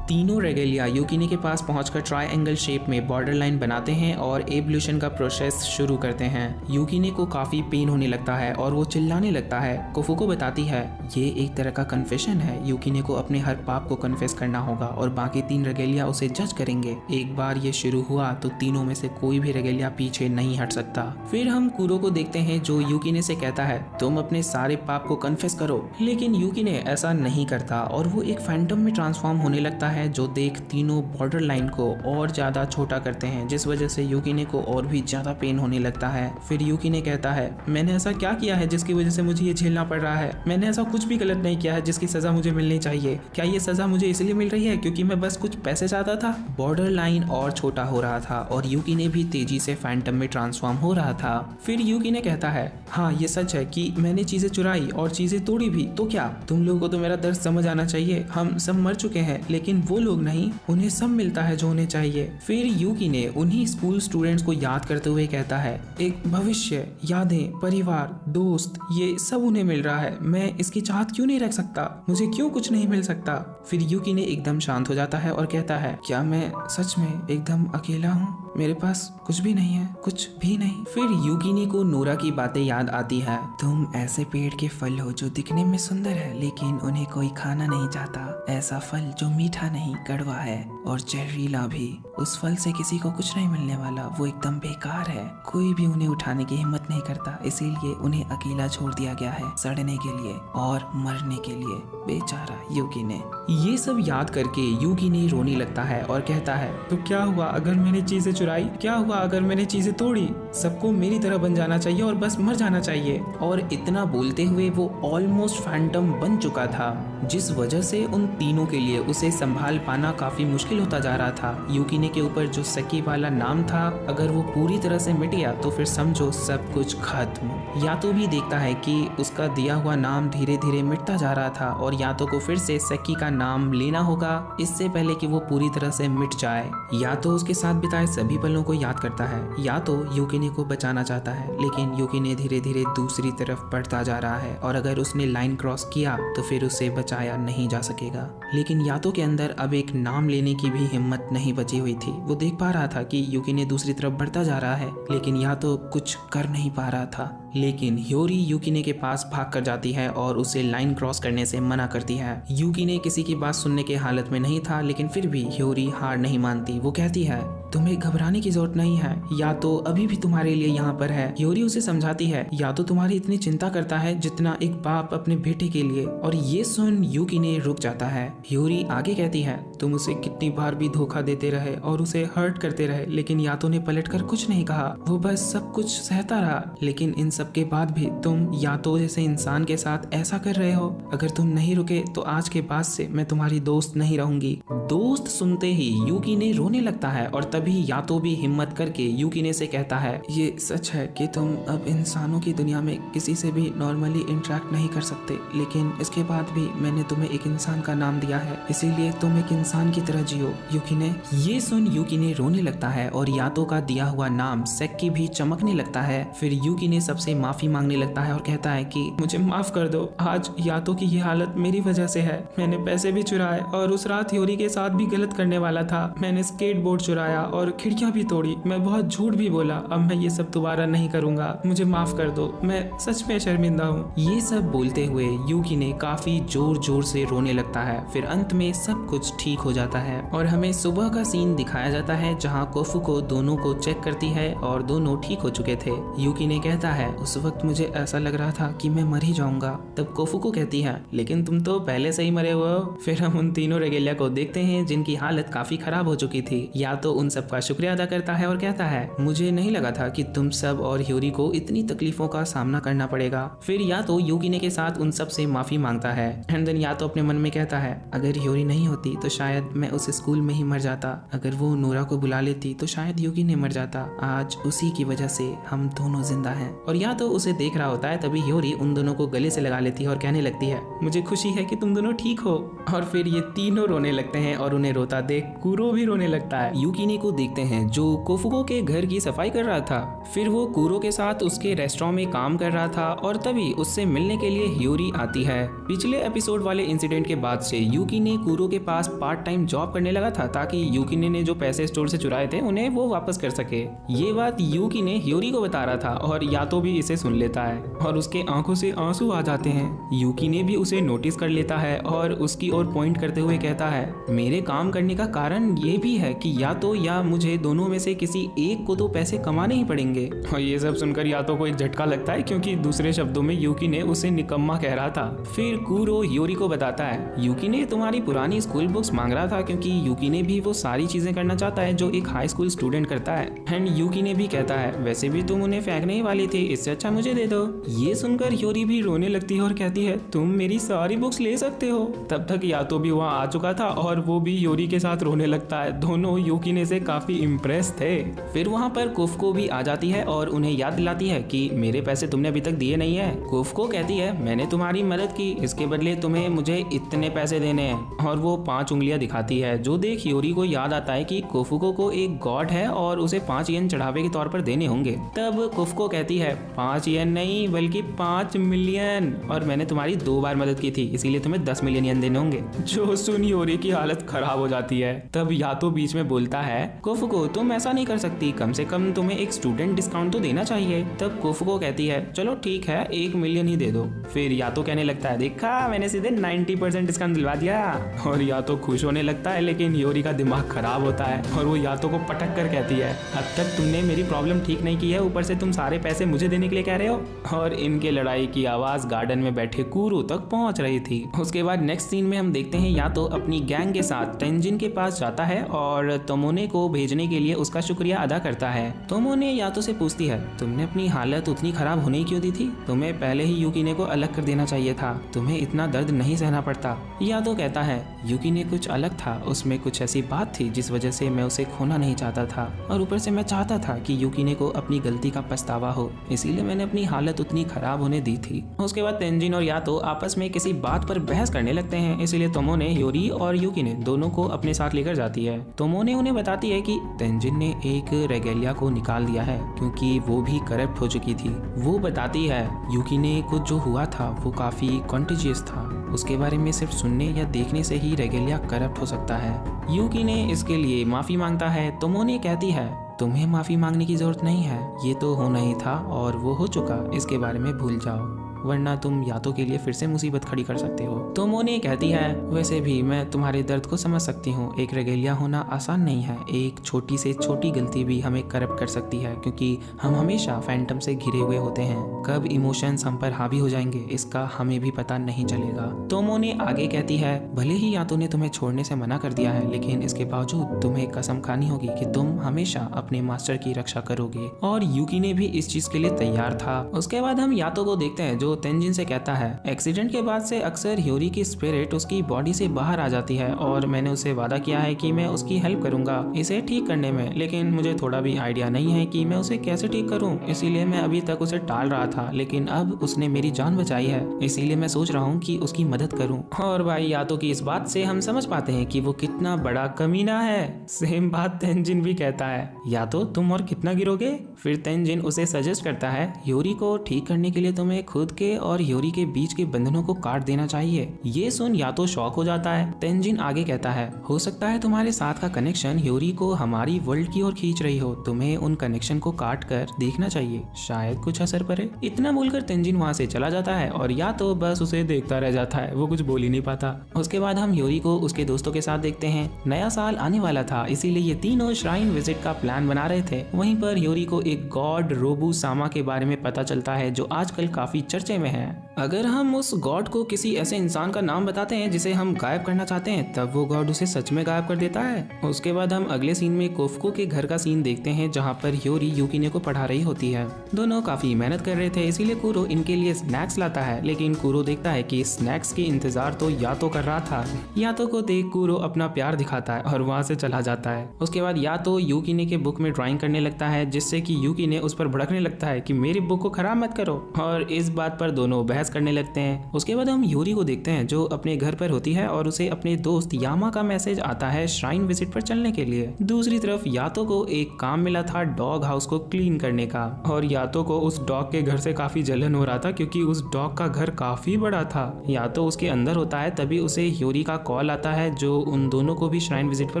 तीनों रेगेलिया यूकिने के पास पहुंचकर ट्रायंगल शेप में बॉर्डर लाइन बनाते हैं और एवोल्यूशन का प्रोसेस शुरू करते हैं। यूकिने को काफी पेन होने लगता है और वो चिल्लाने लगता है। कोफुको बताती है ये एक तरह का कन्फेशन है। यूकिने को अपने हर पाप को कन्फेस करना होगा और बाकी 3 रेगेलिया उसे जज करेंगे। एक बार ये शुरू हुआ तो तीनों में से कोई भी रेगेलिया पीछे नहीं हट सकता। फिर हम कुरो को देखते हैं जो यूकिने से कहता है तुम अपने सारे पाप को कन्फेस करो, लेकिन यूकिने ऐसा नहीं करता और वो एक फैंटम में ट्रांसफॉर्म होने लगता है जो देख तीनों बॉर्डर लाइन को और ज्यादा छोटा करते हैं, जिस वजह से यूकिने को और भी ज्यादा पेन होने लगता है। फिर यूकिने कहता है मैंने ऐसा क्या किया है जिसकी वजह से मुझे ये झेलना पड़ रहा है। मैंने ऐसा कुछ भी गलत नहीं किया है जिसकी सजा मुझे मिलनी चाहिए। क्या ये सजा मुझे इसलिए मिल रही है क्योंकि मैं बस कुछ पैसे चाहता था। बॉर्डर लाइन और छोटा हो रहा था और यूकिने भी तेजी से फैंटम में ट्रांसफॉर्म हो रहा था। फिर यूकिने कहता है हाँ ये सच है कि मैंने चीजें चुराई और चीजें तोड़ी भी, तो क्या तुम लोगों को तो मेरा दर्द समझ आना चाहिए। हम सब मर चुके हैं लेकिन वो लोग नहीं, उन्हें सब मिलता है जो उन्हें चाहिए। फिर यूकिने उन्हीं स्कूल स्टूडेंट्स को याद करते हुए कहता है एक भविष्य, यादें, परिवार, दोस्त, ये सब उन्हें मिल रहा है। मैं इसकी चाहत क्यों नहीं रख सकता, मुझे क्यों कुछ नहीं मिल सकता। फिर यूकिने एकदम शांत हो जाता है और कहता है क्या मैं सच में एकदम अकेला हूँ, मेरे पास कुछ भी नहीं है, कुछ भी नहीं। फिर यूकिने को नोरा की बातें याद आती है। तुम ऐसे पेड़ के फल हो जो दिखने में सुंदर है लेकिन उन्हें कोई खाना नहीं चाहता। ऐसा फल जो मीठा नहीं कड़वा है और जहरीला भी। उस फल से किसी को कुछ नहीं मिलने वाला, वो एकदम बेकार है। कोई भी उन्हें उठाने की हिम्मत नहीं करता, इसीलिए उन्हें अकेला छोड़ दिया गया है सड़ने के लिए और मरने के लिए। बेचारा यूकिने। ये सब याद करके यूकिने रोने लगता है और कहता है तो क्या हुआ अगर मैंने चीजें चुराई? क्या हुआ अगर मैंने चीजें तोड़ी? सबको मेरी तरह बन जाना चाहिए और बस मर जाना चाहिए।
और इतना बोलते हुए वो ऑलमोस्ट फैंटम बन चुका था, जिस वजह से उन तीनों के लिए उसे संभाल पाना काफी मुश्किल होता जा रहा था। यूकिने के ऊपर जो सकी वाला नाम था, अगर वो पूरी तरह से मिट गया तो फिर समझो सब कुछ खत्म। यातो भी देखता है कि उसका दिया हुआ नाम धीरे धीरे मिटता जा रहा था और यातो को फिर से सकी का नाम लेना होगा इससे पहले कि वो पूरी तरह से मिट जाए। यातो उसके साथ बिताए सभी पलों को याद करता है। यातो यूकिने को बचाना चाहता है, लेकिन यूकिने धीरे धीरे दूसरी तरफ बढ़ता जा रहा है और अगर उसने लाइन क्रॉस किया तो फिर उसे बचाया नहीं जा सकेगा। लेकिन यातो के अंदर अब एक नाम लेने की भी हिम्मत नहीं बची हुई थी। वो देख पा रहा था कि यूकिने दूसरी तरफ बढ़ता जा रहा है, लेकिन यातो कुछ कर नहीं पा रहा था। लेकिन ह्योरी यूकिने के पास भाग कर जाती है और उसे लाइन क्रॉस करने से मना करती है। यूकिने किसी की बात सुनने के हालत में नहीं था, लेकिन फिर भी ह्योरी हार नहीं मानती। वो कहती है, तुम्हें घबराने की जरूरत नहीं है, या तो अभी भी तुम्हारे लिए यहाँ पर है। ह्योरी उसे समझाती है, या तो तुम्हारी इतनी चिंता करता है जितना एक बाप अपने बेटे के लिए। और ये सुन यूकिने रुक जाता है। ह्योरी आगे कहती है, तुम उसे कितनी बार भी धोखा देते रहे और उसे हर्ट करते रहे, लेकिन यातो ने पलटकर कुछ नहीं कहा। वो बस सब कुछ सहता रहा। लेकिन इन सब के बाद भी तुम यातो जैसे इंसान के साथ ऐसा कर रहे हो। अगर तुम नहीं रुके तो आज के बाद से मैं तुम्हारी दोस्त नहीं रहूंगी। दोस्त सुनते ही यूकिने रोने लगता है और तभी यातो भी हिम्मत करके यूकिने से कहता है, ये सच है कि तुम अब इंसानों की दुनिया में किसी से भी नॉर्मली इंटरेक्ट नहीं कर सकते, लेकिन इसके बाद भी मैंने तुम्हें एक इंसान का नाम दिया है, इसीलिए तुम एक इंसान की तरह जियो। यूकिने। ये सुन यूकिने रोने लगता है और यातो का दिया हुआ नाम सेक्की भी चमकने लगता है। फिर यूकिने सबसे माफी मांगने लगता है और कहता है कि मुझे माफ कर दो, आज यातो की ये हालत मेरी वजह से है। मैंने पैसे भी चुराए और उस रात ह्योरी के साथ भी गलत करने वाला था। मैंने स्केटबोर्ड चुराया और खिड़कियां भी तोड़ी। मैं बहुत झूठ भी बोला। अब मैं ये सब दोबारा नहीं करूंगा, मुझे माफ कर दो, मैं सच में शर्मिंदा हूँ। ये सब बोलते हुए यूकिने काफी जोर जोर से रोने लगता है। फिर अंत में सब कुछ ठीक हो जाता है और हमें सुबह का सीन दिखाया जाता है जहाँ कोफुको दोनों को चेक करती है और दोनों ठीक हो चुके थे। यूकिने कहता है, उस वक्त मुझे ऐसा लग रहा था कि मैं मर ही जाऊंगा। तब कोफुको कहती है, लेकिन तुम तो पहले से ही मरे हुए हो। फिर हम उन तीनों रेगेलिया को देखते हैं जिनकी हालत काफी खराब हो चुकी थी। या तो उन सब का शुक्रिया अदा करता है और कहता है, मुझे नहीं लगा था कि तुम सब और ह्योरी को इतनी तकलीफों का सामना करना पड़ेगा। फिर या तो यूकिने के साथ उन सब से माफी मांगता है एंड देन या तो अपने मन में कहता है, अगर ह्योरी नहीं होती तो शायद मैं उस स्कूल में ही मर जाता। अगर वो नोरा को बुला लेती तो शायद यूकिने मर जाता। आज उसी की वजह से हम दोनों जिंदा हैं। और या तो उसे देख रहा होता है तभी ह्योरी उन दोनों को गले से लगा लेती है और कहने लगती है, मुझे खुशी है कि तुम दोनों ठीक हो। और फिर ये तीनों रोने लगते हैं और उन्हें रोता देख कुरो भी रोने लगता है। यूकिने को देखते हैं जो कोफुको के घर की सफाई कर रहा था। फिर वो कुरो के साथ उसके रेस्टोरेंट में काम कर रहा था और तभी उससे मिलने के लिए ह्योरी आती है। पिछले एपिसोड वाले इंसिडेंट के बाद से यूकिने कुरो के पास पार्ट टाइम जॉब करने लगा था ताकि यूकिने ने जो पैसे स्टोर से चुराए थे उन्हें वो वापस कर सके। ये बात यूकिने ह्योरी को बता रहा था और यातो भी इसे सुन लेता है और उसके आंखों से आंसू आ जाते हैं। यूकिने भी उसे नोटिस कर लेता है और उसकी ओर पॉइंट करते हुए कहता है, मेरे काम करने का कारण ये भी है कि या तो या मुझे दोनों में से किसी एक को तो पैसे कमाने ही पड़ेंगे। और ये सब सुनकर यातो को एक झटका लगता है क्योंकि दूसरे शब्दों में यूकिने उसे निकम्मा कह रहा था। फिर कुरो ह्योरी को बताता है, यूकिने तुम्हारी पुरानी स्कूल बुक्स मांग रहा था क्योंकि यूकिने भी वो सारी चीजें करना चाहता है जो एक हाई स्कूल स्टूडेंट करता है। एंड यूकिने भी कहता है, वैसे भी तुम उन्हें फेंकने ही वाली थी, इससे अच्छा मुझे दे दो। ये सुनकर ह्योरी भी रोने लगती है और कहती है, तुम मेरी सारी बुक्स ले सकते हो। तब तक यातो भी वहाँ आ चुका था और वो भी ह्योरी के साथ रोने लगता है। दोनों यूकिने से काफी इम्प्रेस थे। फिर वहाँ पर कोफुको भी आ जाती है और उन्हें याद दिलाती है कि मेरे पैसे तुमने अभी तक दिए नहीं है। कोफुको कहती है, मैंने तुम्हारी मदद की, इसके बदले तुम्हें मुझे इतने पैसे देने हैं। और वो 5 उंगलियां दिखाती है जो देख ह्योरी को याद आता है कि कोफुको को एक गॉड है और उसे 5 येन चढ़ावे के तौर पर देने होंगे। तब कोफुको कहती है, 5 येन नहीं बल्कि 5 मिलियन, और मैंने तुम्हारी 2 बार मदद की थी इसीलिए तुम्हें 10 मिलियन येन देने होंगे। जो सुन ह्योरी की हालत खराब हो जाती है। तब यातो बीच में बोलता है, कोफुको तुम ऐसा नहीं कर सकती, कम से कम तुम्हें एक स्टूडेंट डिस्काउंट तो देना चाहिए। तब कोफुको कहती है, चलो ठीक है 1 मिलियन ही दे दो। फिर यातो कहने लगता है, देखा मैंने सीधे 90% डिस्काउंट दिलवा दिया। और यातो खुश होने लगता है लेकिन ह्योरी का दिमाग खराब होता है और वो यातो को पटक कर कहती है, अब तक तुमने मेरी प्रॉब्लम ठीक नहीं की है, ऊपर से तुम सारे पैसे मुझे देने के लिए कह रहे हो। और इनके लड़ाई की आवाज गार्डन में बैठे कुरो तक पहुंच रही थी। उसके बाद नेक्स्ट सीन में हम देखते हैं यातो अपनी गैंग के साथ टेंजिन के पास जाता है और तोमोने को
को भेजने के लिए उसका शुक्रिया अदा करता है। तोमोने यातो से पूछती है, तुमने अपनी हालत उतनी खराब होने ही क्यों दी थी? तुम्हें पहले ही यूकीने को अलग कर देना चाहिए था, तुम्हें इतना दर्द नहीं सहना पड़ता। यातो कहता है, यूकीने कुछ अलग था, उसमें कुछ ऐसी बात थी जिस वजह से मैं उसे खोना नहीं चाहता था, और ऊपर से मैं चाहता था कि यूकीने को अपनी गलती का पछतावा हो, इसीलिए मैंने अपनी हालत उतनी खराब होने दी थी। उसके बाद तेंजिन और यातो आपस में किसी बात पर बहस करने लगते हैं, इसलिए तोमोने ह्योरी और यूकीने दोनों को अपने साथ लेकर जाती है। तोमोने उन्हें बताती है कि तेंजिन ने एक रेगेलिया को निकाल दिया है क्योंकि वो भी करप्ट हो चुकी थी। वो बताती है यूकीने को जो हुआ था वो काफी कॉन्टेजियस था, उसके बारे में सिर्फ सुनने या देखने से ही रेगेलिया करप्ट हो सकता है। यूकीने इसके लिए माफी मांगता है। तोमोने कहती है, तुम्हें माफी मांगने की जरूरत नहीं है, ये तो होना ही था और वो हो चुका, इसके बारे में भूल जाओ, वरना तुम यातो के लिए फिर से मुसीबत खड़ी कर सकते हो। तोमोने कहती है, वैसे भी मैं तुम्हारे दर्द को समझ सकती हूँ, एक रेगेलिया होना आसान नहीं है, एक छोटी से छोटी गलती भी हमें करप्ट कर सकती है क्योंकि हम हमेशा फैंटम से घिरे हुए होते हैं, कब इमोशंस हम पर हावी हो जाएंगे इसका हमें भी पता नहीं चलेगा। तोमोने आगे कहती है, भले ही यातो ने तुम्हें छोड़ने से मना कर दिया है, लेकिन इसके बावजूद तुम्हें कसम खानी होगी कि तुम हमेशा अपने मास्टर की रक्षा करोगे, और यूकीने भी इस चीज के लिए तैयार था। उसके बाद हम यातो को देखते हैं जो तेंजिन से कहता है, एक्सीडेंट के बाद से अक्सर ह्योरी की स्पिरिट उसकी बॉडी से बाहर आ जाती है और मैंने उसे वादा किया है कि मैं उसकी हेल्प करूंगा इसे ठीक करने में, लेकिन मुझे थोड़ा भी आइडिया नहीं है कि मैं उसे कैसे ठीक करूं, इसीलिए मैं अभी तक उसे टाल रहा था, लेकिन अब उसने मेरी जान बचाई है, इसीलिए मैं सोच रहा हूँ कि उसकी मदद करूँ। और भाई यातो की इस बात से हम समझ पाते हैं कि वो कितना बड़ा कमीना है। सेम बात तेंजिन भी कहता है, यातो तुम और कितना गिरोगे? फिर तेंजिन उसे सजेस्ट करता है, ह्योरी को ठीक करने के लिए तुम्हें खुद के और ह्योरी के बीच के बंधनों को काट देना चाहिए। ये सुन यातो शॉक हो जाता है। तेंजिन आगे कहता है, हो सकता है तुम्हारे साथ का कनेक्शन ह्योरी को हमारी वर्ल्ड की ओर खींच रही हो, तुम्हें उन कनेक्शन को काट कर देखना चाहिए, शायद कुछ असर पड़े। इतना बोलकर तेंजिन वहाँ से चला जाता है और यातो बस उसे देखता रह जाता है, वो कुछ बोल ही नहीं पाता। उसके बाद हम ह्योरी को उसके दोस्तों के साथ देखते हैं। नया साल आने वाला था, इसीलिए ये तीनों श्राइन विजिट का प्लान बना रहे थे। वहीं पर ह्योरी को एक गॉड रोबू सामा के बारे में पता चलता है जो आजकल काफी चर्चे में है। अगर हम उस गॉड को किसी ऐसे इंसान का नाम बताते हैं जिसे हम गायब करना चाहते हैं, तब वो गॉड उसे सच में गायब कर देता है। उसके बाद हम अगले सीन में कोफुको के घर का सीन देखते हैं जहाँ पर ह्योरी यूकीने को पढ़ा रही होती है। दोनों काफी मेहनत कर रहे थे, इसीलिए कुरो इनके लिए स्नैक्स लाता है, लेकिन कुरो देखता है कि स्नैक्स के इंतजार तो यातो कर रहा था। यातो को देख कुरो अपना प्यार दिखाता है और वहाँ से चला जाता है। उसके बाद यातो यूकीने के बुक में ड्राइंग करने लगता है, जिससे कि यूकीने उस पर भड़कने लगता है कि मेरी बुक को खराब मत करो, और इस बात पर दोनों बहस करने लगते हैं। उसके बाद हम ह्योरी को देखते हैं जो अपने घर पर होती है और उसे अपने दोस्त यामा का मैसेज आता है श्राइन विजिट पर चलने के लिए। दूसरी तरफ यातो को एक काम मिला था डॉग हाउस को क्लीन करने का, और यातो को उस डॉग के घर से काफी जलन हो रहा था क्योंकि उस डॉग का घर काफी बड़ा था। यातो उसके अंदर होता है, तभी उसे ह्योरी का कॉल आता है जो उन दोनों को भी श्राइन विजिट पर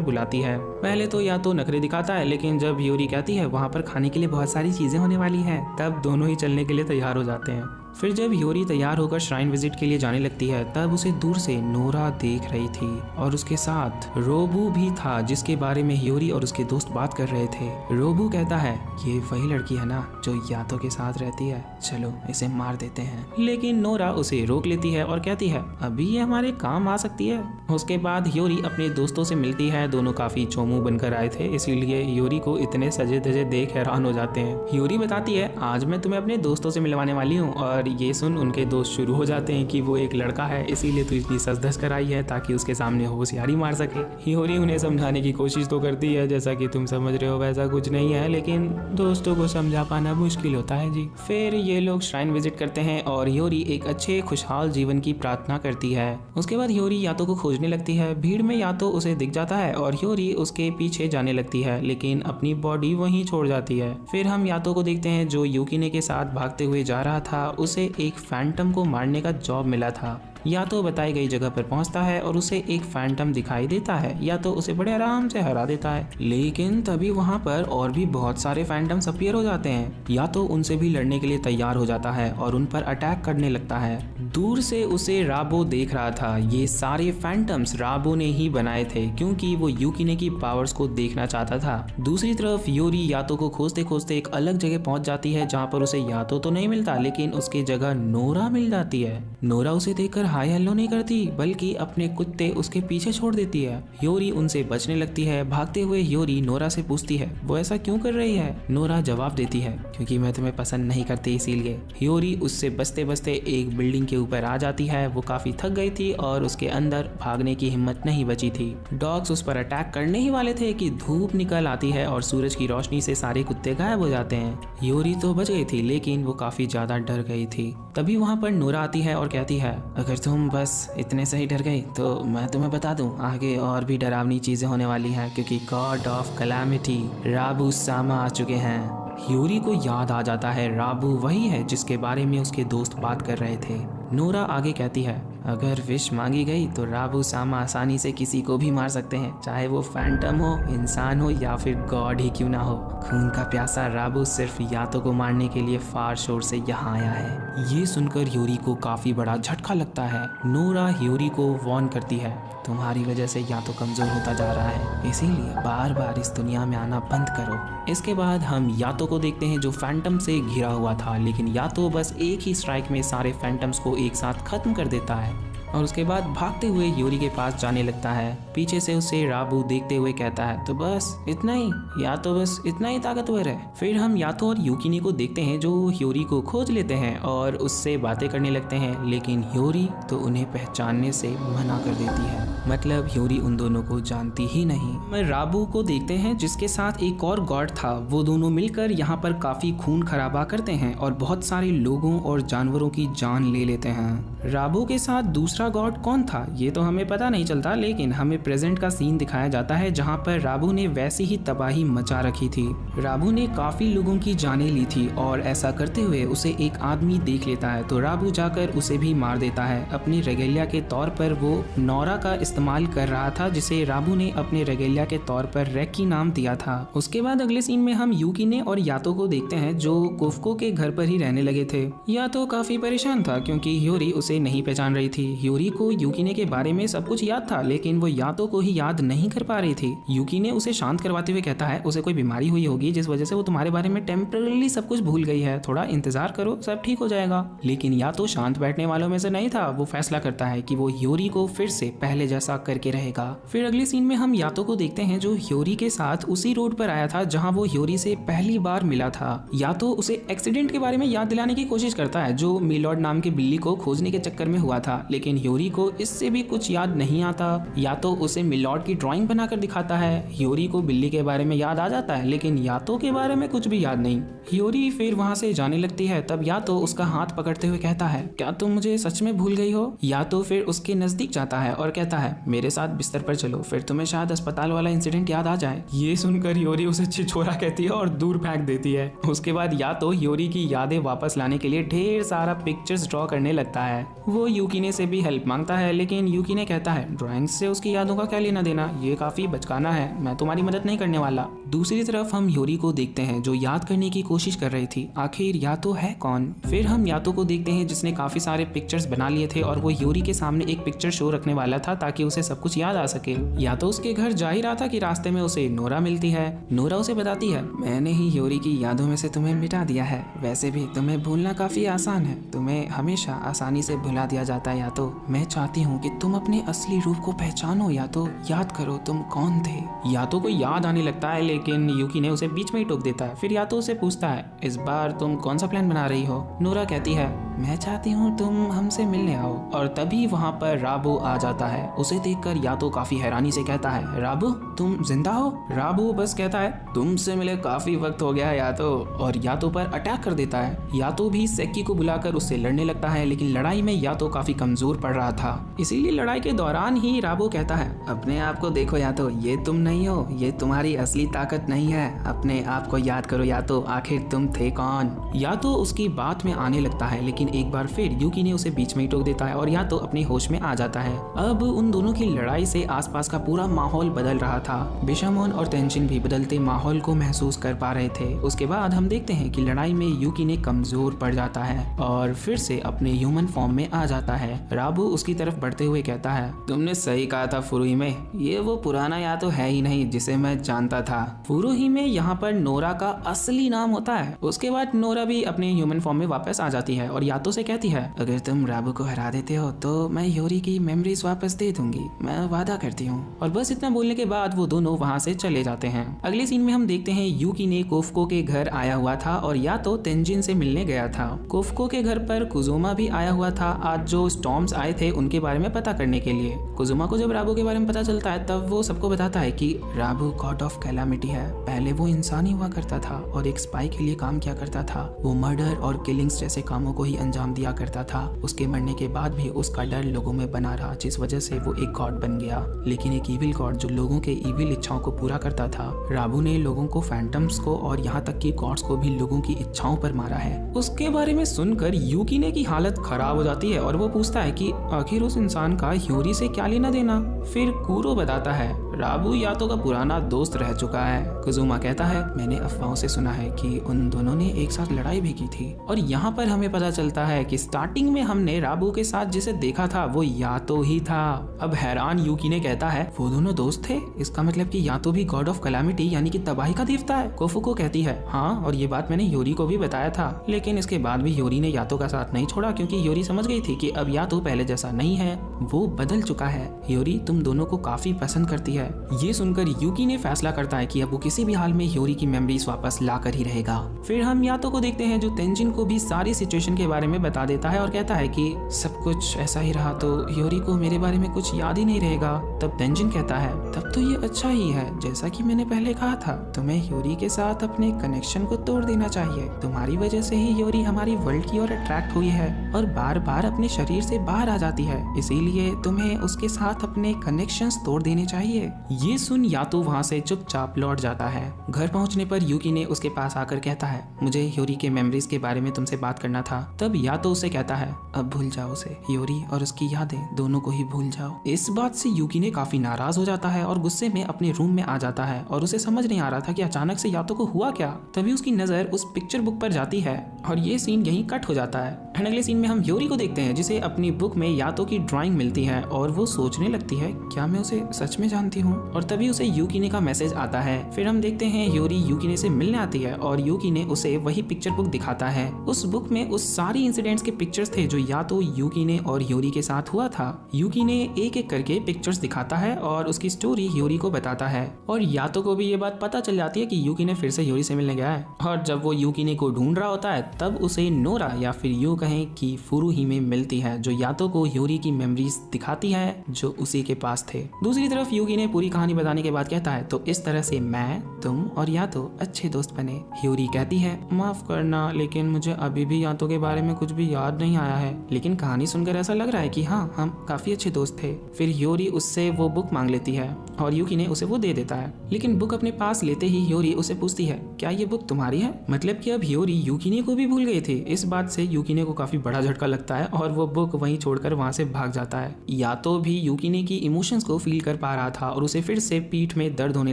बुलाती है। पहले तो यातो नखरे दिखाता है, लेकिन जब ह्योरी कहती है वहाँ पर खाने के लिए बहुत सारी चीजें होने वाली है, तब दोनों ही चलने के लिए तैयार हो जाते हैं। फिर जब ह्योरी तैयार होकर श्राइन विजिट के लिए जाने लगती है, तब उसे दूर से नोरा देख रही थी और उसके साथ रोबू भी था जिसके बारे में ह्योरी और उसके दोस्त बात कर रहे थे। रोबू कहता है, ये वही लड़की है ना जो यातो के साथ रहती है, चलो इसे मार देते हैं। लेकिन नोरा उसे रोक लेती है और कहती है, अभी ये हमारे काम आ सकती है। उसके बाद ह्योरी अपने दोस्तों से मिलती है, दोनों काफी चोमू बनकर आए थे, इसीलिए ह्योरी को इतने सजे धजे देख हैरान हो जाते हैं। ह्योरी बताती है, आज मैं तुम्हें अपने दोस्तों से मिलवाने वाली हूँ, और ये सुन उनके दोस्त शुरू हो जाते हैं कि वो एक लड़का है, इसीलिए तू इतनी सज-धज कर आई है ताकि उसके सामने होशियारी मार सके। ह्योरी उन्हें समझाने की कोशिश तो करती है, जैसा कि तुम समझ रहे हो वैसा कुछ नहीं है, लेकिन दोस्तों को समझा पाना मुश्किल होता है जी। फिर ये लोग श्राइन विजिट करते हैं और ह्योरी एक अच्छे खुशहाल जीवन की प्रार्थना करती है। उसके बाद ह्योरी यातो को खोजने लगती है। भीड़ में यातो उसे दिख जाता है और ह्योरी उसके पीछे जाने लगती है, लेकिन अपनी बॉडी वहीं छोड़ जाती है। फिर हम यातो को देखते हैं जो यूकीने के साथ भागते हुए जा रहा था, उसे एक फैंटम को मारने का जॉब मिला था। या तो बताई गई जगह पर पहुंचता है और उसे एक फैंटम दिखाई देता है, या तो उसे बड़े आराम से हरा देता है। लेकिन तभी वहां पर और भी बहुत सारे फैंटम्स अपीयर हो जाते हैं, या तो उनसे भी लड़ने के लिए तैयार हो जाता है और उन पर अटैक करने लगता है। दूर से उसे राबो देख रहा था। ये सारे फैंटम्स राबो ने ही बनाए थे क्योंकि वो यूकीने की पावर्स को देखना चाहता था। दूसरी तरफ ह्योरी यातो को खोजते खोजते एक अलग जगह पहुंच जाती है जहाँ पर उसे यातो तो नहीं मिलता, लेकिन उसकी जगह नोरा मिल जाती है। नोरा उसे देखकर हाय हेलो नहीं करती बल्कि अपने कुत्ते उसके पीछे छोड़ देती है। ह्योरी उनसे बचने लगती है। भागते हुए ह्योरी नोरा से पूछती है वो ऐसा क्यों कर रही है। नोरा जवाब देती है क्योंकि मैं तुम्हें पसंद नहीं करती इसीलिए। ह्योरी उससे बचते बचते एक बिल्डिंग के ऊपर आ जाती है। वो काफी थक गई थी और उसके अंदर भागने की हिम्मत नहीं बची थी। डॉग्स उस पर अटैक करने ही वाले थे कि धूप निकल आती है और सूरज की रोशनी से सारे कुत्ते गायब हो जाते हैं। ह्योरी तो बच गई थी लेकिन वो काफी ज्यादा डर गई थी। तभी वहाँ पर नोरा आती है और कहती है अगर तुम बस इतने से ही डर गई तो मैं तुम्हें बता दूं आगे और भी डरावनी चीजें होने वाली हैं क्योंकि गॉड ऑफ कैलामिटी राबू सामा आ चुके हैं। ह्योरी को याद आ जाता है राबू वही है जिसके बारे में उसके दोस्त बात कर रहे थे। नोरा आगे कहती है अगर विश मांगी गई तो राबू सामा आसानी से किसी को भी मार सकते हैं, चाहे वो फैंटम हो, इंसान हो या फिर गॉड ही क्यों ना हो। खून का प्यासा राबू सिर्फ यातो को मारने के लिए फार शोर से यहाँ आया है। ये सुनकर ह्योरी को काफी बड़ा झटका लगता है। नोरा ह्योरी को वार्न करती है तुम्हारी वजह से यातो कमजोर होता जा रहा है, इसीलिए बार बार इस दुनिया में आना बंद करो। इसके बाद हम यातो को देखते हैं जो फैंटम से घिरा हुआ था, लेकिन यातो बस एक ही स्ट्राइक में सारे फैंटम्स को एक साथ खत्म कर देता है और उसके बाद भागते हुए ह्योरी के पास जाने लगता है। पीछे से उसे राबू देखते हुए कहता है तो बस इतना ही, या तो बस इतना ही ताकतवर है। फिर हम यातो और यूकिने को देखते हैं जो ह्योरी को खोज लेते हैं और उससे बातें करने लगते हैं, लेकिन ह्योरी तो उन्हें पहचानने से मना कर देती है। मतलब ह्योरी उन दोनों को जानती ही नहीं। मैं राबू को देखते हैं जिसके साथ एक और गॉड था। वो दोनों मिलकर यहाँ पर काफी खून खराबा करते हैं और बहुत सारे लोगों और जानवरों की जान ले लेते हैं। राबू के साथ दूसरा गॉड कौन था ये तो हमें पता नहीं चलता, लेकिन हमें प्रेजेंट का सीन दिखाया जाता है जहाँ पर राबू ने वैसी ही तबाही मचा रखी थी। राबू ने काफी लोगों की जानें ली थी और ऐसा करते हुए उसे एक आदमी देख लेता है तो राबू जाकर उसे भी मार देता है। अपनी रेगेलिया के तौर पर वो नोरा का इस्तेमाल कर रहा था जिसे राबू ने अपने रेगेलिया के तौर पर रेकी नाम दिया था। उसके बाद अगले सीन में हम यूकिने और यातो को देखते हैं जो कोफ्को के घर पर ही रहने लगे थे। यातो काफी परेशान था क्योंकि ह्योरी उसे नहीं पहचान रही थी। ह्योरी को यूकिने के बारे में सब कुछ याद था लेकिन वो यातो को ही याद नहीं कर पा रही थी। यूकिने उसे शांत करवाते हुए कहता है उसे कोई बीमारी हुई होगी जिस वजह से वो तुम्हारे बारे में टेम्पररी सब कुछ भूल गई है, थोड़ा इंतजार करो सब ठीक हो जाएगा। लेकिन यातो शांत बैठने वालों में से नहीं था। वो फैसला करता है कि वो ह्योरी को फिर से पहले जैसा करके रहेगा। फिर अगले सीन में हम यातो को देखते हैं जो ह्योरी के साथ उसी रोड पर आया था जहाँ वो ह्योरी से पहली बार मिला था। यातो उसे एक्सीडेंट के बारे में याद दिलाने की कोशिश करता है जो मिलॉर्ड नाम के बिल्ली को खोजने के चक्कर में हुआ था, लेकिन ह्योरी को इससे भी कुछ याद नहीं आता। यातो उसे मिलॉर्ड की ड्राइंग बनाकर दिखाता है। ह्योरी को बिल्ली के बारे में याद आ जाता है लेकिन यातो के बारे में कुछ भी याद नहीं। ह्योरी फिर वहाँ से जाने लगती है। तब यातो उसका हाथ पकड़ते हुए कहता है क्या तुम मुझे सच में भूल गई हो। यातो फिर उसके नजदीक जाता है और कहता है मेरे साथ बिस्तर पर चलो, फिर तुम्हें शायद अस्पताल वाला इंसिडेंट याद आ जाए। ये सुनकर ह्योरी उसे छिछोरा कहती है और दूर फेंक देती है। उसके बाद यातो ह्योरी की यादें वापस लाने के लिए ढेर सारा पिक्चर्स ड्रॉ करने लगता है। वो यूकिने से भी हेल्प मांगता है लेकिन यूकिने कहता है ड्राइंग से उसकी यादों का क्या लेना देना, ये काफी बचकाना है, मैं तुम्हारी मदद नहीं करने वाला। दूसरी तरफ हम ह्योरी को देखते हैं जो याद करने की कोशिश कर रही थी आखिर यातो है कौन। फिर हम यातो को देखते हैं जिसने काफी सारे पिक्चर्स बना लिए थे और वो ह्योरी के सामने एक पिक्चर शो रखने वाला था ताकि उसे सब कुछ याद आ सके। यातो उसके घर जा ही रहा था कि रास्ते में उसे नोरा मिलती है। नोरा उसे बताती है मैंने ही ह्योरी की यादों में से तुम्हें मिटा दिया है, वैसे भी तुम्हें भूलना काफी आसान है, तुम्हें हमेशा आसानी से भुला दिया जाता है। यातो मैं चाहती हूँ कि तुम अपने असली रूप को पहचानो, यातो याद करो तुम कौन थे। यातो को याद आने लगता है लेकिन यूकिने उसे बीच में ही टोक देता है। फिर यातो उसे पूछता है इस बार तुम कौन सा प्लान बना रही हो। नोरा कहती है मैं चाहती हूँ तुम हमसे मिलने आओ। और तभी वहाँ पर राबू आ जाता है। उसे देखकर यातो काफी हैरानी से कहता है राबू तुम जिंदा हो। राबू बस कहता है तुमसे मिले काफी वक्त हो गया है यातो, और यातो पर अटैक कर देता है। यातो भी सेक्की को बुलाकर उससे लड़ने लगता है लेकिन लड़ाई में यातो काफी कमजोर पड़ रहा था, इसीलिए लड़ाई के दौरान ही राबू कहता है अपने आप को देखो यातो, ये तुम नहीं हो, ये तुम्हारी असली ताकत नहीं है, अपने आप को याद करो यातो, आखिर तुम थे कौन। यातो उसकी बात में आने लगता है लेकिन एक बार फिर यूकिने उसे बीच में ही टोक देता है और यातो अपने होश में आ जाता है। अब उन दोनों की लड़ाई से आसपास का पूरा माहौल बदल रहा था। बिशामोन और तेंजिन भी बदलते माहौल को महसूस कर पा रहे थे। उसके बाद हम देखते हैं कि लड़ाई में यूकिने कमजोर पड़ जाता है और फिर से अपने ह्यूमन फॉर्म में आ जाता है। राबू उसकी तरफ बढ़ते हुए कहता है तुमने सही कहा था फुरुहिमे, ये वो पुराना यातो है ही नहीं जिसे मैं जानता था। फुरुहिमे यहाँ पर नोरा का असली नाम होता है। उसके बाद नोरा भी अपने ह्यूमन फॉर्म में वापस आ जाती है और यातो से कहती है, अगर तुम राबू को हरा देते हो तो मैं ह्योरी की मेमोरीज वापस दे दूंगी, मैं वादा करती हूँ। और बस इतना बोलने के बाद वो दोनों वहाँ से चले जाते हैं। अगले सीन में हम देखते हैं यूकी ने कोफुको के घर आया हुआ था और यातो तेंजिन से मिलने गया था। कोफुको के घर पर कुजुमा भी आया हुआ था आज जो स्टॉर्म्स आए थे उनके बारे में पता करने के लिए। कुजुमा को जब राबू के बारे में पता चलता है तब वो सबको बताता है कि राबू गॉड ऑफ कैलामिटी है। पहले वो इंसान ही हुआ करता था और एक स्पाई के लिए काम किया करता था। वो मर्डर और किलिंग्स जैसे कामों को ही अंजाम दिया करता था। उसके मरने के बाद भी उसका डर लोगों में बना रहा, जिस वजह से वो एक गॉड बन गया, लेकिन एक इविल गॉड जो लोगों के इविल इच्छाओं को पूरा करता था। राबू ने लोगों को, फैंटम्स को और यहाँ तक कि गॉड्स को भी लोगों की इच्छाओं पर मारा है। उसके बारे में सुनकर यूकीने की हालत खराब हो जाती है और वो पूछता है कि आखिर उस इंसान का ह्योरी से क्या लेना देना। फिर कूरो बताता है राबू यातो का पुराना दोस्त रह चुका है। कुजुमा कहता है, मैंने अफवाहों से सुना है कि उन दोनों ने एक साथ लड़ाई भी की थी। और यहाँ पर हमें पता चलता है कि स्टार्टिंग में हमने राबू के साथ जिसे देखा था वो यातो ही था। अब हैरान यूकीने कहता है, वो दोनों दोस्त थे, इसका मतलब कि यातो भी गॉड ऑफ कैलामिटी यानी कि तबाही का देवता है। कोफुको कहती है, हाँ, और ये बात मैंने ह्योरी को भी बताया था, लेकिन इसके बाद भी ह्योरी ने यातो का साथ नहीं छोड़ा क्योंकि ह्योरी समझ गई थी कि अब यातो पहले जैसा नहीं है, वो बदल चुका है। ह्योरी तुम दोनों को काफी पसंद करती है। ये सुनकर यूकी ने फैसला करता है कि अब वो किसी भी हाल में ह्योरी की मेमोरीज वापस ला कर ही रहेगा। फिर हम यातो को देखते हैं जो तेंजिन को भी सारी सिचुएशन के बारे में बता देता है और कहता है कि सब कुछ ऐसा ही रहा तो ह्योरी को मेरे बारे में कुछ याद ही नहीं रहेगा। तब तेंजिन कहता है, तब तो ये अच्छा ही है, जैसा कि मैंने पहले कहा था, तुम्हें ह्योरी के साथ अपने कनेक्शन को तोड़ देना चाहिए। तुम्हारी वजह से ही ह्योरी हमारी वर्ल्ड की ओर अट्रैक्ट हुई है और बार बार अपने शरीर से बाहर आ जाती है, इसीलिए तुम्हें उसके साथ अपने कनेक्शंस तोड़ देने चाहिए। ये सुन यातो वहाँ से चुपचाप लौट जाता है। घर पहुँचने पर यूकी ने उसके पास आकर कहता है, मुझे ह्योरी के मेमोरीज के बारे में तुमसे बात करना था। तब यातो उसे कहता है, अब भूल जाओ उसे, ह्योरी और उसकी यादें दोनों को ही भूल जाओ। इस बात से यूकी ने काफी नाराज हो जाता है और गुस्से में अपने रूम में आ जाता है और उसे समझ नहीं आ रहा था कि अचानक से यातो को हुआ क्या। तभी उसकी नजर उस पिक्चर बुक पर जाती है और ये सीन यहीं कट हो जाता है। अगले सीन में हम ह्योरी को देखते हैं जिसे अपनी बुक में यातो की ड्राइंग मिलती है और वो सोचने लगती है, क्या मैं उसे सच में जानती हूँ? और तभी उसे यूकीने का मैसेज आता है। फिर हम देखते हैं ह्योरी यूकीने से मिलने आती है और यूकीने उसे वही पिक्चर बुक दिखाता है। उस बुक में उस सारी इंसिडेंट्स के पिक्चर्स थे जो यातो, यूकीने और ह्योरी के साथ हुआ था। यूकीने एक एक करके पिक्चर्स दिखाता है और उसकी स्टोरी ह्योरी को बताता है और यातो को भी ये बात पता चल जाती है कि यूकीने फिर से ह्योरी से मिलने गया है। और जब वो यूकीने को ढूंढ रहा होता है तब उसे नोरा या फिर यूं कहें कि फुरुहिमे मिलती है जो यातो को ह्योरी की मेमोरीज दिखाती है जो उसी के पास थे। दूसरी तरफ यूकीने पूरी कहानी बताने के बाद कहता है, तो इस तरह से मैं, तुम और यातो अच्छे दोस्त बने। ह्योरी कहती है, माफ करना, लेकिन मुझे अभी भी यातो के बारे में कुछ भी याद नहीं आया है, लेकिन कहानी सुनकर ऐसा लग रहा है कि हाँ, हम काफी अच्छे दोस्त थे। फिर ह्योरी उससे वो बुक मांग लेती है और यूकीने उसे वो दे देता है, लेकिन बुक अपने पास लेते ही ह्योरी उसे पूछती है, क्या ये बुक तुम्हारी है? मतलब कि अब ह्योरी यूकीने को भी भूल गई थी। इस बात से यूकीने को काफी बड़ा झटका लगता है और वो बुक वहीं छोड़कर वहां से भाग जाता है। यातो भी यूकीने की इमोशंस को फील कर पा रहा था और उसे फिर से पीठ में दर्द होने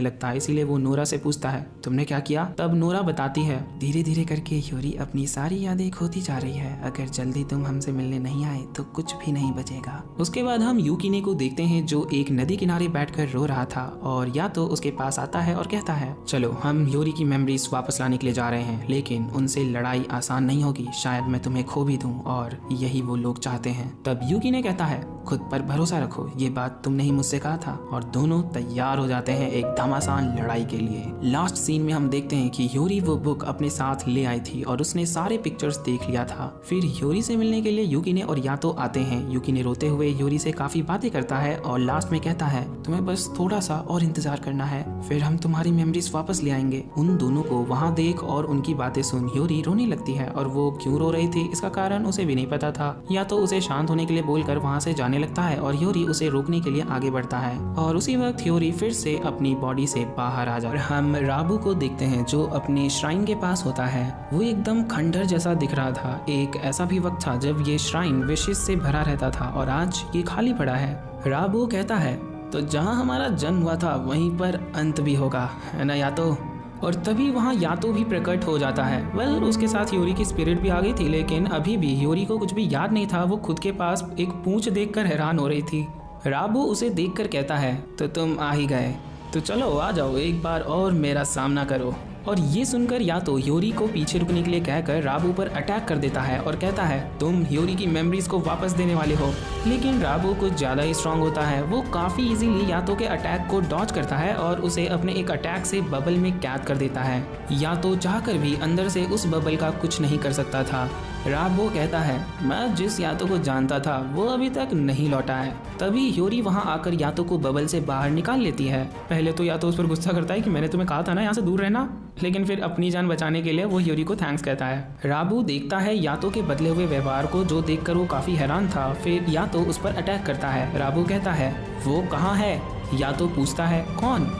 लगता है, इसीलिए वो नोरा से पूछता है, तुमने क्या किया? तब नोरा बताती है, धीरे धीरे करके ह्योरी अपनी सारी यादें खोती जा रही है, अगर जल्दी तुम हमसे मिलने नहीं आए तो कुछ भी नहीं बचेगा। उसके बाद हम यूकीने को देखते हैं जो एक नदी किनारे बैठकर रो रहा था और यातो उसके पास आता है और कहता है, चलो हम ह्योरी की मेमोरीज वापस लाने के लिए जा रहे हैं, लेकिन उनसे लड़ाई आसान नहीं होगी, शायद मैं तुम्हें खो भी दूं और यही वो लोग चाहते हैं। तब यूकीने कहता है, खुद पर भरोसा रखो, ये बात तुमने ही मुझसे कहा था। और दोनों तैयार हो जाते हैं एक घमासान लड़ाई के लिए। लास्ट सीन में हम देखते हैं कि ह्योरी वो बुक अपने साथ ले आई थी और उसने सारे पिक्चर्स देख लिया था। फिर ह्योरी से मिलने के लिए यूकीने और यातो आते हैं। यूकीने रोते हुए ह्योरी से काफी बातें करता है और लास्ट में कहता है, तुम्हें बस थोड़ा सा और इंतजार करना है, फिर हम तुम्हारी मेमोरीज वापस ले आएंगे। उन दोनों को वहाँ देख और उनकी बातें सुन ह्योरी रोने लगती है और वो क्यों रो रही थी इसका कारण उसे भी नहीं पता था। यातो उसे शांत होने के लिए बोलकर वहाँ से जाने लगता है और ह्योरी उसे रोकने के लिए आगे बढ़ता है और उसी वक्त ह्योरी फिर से अपनी बॉडी से बाहर आ जाता है। हम राबू को देखते हैं जो अपने श्राइन के पास होता है। वो एकदम खंडर जैसा दिख रहा था। एक ऐसा भी वक्त था जब ये श्राइन विशेष से भरा रहता था और आज ये खाली पड़ा है। राबू कहता है, तो जहाँ हमारा जन्म हुआ था वहीं पर अंत भी होगा, है ना यातो? और तभी वहाँ यातो भी प्रकट हो जाता है। उसके साथ ह्योरी की स्पिरिट भी आ गई थी, लेकिन अभी भी ह्योरी को कुछ भी याद नहीं था। वो खुद के पास एक पूंछ देखकर हैरान हो रही थी। राबू उसे देखकर कहता है, तो तुम आ ही गए, तो चलो आ जाओ, एक बार और मेरा सामना करो। और ये सुनकर यातो ह्योरी को पीछे रुकने के लिए कहकर राबू पर अटैक कर देता है और कहता है तुम ह्योरी की मेमोरीज को वापस देने वाले हो। लेकिन राबू कुछ ज्यादा ही स्ट्रांग होता है। वो काफी इजीली यातो के अटैक को डॉज करता है और उसे अपने एक अटैक से बबल में कैद कर देता है। यातो चाहकर भी अंदर से उस बबल का कुछ नहीं कर सकता था। राबो कहता है मैं जिस यातो को जानता था वो अभी तक नहीं लौटा है। तभी ह्योरी वहां आकर यातो को बबल से बाहर निकाल लेती है। पहले तो यातो उस पर गुस्सा करता है कि मैंने तुम्हें कहा था ना यहाँ से दूर रहना, लेकिन फिर अपनी जान बचाने के लिए वो ह्योरी को थैंक्स कहता है। राबू देखता है यातो के बदले हुए व्यवहार को, जो देखकर वो काफी हैरान था। फिर यातो उस पर अटैक करता है। राबू कहता है वो कहाँ है? यातो पूछता है कौन?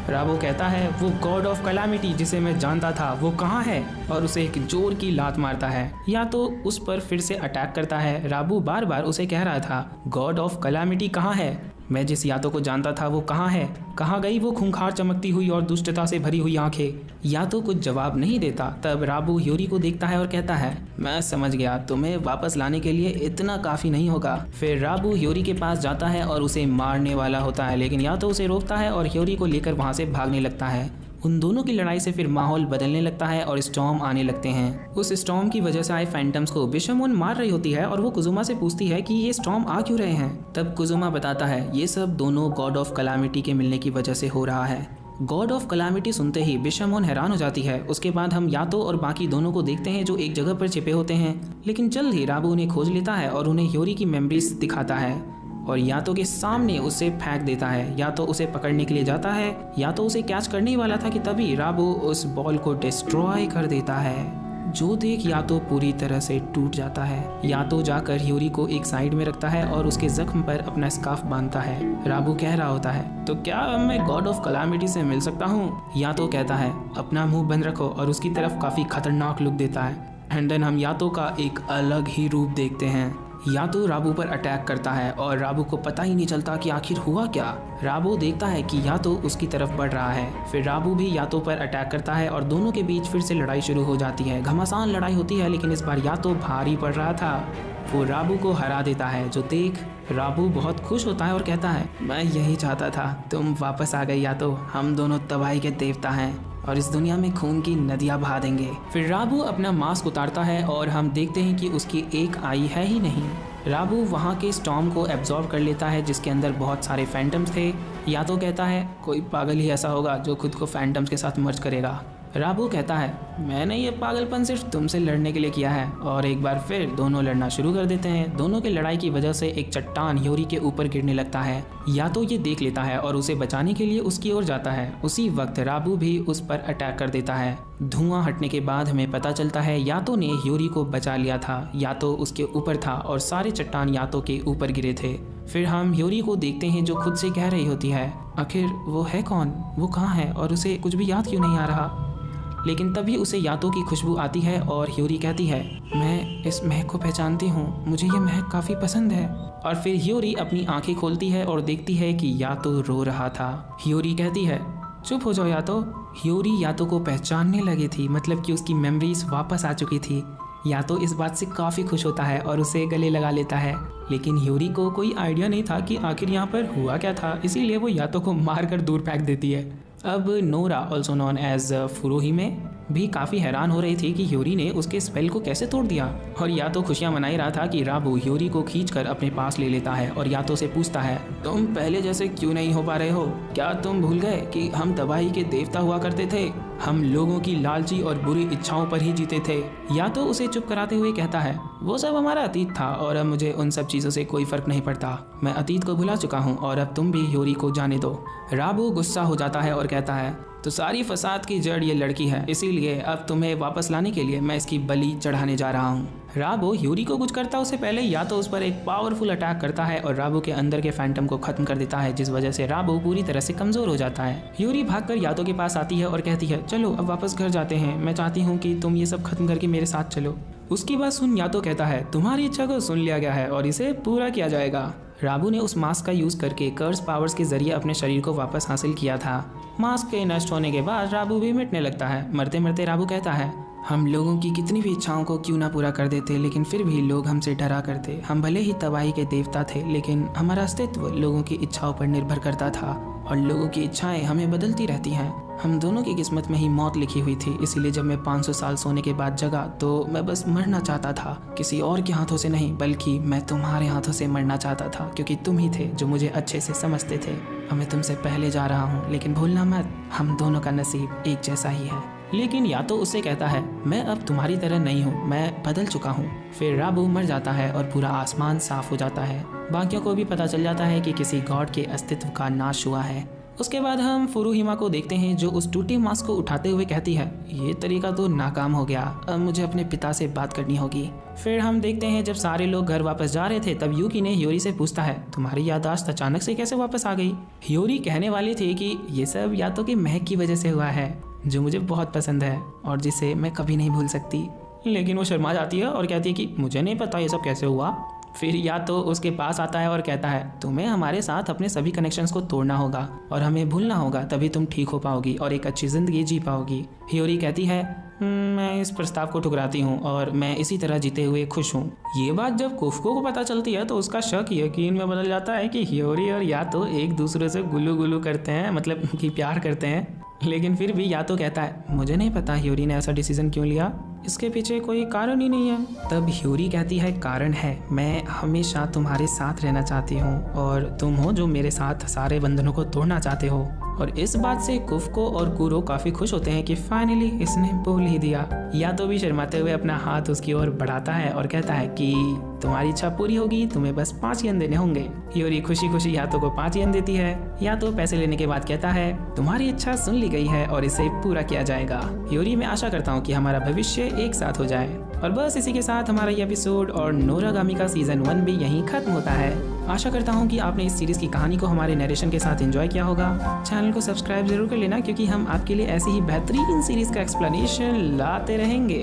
राबो कहता है वो गॉड ऑफ कैलामिटी जिसे मैं जानता था वो कहाँ है, और उसे एक जोर की लात मारता है। या तो उस पर फिर से अटैक करता है। राबू बार बार उसे कह रहा था गॉड ऑफ कैलामिटी कहाँ है, मैं जिस यातो को जानता था वो कहाँ है, कहाँ गई वो खूंखार चमकती हुई और दुष्टता से भरी हुई आंखें। यातो कुछ जवाब नहीं देता। तब राबू ह्योरी को देखता है और कहता है मैं समझ गया, तुम्हें वापस लाने के लिए इतना काफी नहीं होगा। फिर राबू ह्योरी के पास जाता है और उसे मारने वाला होता है, लेकिन यातो उसे रोकता है और ह्योरी को लेकर वहां से भागने लगता है। उन दोनों की लड़ाई से फिर माहौल बदलने लगता है और स्टॉर्म आने लगते हैं। उस स्टॉर्म की वजह से आए फैंटम्स को बिशमोन मार रही होती है और वो कुजुमा से पूछती है कि ये स्टॉर्म आ क्यों रहे हैं। तब कुजुमा बताता है ये सब दोनों गॉड ऑफ कैलामिटी के मिलने की वजह से हो रहा है। गॉड ऑफ कैलामिटी सुनते ही बिशमोन हैरान हो जाती है। उसके बाद हम यातो और बाकी दोनों को देखते हैं जो एक जगह पर छिपे होते हैं, लेकिन जल्द ही राबू उन्हें खोज लेता है और उन्हें ह्योरी की मेमोरीज दिखाता है और यातो के सामने उसे फेंक देता है। या तो उसे पकड़ने के लिए जाता है, या तो उसे कैच करने ही वाला था कि तभी राबू उस बॉल को डिस्ट्रॉय कर देता है, जो देख यातो पूरी तरह से टूट जाता है। यातो जाकर ह्योरी को एक साइड में रखता है और उसके जख्म पर अपना स्कार्फ बांधता है। राबू कह रहा होता है तो क्या मैं गॉड ऑफ कैलामिटी से मिल सकता हूँ? यातो कहता है अपना मुंह बंद रखो और उसकी तरफ काफी खतरनाक लुक देता है। एंड देन हम यातो का एक अलग ही रूप देखते हैं। यातो राबू पर अटैक करता है और राबू को पता ही नहीं चलता कि आखिर हुआ क्या। राबू देखता है कि यातो उसकी तरफ बढ़ रहा है। फिर राबू भी यातो पर अटैक करता है और दोनों के बीच फिर से लड़ाई शुरू हो जाती है। घमासान लड़ाई होती है, लेकिन इस बार यातो भारी पड़ रहा था। वो राबू को हरा देता है, जो देख राबू बहुत खुश होता है और कहता है मैं यही चाहता था, तुम वापस आ गए यातो, हम दोनों तबाही के देवता हैं और इस दुनिया में खून की नदियां बहा देंगे। फिर राबू अपना मास्क उतारता है और हम देखते हैं कि उसकी एक आई है ही नहीं। राबू वहाँ के स्टॉर्म को एब्जॉर्ब कर लेता है जिसके अंदर बहुत सारे फैंटम्स थे। यातो कहता है कोई पागल ही ऐसा होगा जो खुद को फैंटम्स के साथ मर्ज करेगा। राबू कहता है मैंने ये पागलपन सिर्फ तुमसे लड़ने के लिए किया है, और एक बार फिर दोनों लड़ना शुरू कर देते हैं। दोनों की लड़ाई की वजह से एक चट्टान ह्योरी के ऊपर गिरने लगता है। यातो ये देख लेता है और उसे बचाने के लिए उसकी ओर जाता है। उसी वक्त राबू भी उस पर अटैक कर देता है। धुआं हटने के बाद हमें पता चलता है यातो ने ह्योरी को बचा लिया था। यातो उसके ऊपर था और सारे चट्टान यातो के ऊपर गिरे थे। फिर हम ह्योरी को देखते हैं जो खुद से कह रही होती है आखिर वो है कौन, वो कहाँ है और उसे कुछ भी याद क्यों नहीं आ रहा। लेकिन तभी उसे यातो की खुशबू आती है और ह्योरी कहती है मैं इस महक को पहचानती हूँ, मुझे ये महक काफ़ी पसंद है। और फिर ह्योरी अपनी आंखें खोलती है और देखती है कि यातो रो रहा था। ह्योरी कहती है चुप हो जाओ यातो। ह्योरी यातो को पहचानने लगी थी, मतलब कि उसकी मेमोरीज वापस आ चुकी थी। यातो इस बात से काफ़ी खुश होता है और उसे गले लगा लेता है, लेकिन ह्योरी को कोई आइडिया नहीं था कि आखिर यहाँ पर हुआ क्या था, इसीलिए वो यातो को मार कर दूर फेंक देती है। अब नोरा ऑल्सो नॉन एज फुरोहिमे भी काफ़ी हैरान हो रही थी कि ह्योरी ने उसके स्पेल को कैसे तोड़ दिया, और यातो खुशियां मना ही रहा था कि राबू ह्योरी को खींचकर अपने पास ले लेता है और यातो से पूछता है तुम पहले जैसे क्यों नहीं हो पा रहे हो? क्या तुम भूल गए कि हम तबाही के देवता हुआ करते थे? हम लोगों की लालची और बुरी इच्छाओं पर ही जीते थे। यातो उसे चुप कराते हुए कहता है वो सब हमारा अतीत था और अब मुझे उन सब चीज़ों से कोई फर्क नहीं पड़ता। मैं अतीत को भुला चुका हूँ और अब तुम भी ह्योरी को जाने दो। राबू गुस्सा हो जाता है और कहता है तो सारी फसाद की जड़ ये लड़की है, इसीलिए अब तुम्हें वापस लाने के लिए मैं इसकी बलि चढ़ाने जा रहा हूँ। राबू ह्योरी को कुछ करता उससे पहले या तो उस पर एक पावरफुल अटैक करता है और राबू के अंदर के फैंटम को खत्म कर देता है, जिस वजह से राबू पूरी तरह से कमजोर हो जाता है। ह्योरी भागकर यातो के पास आती है और कहती है चलो अब वापस घर जाते हैं, मैं चाहती हूँ कि तुम ये सब खत्म करके मेरे साथ चलो। उसकी बात सुन यातो कहता है तुम्हारी इच्छा को सुन लिया गया है और इसे पूरा किया जाएगा। राबू ने उस मास्क का यूज़ करके कर्स पावर्स के जरिए अपने शरीर को वापस हासिल किया था। मास्क के नष्ट होने के बाद राबू भी मिटने लगता है। मरते मरते राबू कहता है हम लोगों की कितनी भी इच्छाओं को क्यों ना पूरा कर देते, लेकिन फिर भी लोग हमसे डरा करते। हम भले ही तबाही के देवता थे, लेकिन हमारा अस्तित्व लोगों की इच्छाओं पर निर्भर करता था और लोगों की इच्छाएं हमें बदलती रहती हैं। हम दोनों की किस्मत में ही मौत लिखी हुई थी, इसीलिए जब मैं 500 साल सोने के बाद जगा तो मैं बस मरना चाहता था, किसी और के हाथों से नहीं बल्कि मैं तुम्हारे हाथों से मरना चाहता था, क्योंकि तुम ही थे जो मुझे अच्छे से समझते थे। अब मैं तुमसे पहले जा रहा हूँ, लेकिन भूलना मत हम दोनों का नसीब एक जैसा ही है। लेकिन या तो उससे कहता है मैं अब तुम्हारी तरह नहीं हूँ, मैं बदल चुका हूँ। फिर राबू मर जाता है और पूरा आसमान साफ हो जाता है। बाकियों को भी पता चल जाता है कि किसी गॉड के अस्तित्व का नाश हुआ है। उसके बाद हम फुरुहिमा को देखते हैं जो उस टूटे मास्क को उठाते हुए कहती है ये तरीका तो नाकाम हो गया, अब मुझे अपने पिता से बात करनी होगी। फिर हम देखते हैं जब सारे लोग घर वापस जा रहे थे तब यूकी ने ह्योरी से पूछता है तुम्हारी याददाश्त अचानक से कैसे वापस आ गई। ह्योरी कहने वाली थी कि ये सब यादों की महक की वजह से हुआ है जो मुझे बहुत पसंद है और जिसे मैं कभी नहीं भूल सकती। लेकिन वो शर्मा जाती है और कहती है कि मुझे नहीं पता ये सब कैसे हुआ। फिर या तो उसके पास आता है और कहता है तुम्हें हमारे साथ अपने सभी कनेक्शंस को तोड़ना होगा और हमें भूलना होगा, तभी तुम ठीक हो पाओगी और एक अच्छी जिंदगी जी पाओगी। ह्योरी कहती है मैं इस प्रस्ताव को ठुकराती हूँ और मैं इसी तरह जीते हुए खुश हूँ। ये बात जब कुफ्को को पता चलती है तो उसका शक यकीन में बदल जाता है कि ह्योरी और या तो एक दूसरे से गुल्लू गुल्लू करते हैं, मतलब कि प्यार करते हैं। लेकिन फिर भी या तो कहता है मुझे नहीं पता ह्योरी ने ऐसा डिसीजन क्यों लिया, इसके पीछे कोई कारण ही नहीं है। तब ह्योरी कहती है कारण है, मैं हमेशा तुम्हारे साथ रहना चाहती हूँ और तुम हो जो मेरे साथ सारे बंधनों को तोड़ना चाहते हो। और इस बात से कुफ्को और कुरो काफी खुश होते हैं कि फाइनली इसने बोल ही दिया। या तो भी शर्माते हुए अपना हाथ उसकी ओर बढ़ाता है और कहता है कि तुम्हारी इच्छा पूरी होगी, तुम्हें बस 5 येन देने होंगे। ह्योरी खुशी खुशी यातो को 5 येन देती है। या तो पैसे लेने के बाद कहता है तुम्हारी इच्छा सुन ली गई है और इसे पूरा किया जाएगा। ह्योरी मैं आशा करता हूँ कि हमारा भविष्य एक साथ हो जाए। और बस इसी के साथ हमारा ये एपिसोड और नोरागामी का सीजन 1 भी यहीं खत्म होता है। आशा करता हूँ कि आपने इस सीरीज की कहानी को हमारे नरेशन के साथ एंजॉय किया होगा। चैनल को सब्सक्राइब जरूर कर लेना क्योंकि हम आपके लिए ऐसी ही बेहतरीन सीरीज का एक्सप्लेनेशन लाते रहेंगे।